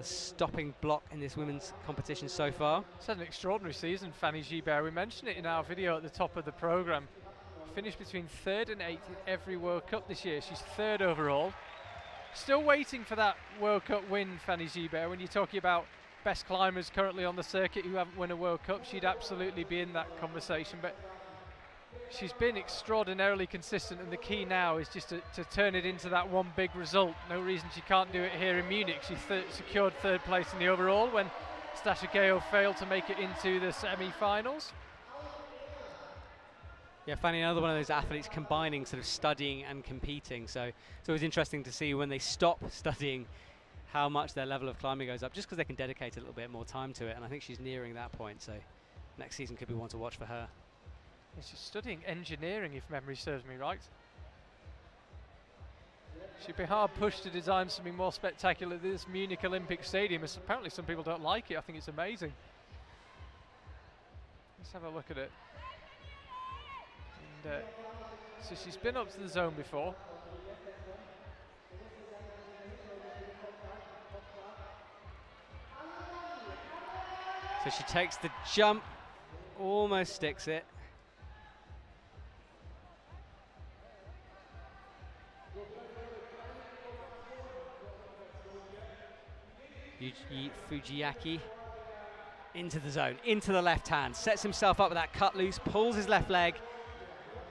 stopping block in this women's competition so far. It's had an extraordinary season, Fanny Gibert. We mentioned it in our video at the top of the programme. Finished between 3rd and 8th in every World Cup this year. She's 3rd overall. Still waiting for that World Cup win, Fanny Gibert. When you're talking about best climbers currently on the circuit who haven't won a World Cup, she'd absolutely be in that conversation. But she's been extraordinarily consistent, and the key now is just to turn it into that one big result. No reason she can't do it here in Munich. She secured 3rd place in the overall when Stasha Geo failed to make it into the semi-finals. Yeah, Fanny, another one of those athletes combining sort of studying and competing. So it's always interesting to see when they stop studying how much their level of climbing goes up, just because they can dedicate a little bit more time to it. And I think she's nearing that point. So next season could be one to watch for her. Yeah, she's studying engineering, if memory serves me right. She'd be hard pushed to design something more spectacular than this Munich Olympic Stadium, as apparently some people don't like it. I think it's amazing. Let's have a look at it. And, so she's been up to the zone before. So she takes the jump, almost sticks it. Fujiaki into the zone, into the left hand, sets himself up with that cut loose, pulls his left leg,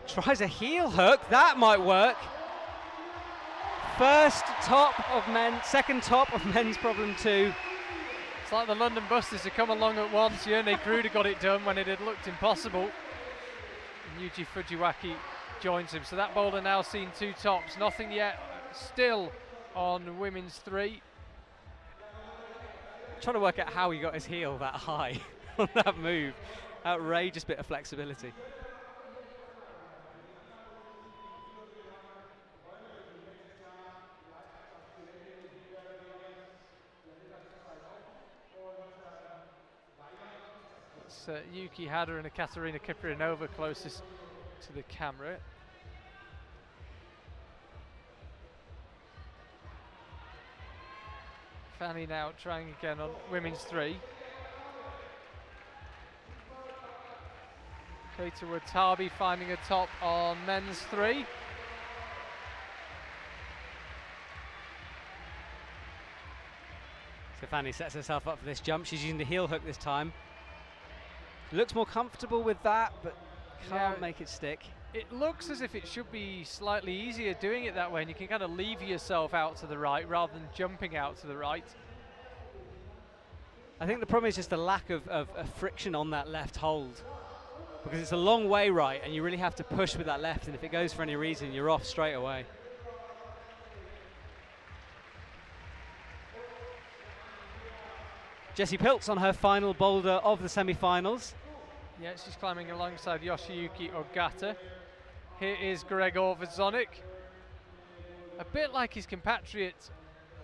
tries a heel hook, that might work. First top of men, second top of men's problem 2. It's like the London Busters have come along at once. Yone Kruder got it done when it had looked impossible. And Yuji Fujiwaki joins him. So that boulder now seen 2 tops. Nothing yet, still on women's 3. Trying to work out how he got his heel that high on that move. Outrageous bit of flexibility. It's Yuki Hara and Ekaterina Kiprianova closest to the camera. Fanny now trying again on women's 3. Keita Watabe finding a top on men's 3. So Fanny sets herself up for this jump. She's using the heel hook this time. Looks more comfortable with that, but can't make it stick. It looks as if it should be slightly easier doing it that way, and you can kind of lever yourself out to the right rather than jumping out to the right. I think the problem is just the lack of friction on that left hold, because it's a long way right and you really have to push with that left, and if it goes for any reason you're off straight away. Jessie Piltz on her final boulder of the semi-finals. Yeah, she's climbing alongside Yoshiyuki Ogata. Here is Gregor Vzonik. A bit like his compatriot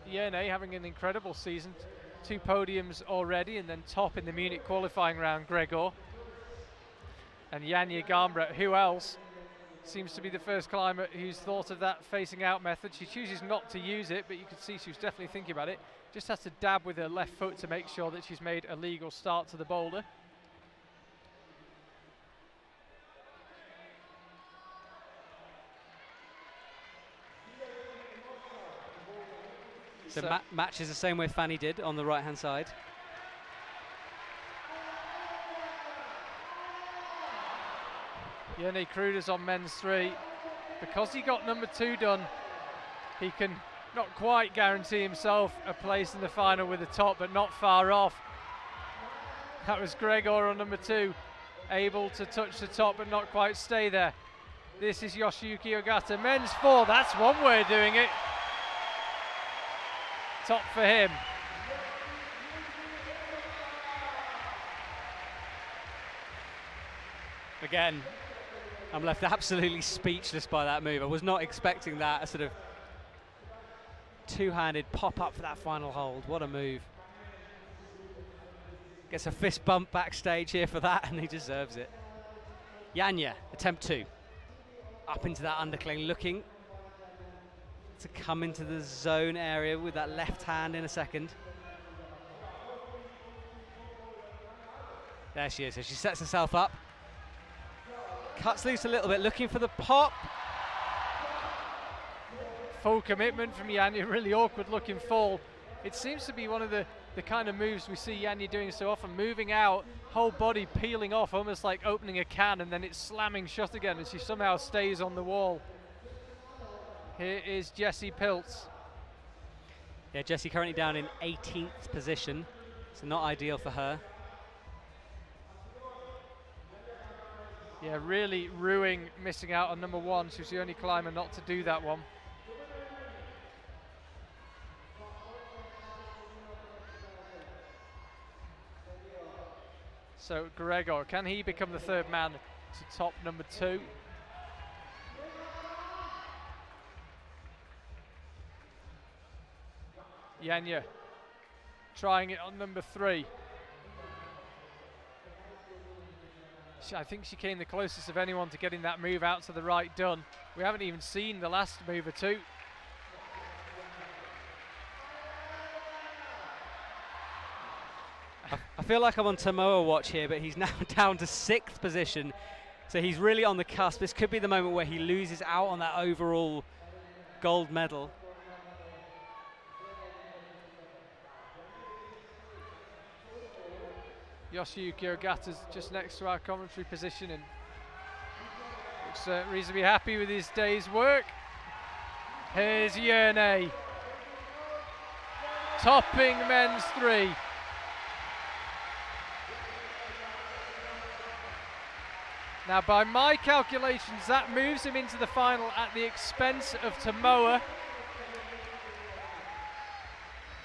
Yawn, having an incredible season. 2 podiums already, and then top in the Munich qualifying round, Gregor. And Yanya Gambra, who else? Seems to be the first climber who's thought of that facing out method. She chooses not to use it, but you can see she was definitely thinking about it. Just has to dab with her left foot to make sure that she's made a legal start to the boulder. So matches the same way Fanny did on the right-hand side. Yawn Kruder's on men's 3. Because he got number 2 done, he can not quite guarantee himself a place in the final with the top, but not far off. That was Gregor on number 2, able to touch the top but not quite stay there. This is Yoshiyuki Ogata, men's 4, that's one way of doing it. Top for him. Again, I'm left absolutely speechless by that move. I was not expecting that, a sort of two-handed pop-up for that final hold. What a move. Gets a fist bump backstage here for that, and he deserves it. Yanya, attempt 2. Up into that undercling, looking to come into the zone area with that left hand in a second. There she is, so she sets herself up. Cuts loose a little bit, looking for the pop. Full commitment from Yanya, really awkward looking fall. It seems to be one of the kind of moves we see Yanya doing so often, moving out, whole body peeling off, almost like opening a can, and then it's slamming shut again, and she somehow stays on the wall. Here is Jessie Piltz. Yeah, Jessie currently down in 18th position, so not ideal for her. Yeah, really ruining missing out on number 1. She was the only climber not to do that one. So Gregor, can he become the 3rd man to top number 2? Yanya trying it on number 3. I think she came the closest of anyone to getting that move out to the right done. We haven't even seen the last move or 2. I feel like I'm on Samoa watch here, but he's now down to 6th position. So he's really on the cusp. This could be the moment where he loses out on that overall gold medal. Yoshiyuki Ogata's just next to our commentary position and looks reasonably happy with his day's work. Here's Yawn, topping men's 3. Now, by my calculations, that moves him into the final at the expense of Samoa.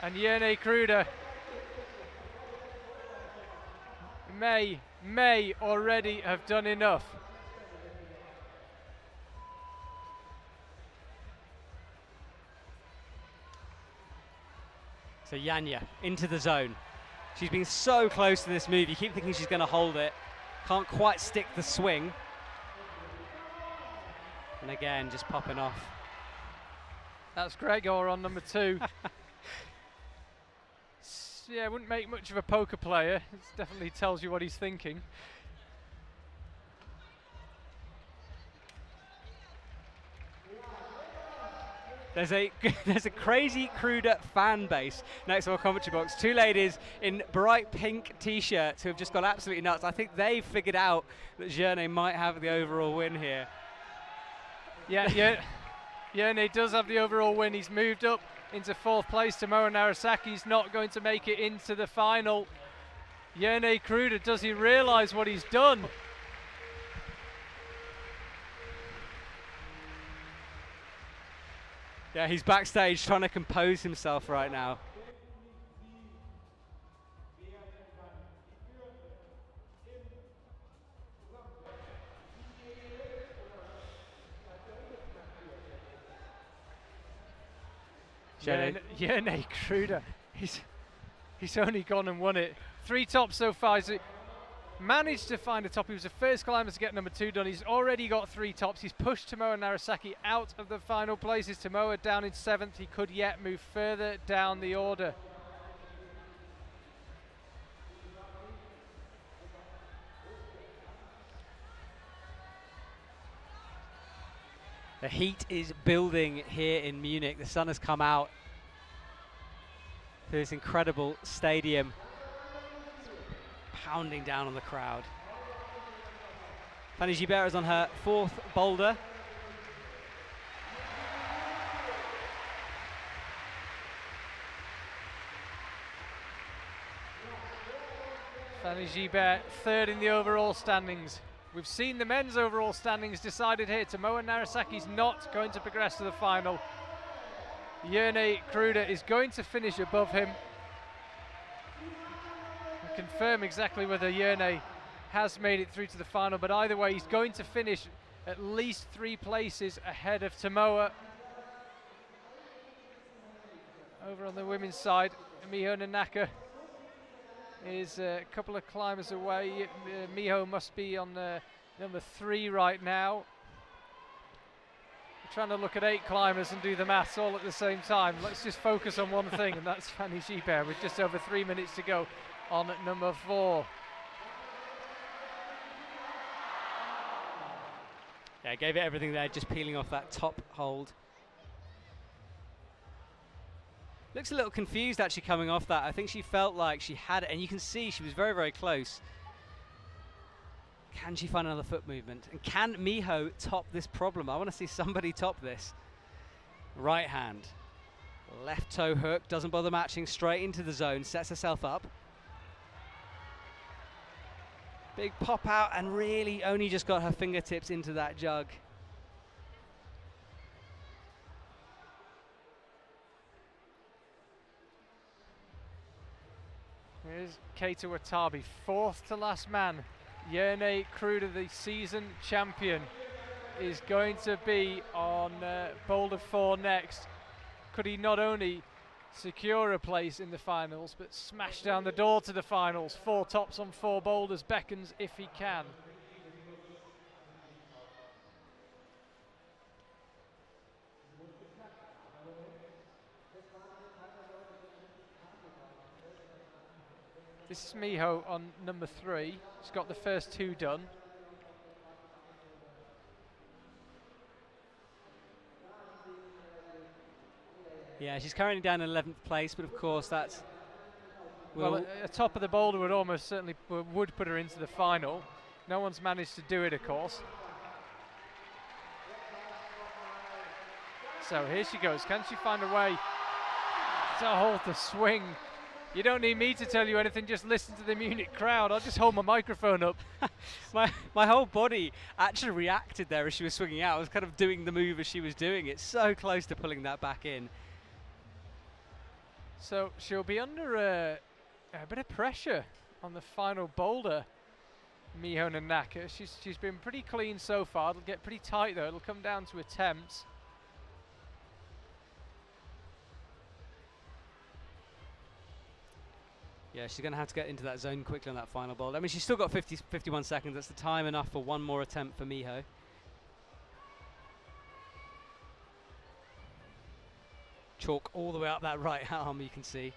And Yawn Kruder may already have done enough. So Yanya into the zone. She's been so close to this move. You keep thinking she's going to hold it. Can't quite stick the swing. And again, just popping off. That's Gregor on number 2. Yeah, wouldn't make much of a poker player. It definitely tells you what he's thinking. There's a crazy Kruder fan base next to our commentary box. 2 ladies in bright pink t-shirts who have just gone absolutely nuts. I think they've figured out that Yawn might have the overall win here. Yeah, Yawn does have the overall win. He's moved up into 4th place. Tomoe Narasaki's not going to make it into the final. Yawn Kruder, does he realise what he's done? Yeah, he's backstage trying to compose himself right now. Yawn Kruder, he's only gone and won it. 3 tops so far. He's managed to find a top. He was the first climber to get number 2 done. He's already got 3 tops. He's pushed Tomoa Narasaki out of the final places. Tomoa down in 7th. He could yet move further down the order. The heat is building here in Munich. The sun has come out through this incredible stadium, pounding down on the crowd. Fanny Gibert is on her 4th boulder. Fanny Gibert, 3rd in the overall standings. We've seen the men's overall standings decided here. Tomoa Narasaki's not going to progress to the final. Yawn Kruder is going to finish above him. We'll confirm exactly whether Yawn has made it through to the final, but either way he's going to finish at least 3 places ahead of Tomoa. Over on the women's side, Miho Nanaka is a couple of climbers away. Miho must be on number 3 right now. We're trying to look at 8 climbers and do the maths all at the same time. Let's just focus on one thing, and that's Fanny Gibert with just over 3 minutes to go on at number 4. Yeah, gave it everything there, just peeling off that top hold. Looks a little confused actually coming off that. I think she felt like she had it, and you can see she was very, very close. Can she find another foot movement? And can Miho top this problem? I want to see somebody top this. Right hand. Left toe hook, doesn't bother matching, straight into the zone, sets herself up. Big pop out, and really only just got her fingertips into that jug. Here's Keita Watabe, 4th to last man. Yawn Kruder, the season champion, is going to be on boulder 4 next. Could he not only secure a place in the finals, but smash down the door to the finals? 4 tops on 4 boulders beckons if he can. This is Miho on number 3. She's got the first 2 done. Yeah, she's currently down in 11th place, but of course that's... Well, a top of the boulder would almost certainly would put her into the final. No one's managed to do it, of course. So here she goes. Can she find a way to hold the swing? You don't need me to tell you anything, just listen to the Munich crowd. I'll just hold my microphone up. my whole body actually reacted there as she was swinging out. I was kind of doing the move as she was doing it. So close to pulling that back in. So she'll be under a bit of pressure on the final boulder, Miho Nanaka. She's been pretty clean so far. It'll get pretty tight though. It'll come down to attempts. Yeah, she's going to have to get into that zone quickly on that final boulder. I mean, she's still got 51 seconds. That's the time enough for one more attempt for Miho. Chalk all the way up that right arm, you can see.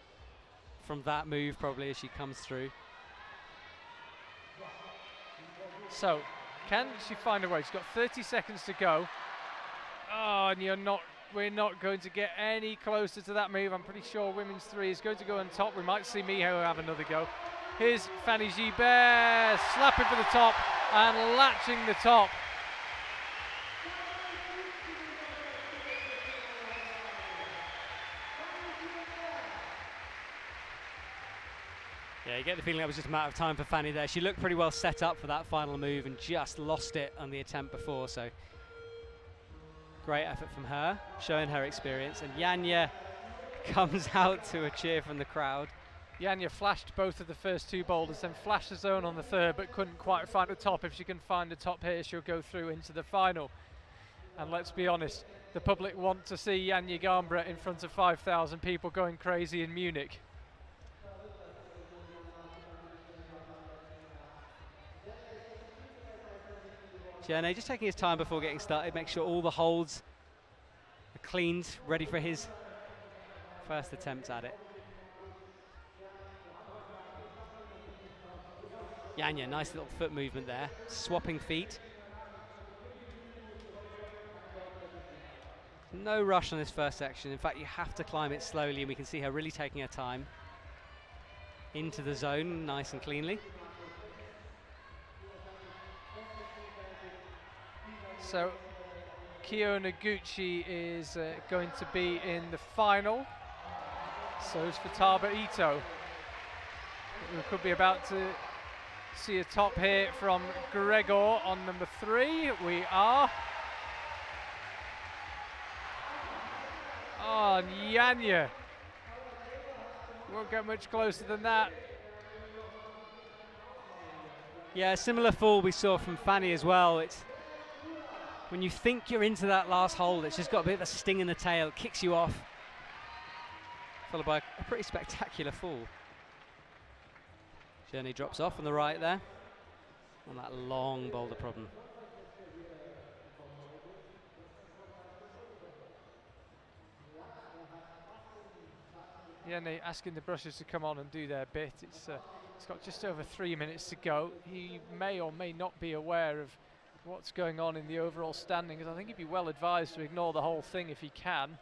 From that move, probably, as she comes through. So, can she find a way? She's got 30 seconds to go. Oh, and we're not going to get any closer to that move. I'm pretty sure women's 3 is going to go on top. We might see Miho have another go. Here's Fanny Gibert slapping for the top and latching the top. Yeah, you get the feeling that was just a matter of time for Fanny there. She looked pretty well set up for that final move and just lost it on the attempt before, so great effort from her, showing her experience. And Yanya comes out to a cheer from the crowd. Yanya flashed both of the first 2 boulders, then flashed the zone on the 3rd, but couldn't quite find the top. If she can find the top here, she'll go through into the final. And let's be honest, the public want to see Yawn Garnbret in front of 5,000 people going crazy in Munich. Gianni just taking his time before getting started, make sure all the holds are cleaned, ready for his first attempt at it. Yanya, nice little foot movement there, swapping feet. No rush on this first section. In fact, you have to climb it slowly, and we can see her really taking her time into the zone nice and cleanly. So Akira Noguchi is going to be in the final. So is Futaba Ito. We could be about to see a top here from Gregor on number 3. We are. Oh, Yanya. Won't get much closer than that. Yeah, similar fall we saw from Fanny as well. It's when you think you're into that last hole, it's just got a bit of a sting in the tail, it kicks you off, followed by a pretty spectacular fall. Journey drops off on the right there, on that long boulder problem. Yeah, asking the brushes to come on and do their bit. It's got just over 3 minutes to go. He may or may not be aware of what's going on in the overall standings. I think he'd be well advised to ignore the whole thing if he can.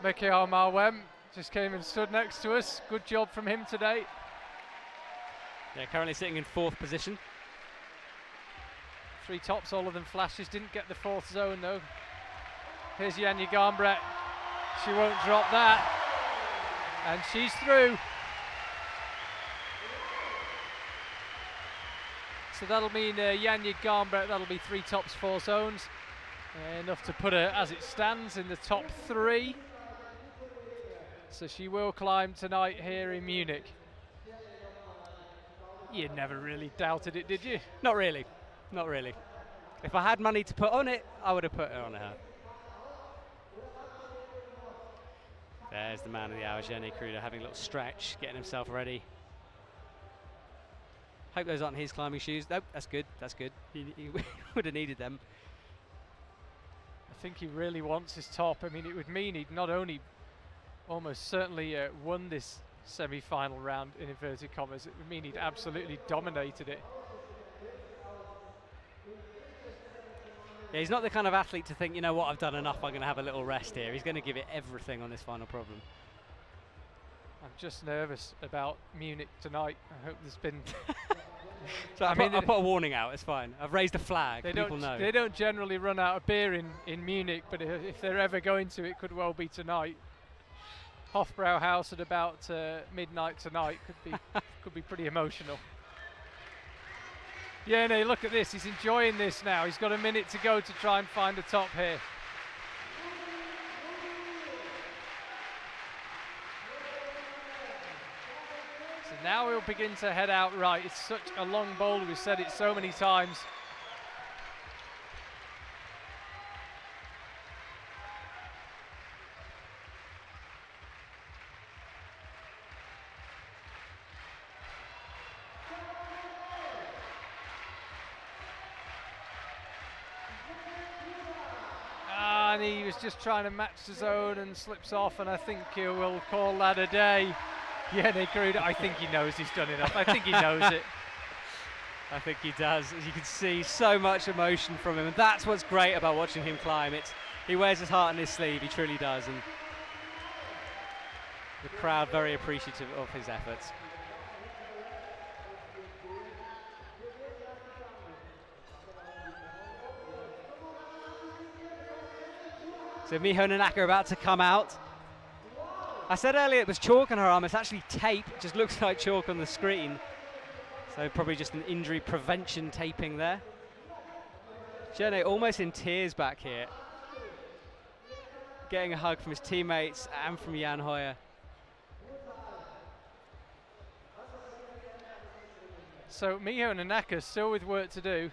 Mikhail Mao just came and stood next to us. Good job from him today. Yeah, currently sitting in 4th position. 3 tops, all of them flashes. Didn't get the 4th zone though. Here's Yawn Garnbret. She won't drop that. And she's through. So that'll mean Yawn Garnbret, that'll be 3 tops, 4 zones. Enough to put her, as it stands, in the top 3. So she will climb tonight here in Munich. You never really doubted it, did you? Not really, not really. If I had money to put on it, I would have put it on her. There's the man of the hour, Jenny Kruder, having a little stretch, getting himself ready. Hope those aren't his climbing shoes. Nope, that's good, that's good. He would have needed them. I think he really wants his top. I mean, it would mean he'd not only almost certainly won this semi-final round, in inverted commas, it would mean he'd absolutely dominated it. Yeah, he's not the kind of athlete to think, you know what, I've done enough, I'm going to have a little rest here. He's going to give it everything on this final problem. I'm just nervous about Munich tonight. I hope there's been... So I mean, I'll put a warning out, it's fine. I've raised a flag, people know. They don't generally run out of beer in Munich, but if they're ever going to, it could well be tonight. Hofbrauhaus at about midnight tonight could be pretty emotional. Yeah, no, look at this. He's enjoying this now. He's got a minute to go to try and find the top here. So now we'll begin to head out right. It's such a long boulder. We've said it so many times. And he was just trying to match the zone and slips off, and I think we'll call that a day. Yeah, I think he knows he's done enough. I think he knows it. I think he does. As you can see, so much emotion from him, and that's what's great about watching him climb. He wears his heart on his sleeve, he truly does, and the crowd very appreciative of his efforts. So Miho Nanaka about to come out. I said earlier it was chalk on her arm, it's actually tape, it just looks like chalk on the screen. So probably just an injury prevention taping there. Jene almost in tears back here. getting a hug from his teammates and from Jan Hoyer. So Miho Nanaka still with work to do.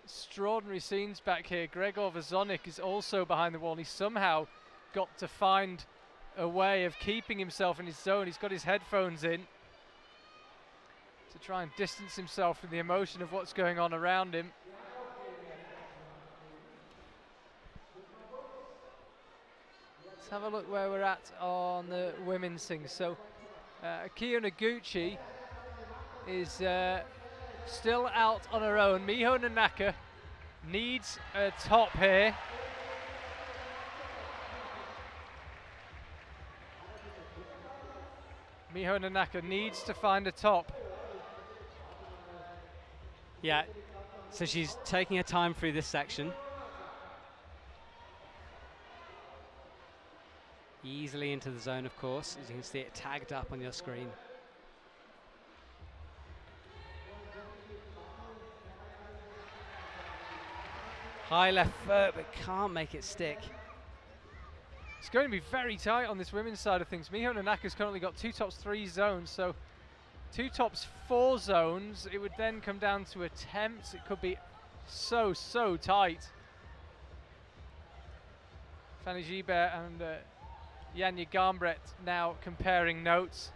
Extraordinary scenes back here. Gregor Vazonik is also behind the wall, and he somehow got to find a way of keeping himself in his zone. He's got his headphones in to try and distance himself from the emotion of what's going on around him. Let's have a look where we're at on the women's thing. So Akira Noguchi is still out on her own. Miho Nanaka needs a top here. Miho Nanaka needs to find a top. Yeah, so she's taking her time through this section. Easily into the zone, of course, as you can see it tagged up on your screen. High left foot, but can't make it stick. It's going to be very tight on this women's side of things. Miho Nanaka's currently got 2 tops, 3 zones, so 2 tops, 4 zones. It would then come down to attempts. It could be so tight. Fanny Gibert and Janja Garnbret now comparing notes.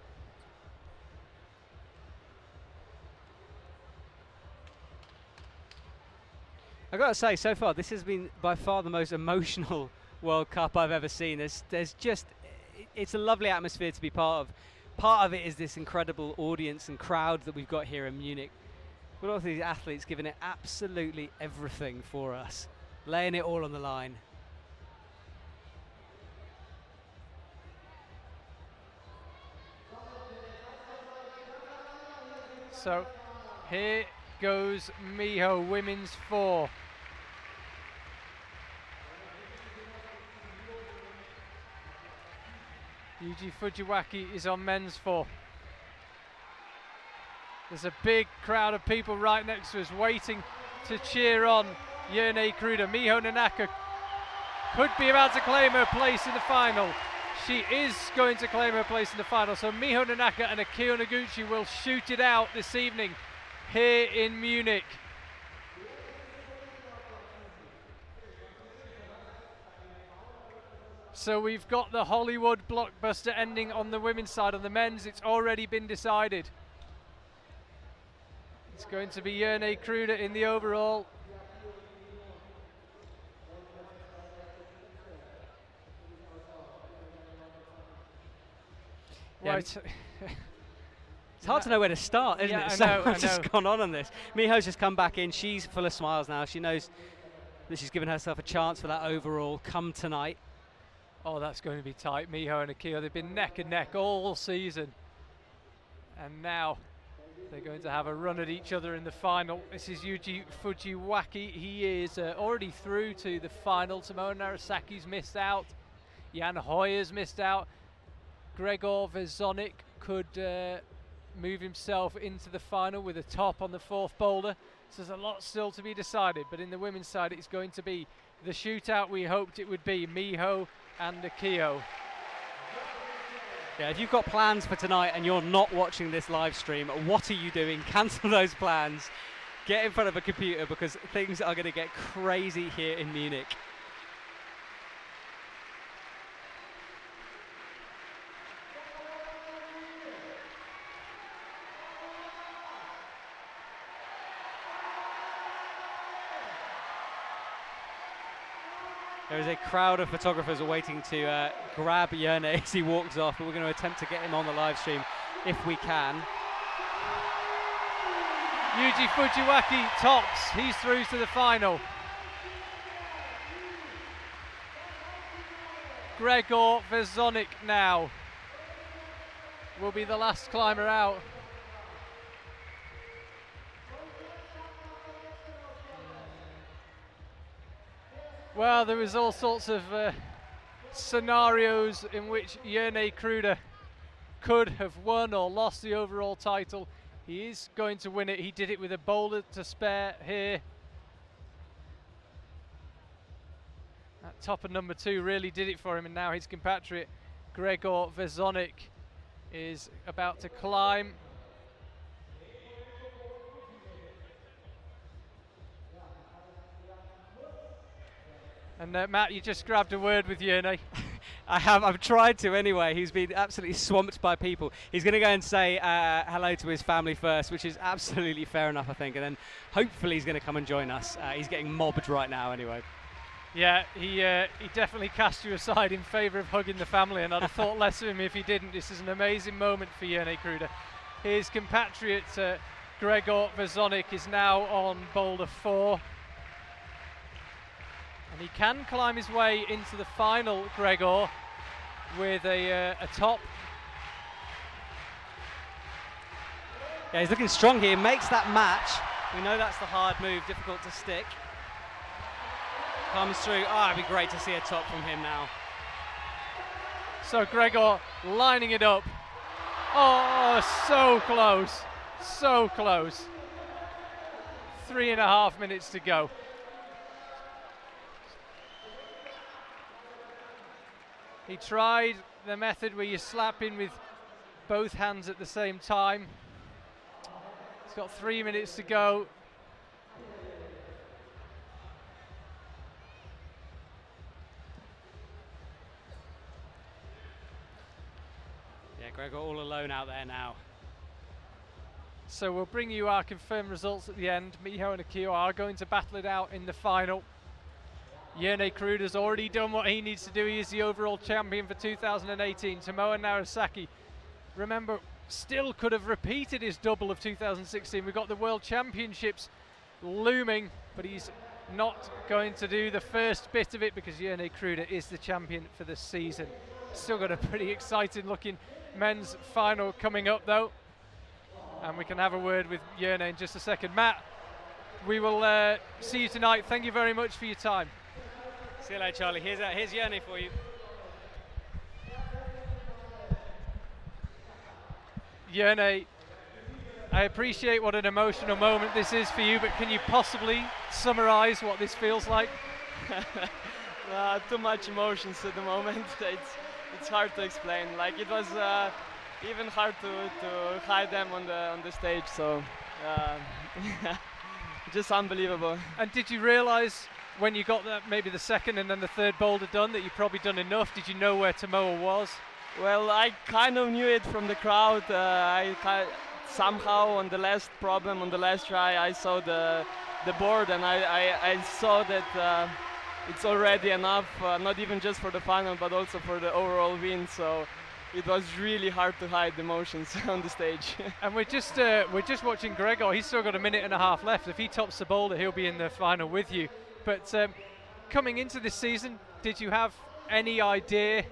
I've got to say, so far, this has been by far the most emotional World Cup I've ever seen. There's just, it's a lovely atmosphere to be part of. Part of it is this incredible audience and crowd that we've got here in Munich. But also these athletes giving it absolutely everything for us, laying it all on the line. So here goes Miho, women's 4. Yuji Fujiwaki is on men's 4. There's a big crowd of people right next to us waiting to cheer on Yerne Kruder. Miho Nanaka could be about to claim her place in the final. She is going to claim her place in the final. So Miho Nanaka and Akira Noguchi will shoot it out this evening here in Munich. So we've got the Hollywood blockbuster ending on the women's side. On the men's, it's already been decided. It's going to be Yerne Kruder in the overall. Yeah. Right. It's hard to know where to start, isn't Yeah, it? I So know, much has gone on this. Miho's just come back in. She's full of smiles now. She knows that she's given herself a chance for that overall come tonight. Oh, that's going to be tight. Miho and Akira, they've been neck and neck all season. And now they're going to have a run at each other in the final. This is Yuji Fujiwaki. He is already through to the final. Tomoe Narasaki's missed out. Jan Hoyer's missed out. Gregor Vazonik could move himself into the final with a top on the 4th boulder. So there's a lot still to be decided, but in the women's side it's going to be the shootout we hoped it would be, Miho and Akio. Yeah, if you've got plans for tonight and you're not watching this live stream, what are you doing? Cancel those plans. Get in front of a computer because things are going to get crazy here in Munich. There is a crowd of photographers waiting to grab Yerne as he walks off, but we're going to attempt to get him on the live stream if we can. Yuji Fujiwaki tops, he's through to the final. Gregor Vazonik now will be the last climber out. Well, there was all sorts of scenarios in which Yerne Kruder could have won or lost the overall title. He is going to win it. He did it with a boulder to spare here. That top of number 2 really did it for him, and now his compatriot Gregor Vezonik is about to climb. And Matt, you just grabbed a word with Yawn. I've tried to anyway. He's been absolutely swamped by people. He's going to go and say hello to his family first, which is absolutely fair enough, I think. And then hopefully he's going to come and join us. He's getting mobbed right now anyway. Yeah, he definitely cast you aside in favour of hugging the family, and I'd have thought less of him if he didn't. This is an amazing moment for Yawn Kruder. His compatriot Gregor Vezonik is now on boulder 4. And he can climb his way into the final, Gregor, with a top. Yeah, he's looking strong here. Makes that match. We know that's the hard move, difficult to stick. Comes through. Oh, it'd be great to see a top from him now. So Gregor lining it up. Oh, so close. So close. 3.5 minutes to go. He tried the method where you slap in with both hands at the same time. He's got 3 minutes to go. Yeah, Gregor all alone out there now. So we'll bring you our confirmed results at the end. Miho and Akira are going to battle it out in the final. Yawn Kruder's already done what he needs to do. He is the overall champion for 2018. Tomoa Narasaki, remember, still could have repeated his double of 2016. We've got the World Championships looming, but he's not going to do the first bit of it because Yawn Kruder is the champion for the season. Still got a pretty exciting looking men's final coming up though. And we can have a word with Yawn in just a second. Matt, we will see you tonight. Thank you very much for your time. See you later, Charlie. Here's Yawn for you. Yawn, I appreciate what an emotional moment this is for you, but can you possibly summarise what this feels like? Too much emotions at the moment. It's hard to explain. Like, it was even hard to hide them on the stage. So just unbelievable. And did you realise when you got maybe the second and then the third boulder done that you'd probably done enough? Did you know where Tomoa was? Well, I kind of knew it from the crowd. Somehow on the last problem, on the last try, I saw the board, and I saw that it's already enough, not even just for the final, but also for the overall win. So it was really hard to hide the emotions on the stage. And we're just watching Gregor. He's still got 1.5 minutes left. If he tops the boulder, he'll be in the final with you. But coming into this season, did you have any idea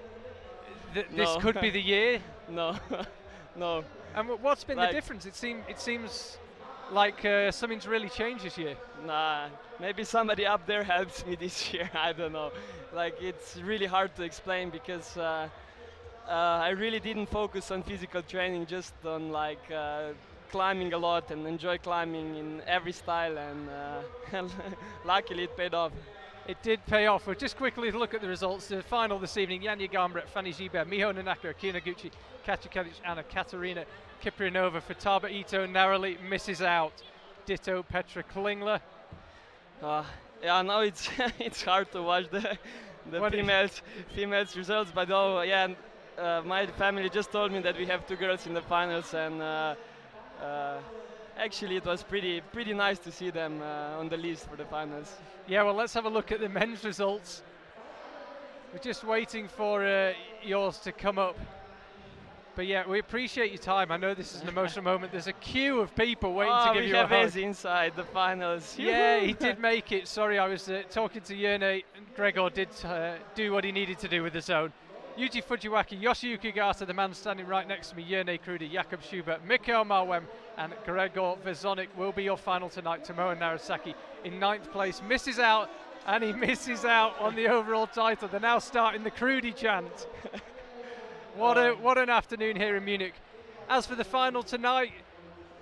that this could be the year? No, no. And what's been the difference? It seems like something's really changed this year. Nah, maybe somebody up there helped me this year. I don't know. Like, it's really hard to explain because I really didn't focus on physical training, just on climbing a lot and enjoy climbing in every style, and luckily it paid off. It did pay off. We'll just quickly look at the results. The final this evening: Yanya Gambret, Fanny Gibert, Miho Nanaka, Akira Noguchi, Katja Kalic, and Katerina Kiprianova. Futaba Ito narrowly misses out. Ditto Petra Klingler. Yeah, now it's it's hard to watch the females results, but my family just told me that we have 2 girls in the finals, and actually it was pretty nice to see them on the list for the finals. Yeah, well, let's have a look at the men's results. We're just waiting for yours to come up. But yeah, we appreciate your time. I know this is an emotional moment. There's a queue of people waiting to give you a hug. We have Eze inside the finals. Yeah, he did make it. Sorry, I was talking to Yawn, and Gregor did do what he needed to do with the zone. Yuji Fujiwaki, Yoshiyuki Gata, the man standing right next to me, Yawn Kruder, Jakob Schubert, Mikhail Mao, and Gregor Vezonik will be your final tonight. Tomoa Narasaki in 9th place misses out, and he misses out on the overall title. They're now starting the Krudy chant. What an afternoon here in Munich. As for the final tonight,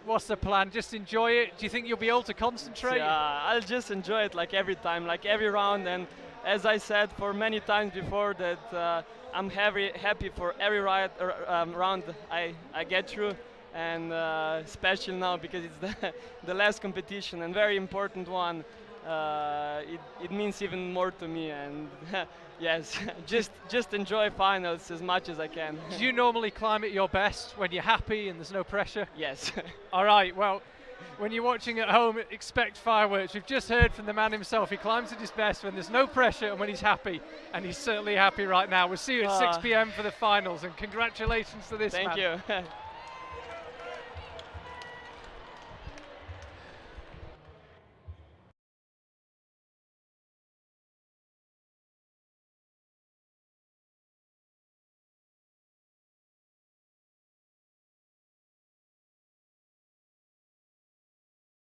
What's the plan? Just enjoy it? Do you think you'll be able to concentrate? Yeah, I'll just enjoy it like every time, like every round. And as I said for many times before, that I'm happy for every round I get through, and especially now because it's the last competition and very important one. It means even more to me, and yes, just enjoy finals as much as I can. Do you normally climb at your best when you're happy and there's no pressure? Yes. All right, well, when you're watching at home, expect fireworks. We've just heard from the man himself. He climbs at his best when there's no pressure and when he's happy, and he's certainly happy right now. We'll see you at 6 p.m. for the finals, and congratulations to this man. Thank you.